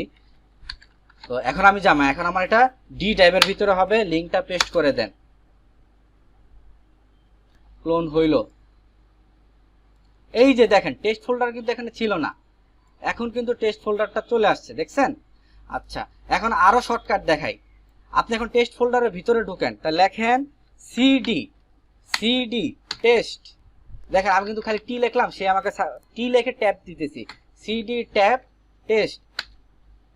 তো এখন আমি জামা, এখন আমার এটা ডি ড্রাইভের ভিতরে হবে, লিঙ্কটা পেস্ট করে দেন, ক্লোন হইল। এই যে দেখেন টেস্ট ফোল্ডার কিন্তু এখানে ছিল না, এখন কিন্তু টেস্ট ফোল্ডারটা চলে আসছে, দেখছেন? আচ্ছা, এখন আরো শর্টকাট দেখাই। আপনি এখন টেস্ট ফোল্ডারের ভিতরে ঢুকেন, তা লেখেন সিডি সিডি টেস্ট। দেখেন আমি কিন্তু খালি টি লিখলাম, সে আমাকে টি লিখে ট্যাব দিতেছি, সিডি ট্যাব টেস্ট,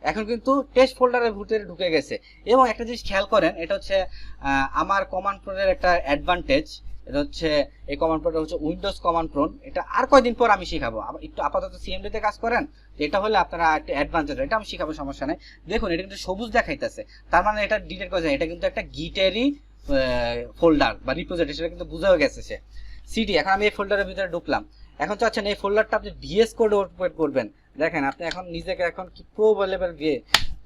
এখন কিন্তু টেস্ট ফোল্ডারের ভিতরে ঢুকে গেছে। এবং একটা জিনিস খেয়াল করেন, এটা হচ্ছে আমার কমান্ড প্রম্পটের একটা অ্যাডভান্টেজ, এটা হচ্ছে এই কমান্ড প্রম্পট হচ্ছে উইন্ডোজ কমান্ড প্রম্পট, এটা আর কয়দিন পর আমি শিখাবো, একটু আপাতত সিএমডি তে কাজ করেন, এটা হলে আপনারা একটা অ্যাডভান্টেজ, এটা আমি শিখাবো, সমস্যা নেই। দেখুন এটা কিন্তু সবুজ দেখাইতেছে, তার মানে এটা ডিলিট করা যায়, এটা কিন্তু একটা গিটেরই ফোল্ডার বা রিপোজিটরি, সেটা কিন্তু বুঝেও গেছে সে। সিডি, এখন আমি এই ফোল্ডারের ভিতরে ঢুকলাম, এখন চাচ্ছেন এই ফোল্ডারটা আপনি ভিএস কোডে ওপেন করবেন। দেখেন আপনি এখন নিজেকে এখন কি প্রো লেভেল ভিএ,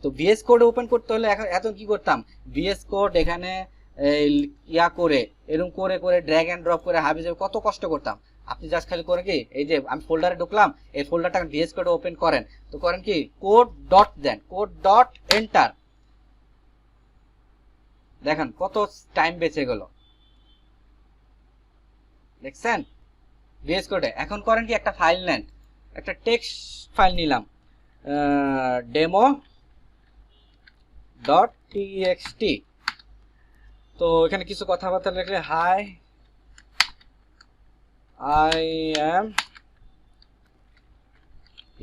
তো ভিএস কোডে ওপেন করতে হলে এখন এত কি করতাম, ভিএস কোড এখানে ইয়া করে এরকম করে করে ড্র্যাগ এন্ড ড্রপ করে হাবিজে কত কষ্ট করতাম। আপনি জাস্ট খালি করে কি, এই যে আমি ফোল্ডারে ঢুকলাম, এই ফোল্ডারটা ভিএস কোডে ওপেন করেন, তো করেন কি কোড ডট দেন, কোড ডট এন্টার, দেখেন কত টাইম বেঁচে গেল, দেখছেন? ভিএস কোডে এখন করেন কি একটা ফাইল নেন, একটা টেক্সট ফাইল নিলাম, ডেমো ডট টিএক্সটি, তো এখানে কিছু কথাবার্তা লিখলে, hi I am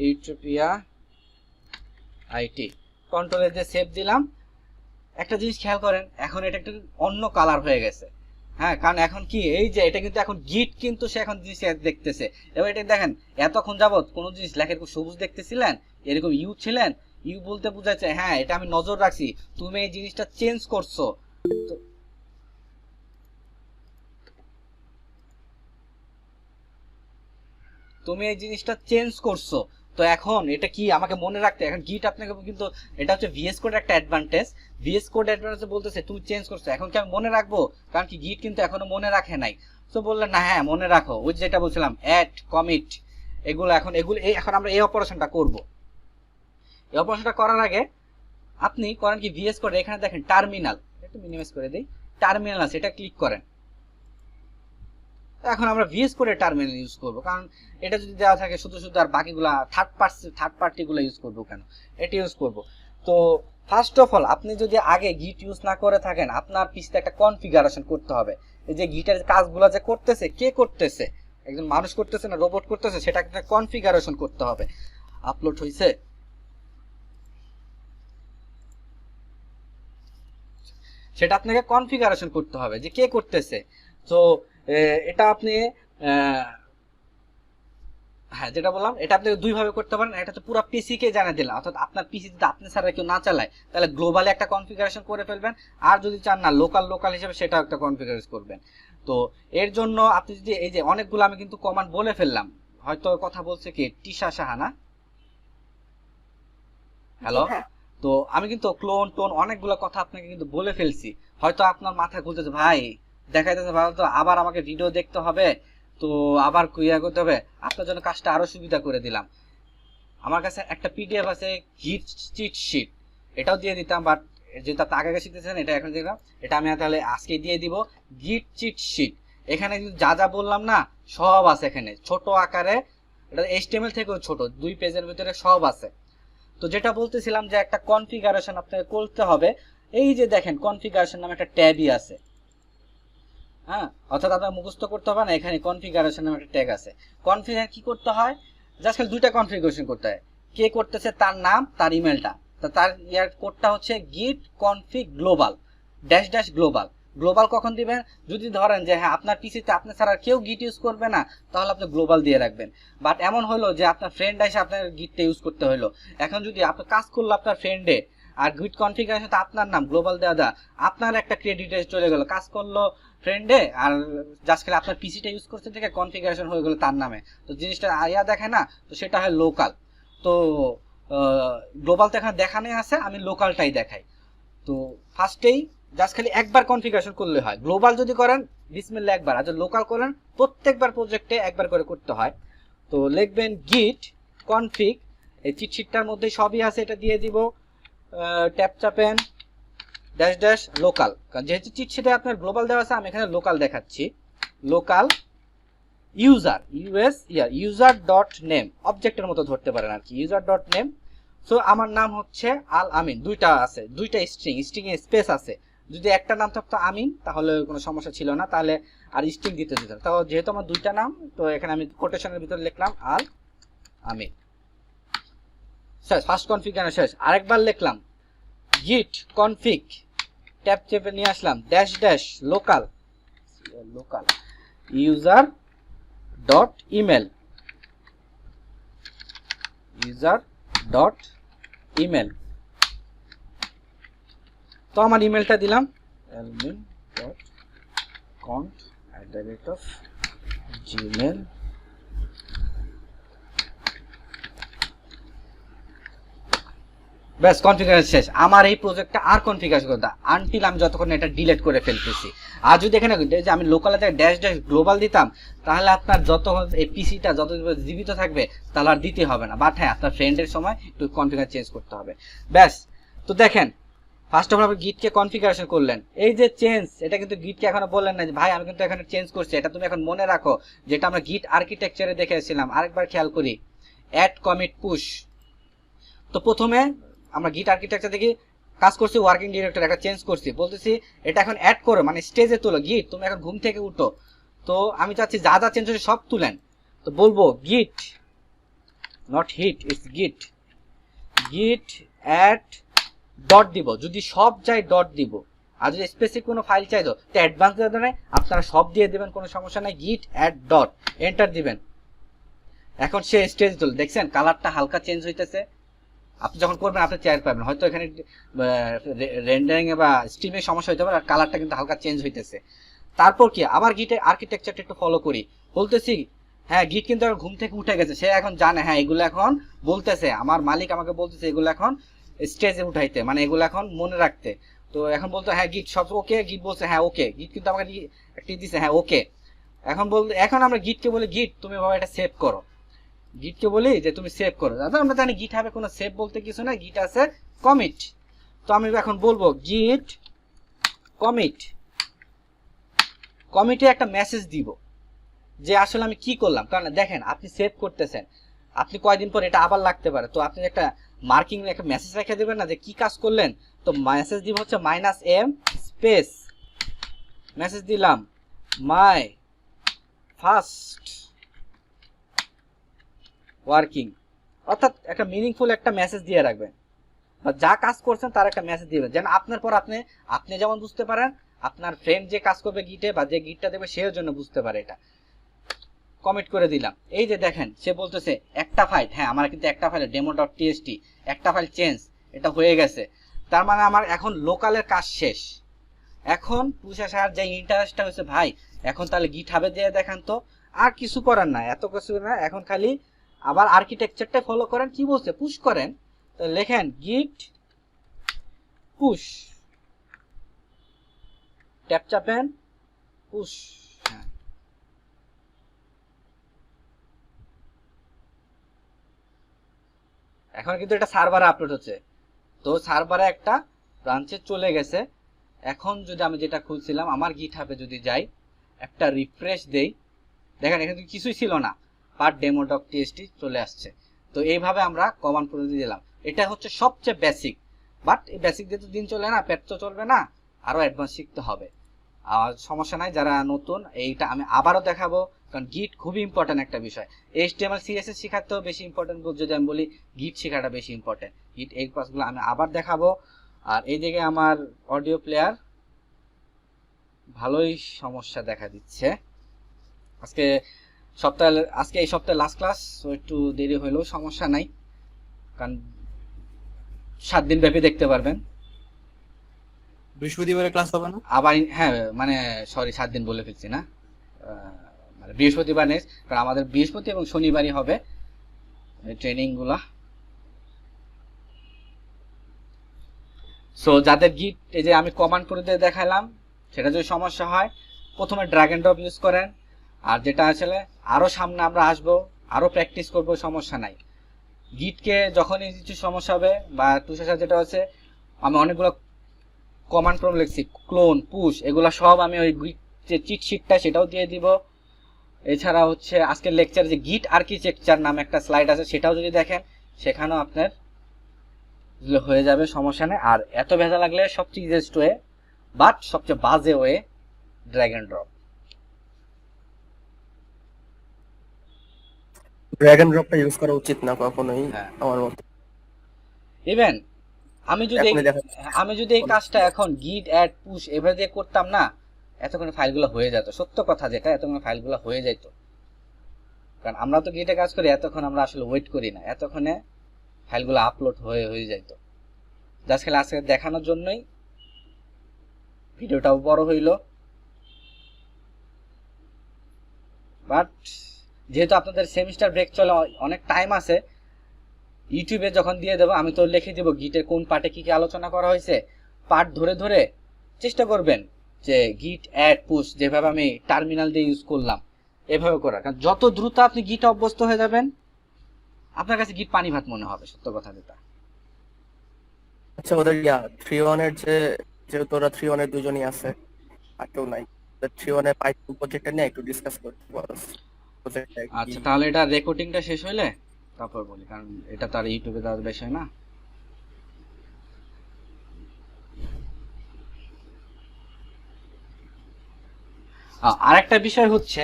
utopia IT, কন্ট্রোলে যে সেভ দিলাম। একটা জিনিস খেয়াল করেন, এখন এটা একটা অন্য কালার হয়ে গেছে, হ্যাঁ, কারণ এখন কি এই যে এটা কিন্তু এখন গিট কিন্তু সে এখন জিনিস দেখতেছে। এবার এটা দেখেন এতক্ষণ যাবত কোনো জিনিস লেখা এরকম সবুজ দেখতেছিলেন, এরকম ইউ ছিলেন, ইউ বলতে বোঝাচ্ছে হ্যাঁ এটা আমি নজর রাখছি, তুমি এই জিনিসটা চেঞ্জ করছো, তো তুমি এই জিনিসটা চেঞ্জ করছো, তো এখন এটা কি আমাকে মনে রাখতে, এখন গিট আপনাকে কিন্তু এটা হচ্ছে ভিএস কোড একটা অ্যাডভান্টেজ, ভিএস কোড অ্যাডভান্টেজ বলতেছে তুমি চেঞ্জ করছো, এখন কি আমি মনে রাখবো, কারণ কি গিট কিন্তু এখনো মনে রাখে নাই। তো বললেন না হ্যাঁ মনে রাখো, ওই যেটা বলছিলাম অ্যাড কমিট এগুলো, এখন আমরা এই অপারেশনটা করব। এই অপারেশনটা করার আগে আপনি করেন কি ভিএস কোড, এখানে দেখেন টার্মিনাল, একটু মিনিমাইজ করে দিই, টার্মিনাল আছে, এটা ক্লিক করেন। এখন আমরা ভিএস কোডে টার্মিনাল ইউজ করব, কারণ এটা যদি দেওয়া থাকে শুধু শুধু আর বাকিগুলা থার্ড পার্টিগুলো ইউজ করব কেন, এটা ইউজ করব। তো ফার্স্ট অফ অল আপনি যদি আগে গিট ইউজ না করে থাকেন, আপনার পিছনে একটা কনফিগারেশন করতে হবে। এই যে গিটের কাজগুলো যে করতেছে, কে করতেছে, একজন মানুষ করতেছে না রোবট করতেছে, সেটা একটা কনফিগারেশন করতে হবে। আপলোড হয়েছে, সেটা আপনাকে কনফিগারেশন করতে হবে যে কে করতেছে। তো এটা আপনি হ্যাঁ যেটা বললাম, এটা আপনি দুই ভাবে করতে পারেন, এটা তো পুরো পিসি কে জানিয়ে দিলাম, অর্থাৎ আপনার পিসি যদি আপনি ছাড়া কেউ না চালায় তাহলে গ্লোবালি একটা কনফিগারেশন করে ফেলবেন, আর যদি চান না লোকাল হিসেবে সেটা একটা কনফিগারেশন করবেন। তো এর জন্য আপনি যদি এই যে অনেকগুলো আমি কিন্তু কমান্ড বলে ফেললাম, হয়তো কথা বলছে কি টিশা সাহানা, হ্যালো, তো আমি কিন্তু ক্লোন টোন অনেকগুলো কথা আপনাকে কিন্তু বলে ফেলছি, হয়তো আপনার মাথায় ঘুরতেছে ভাই দেখাইতেছে ভালো, তো আবার আমাকে ভিডিও দেখতে হবে, তো আবার ক্রিয়া করতে হবে, আপনার জন্য কাজটা আরো সুবিধা করে দিলাম। আমার কাছে একটা পিডিএফ আছে গিট চিট শিট, এটাও দিয়ে দিতাম, বাট যেটা আগে আগে শিখতেছেন এটা এখন দেখলাম, এটা আমি তাহলে আজকে দিয়ে দিব গিট চিট শিট। এখানে যা যা বললাম না সব আছে, এখানে ছোট আকারে, এটা এইচটিএমএল থেকেও ছোট, 2 পেজের ভিতরে সব আছে। তো যেটা বলতেছিলাম যে একটা কনফিগারেশন আপনাকে করতে হবে, এই যে দেখেন কনফিগারেশন নামে একটা ট্যাবই আছে, হ্যাঁ, অর্থাৎ আপনার মুখস্থ করতে হবে না, এখানে কনফিগারেশন নামে একটা ট্যাগ আছে। কনফিগার কি করতে হয়, জাস্ট খালি দুইটা কনফিগারেশন করতে হয়, কে করতেছে তার নাম, তার ইমেলটা, তো তার ইয়ার কোডটা হচ্ছে গিট config global dash dash global. Global কখন দিবেন, যদি ধরেন যে হ্যাঁ আপনার পিসিতে আপনি ছাড়া কেউ গিট ইউজ করবে না, তাহলে আপনি গ্লোবাল দিয়ে রাখবেন। বাট এমন হলো যে আপনার ফ্রেন্ড এসে আপনার গিটটা ইউজ করতে হলো, এখন যদি আপনি কাজ করলো আপনার ফ্রেন্ডে, আর গিট কনফিগারেশন তো আপনার নাম গ্লোবাল দেওয়া আপনার একটা ক্রেডিটে চলে গেল, কাজ করলো ফ্রেন্ডে, আর জাস্ট খালি আপনার পিসিটা ইউজ করতে থেকে কনফিগারেশন হয়ে গেল তার নামে, তো জিনিসটা আয়া দেখে না, তো সেটা হয় লোকাল। তো গ্লোবাল তো এখানে দেখানোই আছে, আমি লোকালটাই দেখাই। তো ফার্স্টেই জাস্ট খালি একবার কনফিগারেশন করলে হয়। গ্লোবাল যদি করেন বিসমিল্লাহ একবার, আর যদি লোকাল করেন প্রত্যেকবার প্রজেক্টে একবার করে করতে হয়। তো লিখবেন গিট কনফিগ, এই চিটশিটটার মধ্যে সবই আছে, এটা দিয়ে দিব, ট্যাপ চাপেন ড্যাশ ড্যাশ লোকাল, কারণ যেহেতু চিটশিটে আপনার গ্লোবাল দেওয়া আছে আমি এখানে লোকাল দেখাচ্ছি। Local user user dot name, অবজেক্টের মতো ধরতে পারেন আর কি, ইউজার ডট নেম। সো আমার নাম হচ্ছে আল আমিন, দুইটা আছে, দুইটা স্ট্রিং এ স্পেস আছে। যদি একটা নাম থাকতো আমিন তাহলে কোনো সমস্যা ছিল না, তাহলে আর স্ট্রিং দিতে দিতাম। তাও যেহেতু আমার দুইটা নাম, তো এখানে আমি কোটেশনের ভিতরে লিখলাম আল আমিন। শেষ, ফার্স্ট কনফিগারেশন শেষ। আরেকবার লিখলাম গিট কনফিগ, ট্যাব চেপে নিয়ে আসলাম dash dash local user dot email, তো আমার ইমেলটা দিলাম almin.cont@gmail। ব্যাস, কনফিগারেশন শেষ। আমার এই প্রজেক্টটা আর কনফিগারেশন করতে আনটিল আমি যতক্ষণ এটা ডিলিট করে ফেলতেছি। আর যদি এখানে যে আমি লোকালে ড্যাশ ড্যাশ গ্লোবাল দিতাম, তাহলে আপনার যত এই পিসিটা যত জীবিত থাকবে তাহলে আর দিতে হবে না। বাট হ্যাঁ, আপনার ফ্রেন্ডের সময় একটু কনফিগার চেঞ্জ করতে হবে। ব্যাস, তো দেখেন ফার্স্ট অফ অল আপনি গিটকে কনফিগারেশন করলেন, এই যে চেঞ্জ, এটা কিন্তু গিটকে এখনো বললেন না যে ভাই আমি কিন্তু এখানে চেঞ্জ করছি, এটা তুমি এখন মনে রাখো, যেটা আমরা গিট আর্কিটেকচারে দেখেছিলাম। আরেকবার খেয়াল করি, অ্যাড কমিট পুশ। তো প্রথমে আমরা গিট আর্কিটেকচার দেখি কাজ করছি, ওয়ার্কিং ডিরেক্টর একটা চেঞ্জ করছি, বলতেছি এটা এখন অ্যাড করো, মানে স্টেজে তোলো, গিট তুমি এখন ঘুম থেকে উঠো। তো আমি চাচ্ছি যা যা চেঞ্জ হচ্ছে সব তুলেন, তো বলবো গিট নট হিট, ইটস গিট অ্যাড ডট দিব, যদি সব চাই ডট দিব, আর যদি স্পেসিফিক কোনো ফাইল চাই তো অ্যাডভান্স দেওয়া নেই, আপনারা সব দিয়ে দেবেন, কোনো সমস্যা নাই। গিট অ্যাড ডট এন্টার দিবেন। এখন সে স্টেজ তোল, দেখছেন কালারটা হালকা চেঞ্জ হইতেছে। আপনি যখন করবেন আপনি চেয়ার পাবেন, হয়তো এখানে রেন্ডারিং এ বা স্ট্রিমে সমস্যা হতে পারে, আর কালারটা কিন্তু হালকা চেঞ্জ হইতেছে। তারপর কি আবার গিটের আর্কিটেকচারটা একটু ফলো করি, বলতেছি হ্যাঁ গিট কিন্তু এখন ঘুম থেকে উঠে গেছে, সে এখন জানে হ্যাঁ এগুলো এখন বলতেছে, আমার মালিক আমাকে বলতেছে এগুলো এখন স্টেজে উঠাইতে, মানে এগুলো এখন মনে রাখতে। তো এখন বলতো হ্যাঁ গিট সব ওকে, গিট বলছে হ্যাঁ ওকে, গিট কিন্তু আমাকে একটি দিছে হ্যাঁ ওকে। এখন আমরা গিটকে বলি গিট তুমি বাবা এটা সেভ করো, গিটকে বলি যে তুমি সেভ করো। দাদা আমরা জানি গিট হবে কোনো সেভ বলতে কিছু না, গিট আছে কমিট। তো আমি এখন বলবো গিট কমিটে একটা মেসেজ দিব যে আসলে আমি কি করলাম, কারণ দেখেন আপনি সেভ করতেছেন, আপনি কয়দিন পর এটা আবার লাগতে পারে, তো আপনি একটা মার্কিং একটা মেসেজ রেখে দেবেন না যে কি কাজ করলেন। তো মেসেজ দিব হচ্ছে -m স্পেস, মেসেজ দিলাম মাই ফার্স্ট ওয়ার্কিং, অর্থাৎ একটা মিনিংফুল একটা মেসেজ দিয়ে রাখবেন, বা যা কাজ করছেন তার একটা মেসেজ দিবেন, যেন আপনার পর আপনি যেমন বুঝতে পারেন, আপনার ফ্রেন্ড যে কাজ করবে গিটে বা যে গিটটা দেবে সেও জন্য বুঝতে পারে। এটা কমিট করে দিলাম। এই যে দেখেন সে বলতেছে একটা ফাইল, হ্যাঁ আমার কিন্তু একটা ফাইল demo.txt, একটা ফাইল চেঞ্জ, এটা হয়ে গেছে। তার মানে আমার এখন লোকালের কাজ শেষ। এখন পুষা সার যে ইন্টারেস্টটা হয়েছে ভাই, এখন তাহলে গিট হাবে দিয়ে দেখান তো, আর কিছু করার না, এত কিছু না, এখন খালি আবার আর্কিটেকচারটা ফলো করেন, কি বলছে পুশ করেন, তো লেখেন গিট পুশ, ট্যাপ চাপেন পুশ। হ্যাঁ এখন কিন্তু এটা সার্ভারে আপলোড হচ্ছে, তো সার্ভারে একটা ব্রাঞ্চে চলে গেছে। এখন যদি আমি যেটা খুলছিলাম আমার গিটহাবে যদি যাই, একটা রিফ্রেশ দেই, দেখেন এখানে কিছুই ছিল না, বাট demo.txt চলে আসছে। তো এইভাবে আমরা কমান্ড পদ্ধতি দিলাম, এটা হচ্ছে সবচেয়ে বেসিক। বাট এই বেসিক দিয়ে তো দিন চলে না, পেট তো চলবে না, আরো অ্যাডভান্স শিখতে হবে। আর সমস্যা নাই, যারা নতুন এইটা আমি আবারও দেখাবো, কারণ গিট খুবই ইম্পর্টেন্ট একটা বিষয়। HTML CSS শেখাতেও বেশি ইম্পর্টেন্ট, যদি আমি বলি গিট শেখাটা বেশি ইম্পর্টেন্ট। গিট এই ক্লাসগুলো আমি আবার দেখাবো। আর এইদিকে আমার অডিও প্লেয়ার ভালোই সমস্যা দেখা দিচ্ছে। আজকে এই সপ্তাহে লাস্ট ক্লাস, তো একটু দেরি হইলেও সমস্যা নাই, কারণ 7 দিন ব্যাপী দেখতে পারবেন। বৃহস্পতিবারে ক্লাস হবে না? আবার হ্যাঁ মানে সরি 7 দিন বলে ফেলছি না, মানে বৃহস্পতিবার নেক্সট, কারণ আমাদের বৃহস্পতি এবং শনিবারই হবে ট্রেনিং গুলা। সো যাদের গিট এই যে আমি কমান্ড করে দিয়ে দেখালাম, সেটা যদি সমস্যা হয় প্রথমে ড্র্যাগ এন্ড ড্রপ ইউজ করেন। আর যেটা আসলে আরো সামনে আমরা আসবো, আরো প্র্যাকটিস করবো, সমস্যা নাই। গিটকে যখনই কিছু সমস্যা হবে বা তুষার যেটা হচ্ছে, আমি অনেকগুলো কমান্ড প্রম লিখছি, ক্লোন, পুশ, এগুলা সব আমি ওই গিট যে চিট শিটটা সেটাও দিয়ে দিব। এছাড়া হচ্ছে আজকের লেকচারে যে গিট আর্কিটেকচার নামে একটা স্লাইড আছে, সেটাও যদি দেখেন সেখানেও আপনার হয়ে যাবে, সমস্যা নেই। আর এত ভেজা লাগলে সবচেয়ে ইজিয়েস্ট ওয়ে বাট সবচেয়ে বাজে way drag and drop. Drag and ড্রপটা ইউজ করা উচিত না কখনোই হ্যাঁ আমার মতে। ইভেন আমি যদি এখনই দেখা এই কাজটা এখন গিট অ্যাড পুশ এভাবে দিয়ে করতাম না, এতক্ষণে ফাইলগুলো হয়ে যেত। সত্য কথা যেটা, এতক্ষণে ফাইলগুলো হয়ে যেত। কারণ আমরা তো গিটে কাজ করি, এতক্ষণ আমরা আসলে ওয়েট করি না, এতক্ষণে ফাইলগুলো আপলোড হয়ে যেত। জাস্ট খালি আজকে দেখানোর জন্যই ভিডিওটাও বড় হইল। বাট যেহেতু আপনাদের সেমিস্টার ব্রেক চলে, অনেক টাইম আছে, ইউটিউবে যখন দিয়ে দেবো আমি তো লিখে দেবো গিটের কোন পার্টে কি কি আলোচনা করা হয়েছে, পার্ট ধরে ধরে চেষ্টা করবেন যে গিট অ্যাড পুশ যেভাবে আমি টার্মিনাল দিয়ে ইউজ করলাম এভাবে করার। কারণ যত দ্রুত আপনি গিটে অভ্যস্ত হয়ে যাবেন, আপনার কাছে গিট পানি ভাত মনে হবে, সত্য কথা যেটা। আচ্ছা ওদের 3-1 এর যেহেতু ওরা 3-1 এর দুজনই আছে আর কেউ নাই, 3-1 এর পাইথন প্রজেক্টটা নিয়ে একটু ডিসকাস করতে পারো। প্রজেক্টটা আচ্ছা তাহলে এটা রেকর্ডিংটা শেষ হইলে তারপর বলি, কারণ এটা তো আর ইউটিউবে দেওয়ার বিষয় না। আরেকটা বিষয় হচ্ছে,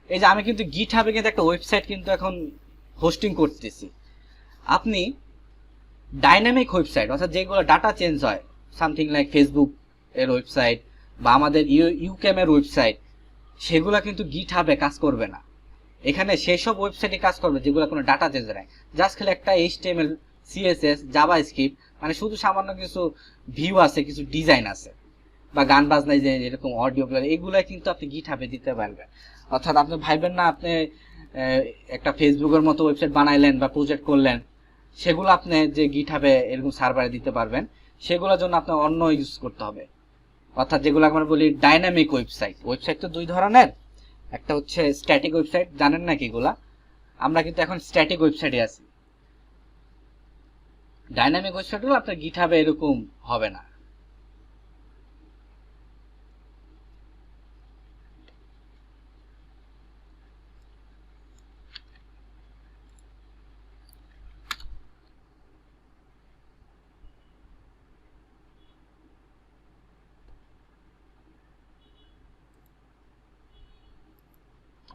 এই যে আমি কিন্তু গিট হাবে কিন্তু একটা ওয়েবসাইট কিন্তু এখন হোস্টিং করতেছি। আপনি ডাইনামিক ওয়েবসাইট, অর্থাৎ যেগুলো ডাটা চেঞ্জ হয়, সামথিং লাইক ফেসবুক এর ওয়েবসাইট বা আমাদের ইউক্যাম এর ওয়েবসাইট, সেগুলো কিন্তু গিট হাবে কাজ করবে না। এখানে সেই সব ওয়েবসাইটে কাজ করবে যেগুলো কোনো ডাটা চেঞ্জ নাই, জাস্ট খালি একটা HTML CSS জাভাস্ক্রিপ্ট, মানে শুধু সামান্য কিছু ভিউ আছে, কিছু ডিজাইন আছে বা গান বাজনায় যে এরকম অডিও, এগুলো কিন্তু আপনি গিট হাবে দিতে পারবেন। অর্থাৎ আপনি ভাইবেন না আপনি একটা ফেসবুকের মতো ওয়েবসাইট বানাইলেন বা প্রজেক্ট করলেন, সেগুলো আপনি যে গিট হাবে এরকম সার্ভারে দিতে পারবেন, সেগুলোর জন্য আপনার অন্য ইউজ করতে হবে। অর্থাৎ যেগুলো আমরা বলি ডাইনামিক ওয়েবসাইট। ওয়েবসাইট তো দুই ধরনের, একটা হচ্ছে স্ট্যাটিক ওয়েবসাইট, জানেন না কি এগুলা? আমরা কিন্তু এখন স্ট্যাটিক ওয়েবসাইটে আছি। ডাইনামিক ওয়েবসাইটগুলো আপনার গিট হাবে এরকম হবে না।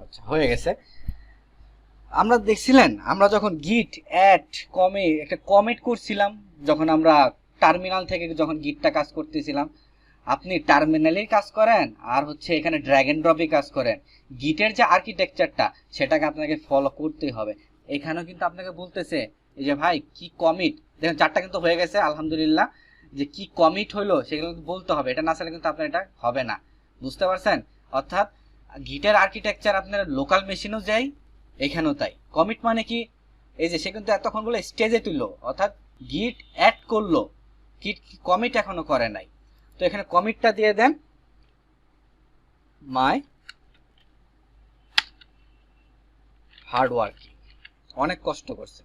আচ্ছা হয়ে গেছে। আমরা দেখছিলেন আমরা যখন গিট অ্যাড একটা কমিট করছিলাম, যখন আমরা টার্মিনাল থেকে যখন গিটটা কাজ করতেছিলাম, আপনি টার্মিনালেই কাজ করেন আর হচ্ছে এখানে ড্র্যাগ এন্ড ড্রপে কাজ করেন, গিটের যে আর্কিটেকচারটা সেটাকে আপনাকে ফলো করতেই হবে। এখানেও কিন্তু আপনাকে বলতেছে এই যে ভাই কি কমিট, দেখেন 4টা কিন্তু হয়ে গেছে আলহামদুলিল্লাহ, যে কি কমিট হলো সেগুলো বলতে হবে, এটা না চাইলে কিন্তু আপনার এটা হবে না। বুঝতে পারছেন? অর্থাৎ গিটের আর্কিটেকচার আপনার লোকাল মেশিনও যাই, এখানেও তাই। কমিট মানে কি, এই যে সে কিন্তু এতক্ষণ বলে স্টেজে তুললো, অর্থাৎ গিট অ্যাড করলো, গিট কমিট এখনো করে নাই। তো এখানে কমিটটা দিয়ে দেন, মাই হার্ড ওয়ার্কিং, অনেক কষ্ট করছে।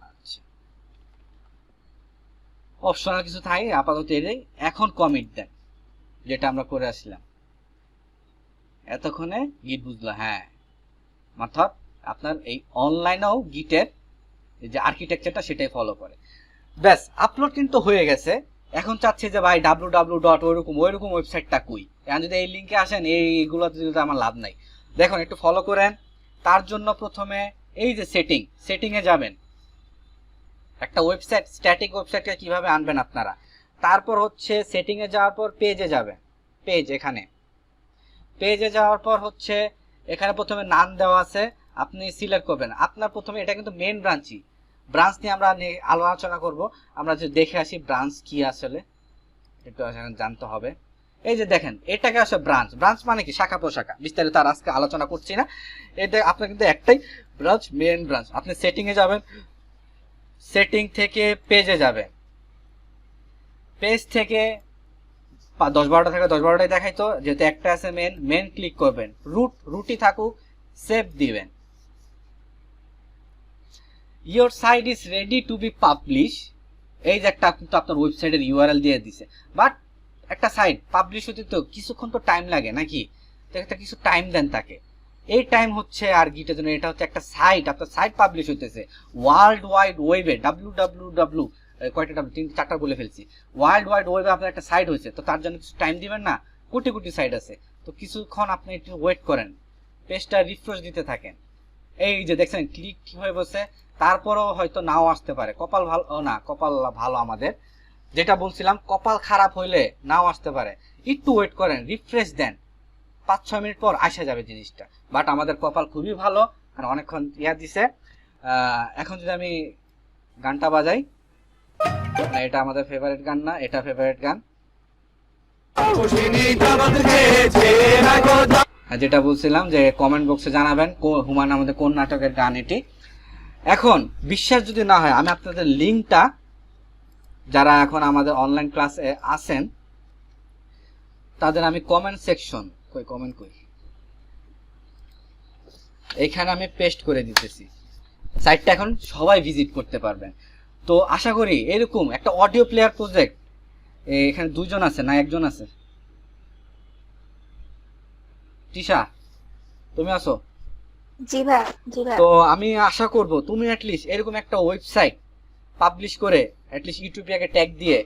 আচ্ছা অপশনাল কিছু থাকে আপাতত এটাই। এখন কমিট দেন, যেটা আমরা করে আসলাম এতক্ষণে গিট বুঝলো। হ্যাঁ অর্থাৎ আপনার এই অনলাইনেও গিটের যে আর্কিটেকচারটা সেটাই ফলো করে। ব্যাস আপলোড কিন্তু হয়ে গেছে। এখন চাচ্ছে যে ভাই www. ওইরকম ওয়েবসাইটটা কই, এখন যদি এই লিঙ্কে আসেন এইগুলোতে যদি আমার লাভ নাই। দেখুন একটু ফলো করেন। তার জন্য প্রথমে এই যে সেটিংয়ে যাবেন, একটা ওয়েবসাইট স্ট্যাটিক ওয়েবসাইটকে কিভাবে আনবেন আপনারা। তারপর হচ্ছে সেটিংয়ে যাওয়ার পর পেজে যাবেন, এখানে পেজে যাওয়ার পর হচ্ছে এখানে প্রথমে নাম দেওয়া আছে, আপনি সিলেক্ট করবেন। আপনার প্রথমে এটা কিন্তু মেন ব্রাঞ্চই, ব্রাঞ্চ নিয়ে আমরা আলোচনা করব। আমরা যে দেখে আসি ব্রাঞ্চ কি আসলে, একটু জানতে হবে। এই যে দেখেন, এটাকে আসলে ব্রাঞ্চ, ব্রাঞ্চ মানে কি শাখা প্রশাখা, বিস্তারিত আর আজকে আলোচনা করছি না। এটা আপনার কিন্তু একটাই ব্রাঞ্চ, মেন ব্রাঞ্চ। আপনি সেটিং এ যাবেন, সেটিং থেকে পেজে যাবেন, পেজ থেকে 10-12টা থাকে 10-12টাই দেখাইতো, যেহেতু একটা আছে মেন, মেন ক্লিক করবেন, রুটই থাকুক, সেভ দিবেন। Your site is ready to be publish. এই যে একটা কিন্তু আপনার ওয়েবসাইটের ইউআরএল দিয়ে দিছে, বাট একটা সাইট পাবলিশ হতে তো কিছুক্ষণ তো টাইম লাগে নাকি, তো একটা কিছু টাইম দেন তাকে। এই টাইম হচ্ছে আর গিটের জন্য, এটা হচ্ছে একটা সাইট, আপনার সাইট পাবলিশ হইতেছে ওয়ার্ল্ড ওয়াইড ওয়েবে, www কয়টা ডাব্লিউ, 3-4টা বলে ফেলছি, ওয়ার্ল্ড ওয়াইড ওয়েবে আপনার একটা সাইট হয়েছে, তো তার জন্য কিছু টাইম দিবেন না, কোটি কোটি সাইট আছে, তো কিছুক্ষণ আপনি একটু ওয়েট করেন, পেজটা রিফ্রেশ দিতে থাকেন। এই যে দেখছেন ক্লিক হয়ে বসে, তারপরেও হয়তো নাও আসতে পারে, কপাল ভালো না, কপাল ভালো আমাদের, যেটা বলছিলাম কপাল খারাপ হইলে নাও আসতে পারে, একটু ওয়েট করেন, রিফ্রেশ দেন, 5-6 মিনিট পর আসা যাবে জিনিসটা। বাট আমাদের কপাল খুবই ভালো, কারণ অনেকক্ষণ ইয়া দিছে। এখন যদি আমি গানটা বাজাই, না এটা আমাদের ফেভারিট গান না, এটা ফেভারিট গান, যেটা বলছিলাম যে কমেন্ট বক্সে জানাবেন হুমায়ুন আমাদের কোন নাটকের গান এটি। এখন বিশ্বাস যদি না হয়, আমি আপনাদের লিঙ্কটা, যারা এখন আমাদের অনলাইন ক্লাসে আছেন তাদের আমি কমেন্ট সেকশন কমেন্ট করি, এখানে আমি পেস্ট করে দিতেছি, সাইটটা এখন সবাই ভিজিট করতে পারবেন। তো আশা করি এরকম একটা অডিও প্লেয়ার প্রজেক্ট, এখানে 2 জন আছে না 1 জন আছে, তিশা তুমি আছো? জি ভাই, জি ভাই। তো আমি আশা করব তুমি অ্যাটলিস্ট এরকম একটা ওয়েবসাইট পাবলিশ করে অ্যাটলিস্ট ইউটিউবে ট্যাগ দিয়ে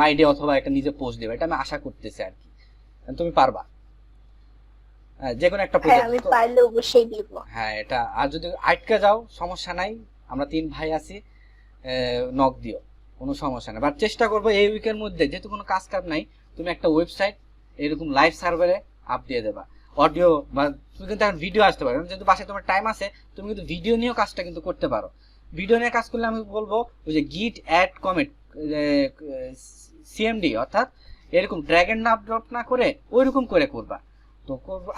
মাইডে অথবা একটা নিজে পোস্ট দেবে, এটা আমি আশা করতেছি আর কি, তুমি পারবা। হ্যাঁ, যে কোনো একটা হ্যাঁ, প্রজেক্ট, আমি পারলে অবশ্যই দিব। হ্যাঁ এটা, আর যদি আটকে যাও সমস্যা নাই, আমরা 3 ভাই আছি, নক দিও, কোনো সমস্যা নেই। বাট চেষ্টা করবো এই উইকের মধ্যে, যেহেতু কোনো কাজ নাই, তুমি একটা ওয়েবসাইট এরকম লাইভ সার্ভারে আপ দিয়ে দেবা, অডিও বা তুমি কিন্তু এখন ভিডিও আসতে পারো, যেহেতু বাসায় তোমার টাইম আছে, তুমি কিন্তু ভিডিও নিয়েও কাজটা কিন্তু করতে পারো। ভিডিও নিয়ে কাজ করলে আমি বলবো ওই যে গিট অ্যাড কমেন্ট সিএমডি, অর্থাৎ এরকম ড্র্যাগ এন্ড ড্রপ না করে ওইরকম করে করবা। তো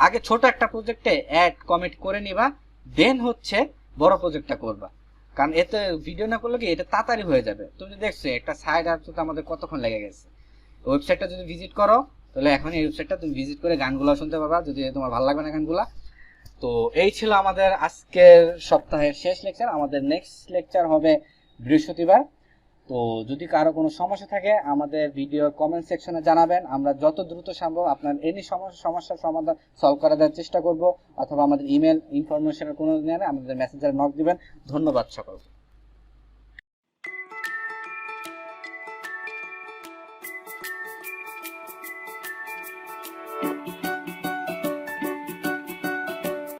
আগে ছোট একটা প্রজেক্টে অ্যাড কমেন্ট করে নিবা, দেন হচ্ছে বড় প্রজেক্টটা করবা, কারণ এতে ভিডিও না করলে কি এটা তাড়াতাড়ি হয়ে যাবে। তুমি দেখছো একটা সাইট আসতে আমাদের কতক্ষণ লেগে গেছে। ওয়েবসাইটটা যদি ভিজিট করো, তাহলে এখন এই ওয়েবসাইটটা তুমি ভিজিট করে গানগুলো শুনতে পারবা, যদি তোমার ভালো লাগবে না গানগুলা। তো এই ছিল আমাদের আজকের সপ্তাহের শেষ লেকচার, আমাদের নেক্সট লেকচার হবে বৃহস্পতিবার। তো যদি কারো কোনো সমস্যা থাকে আমাদের ভিডিওর কমেন্ট সেকশনে জানাবেন, আমরা যত দ্রুত সম্ভব আপনার এনি সমস্যার সমাধান সলভ করে দেওয়ার চেষ্টা করব, অথবা আমাদের ইমেল ইনফরমেশনের কোনো নিয়ে আমাদের মেসেঞ্জারে নক দিবেন। ধন্যবাদ সকলকে।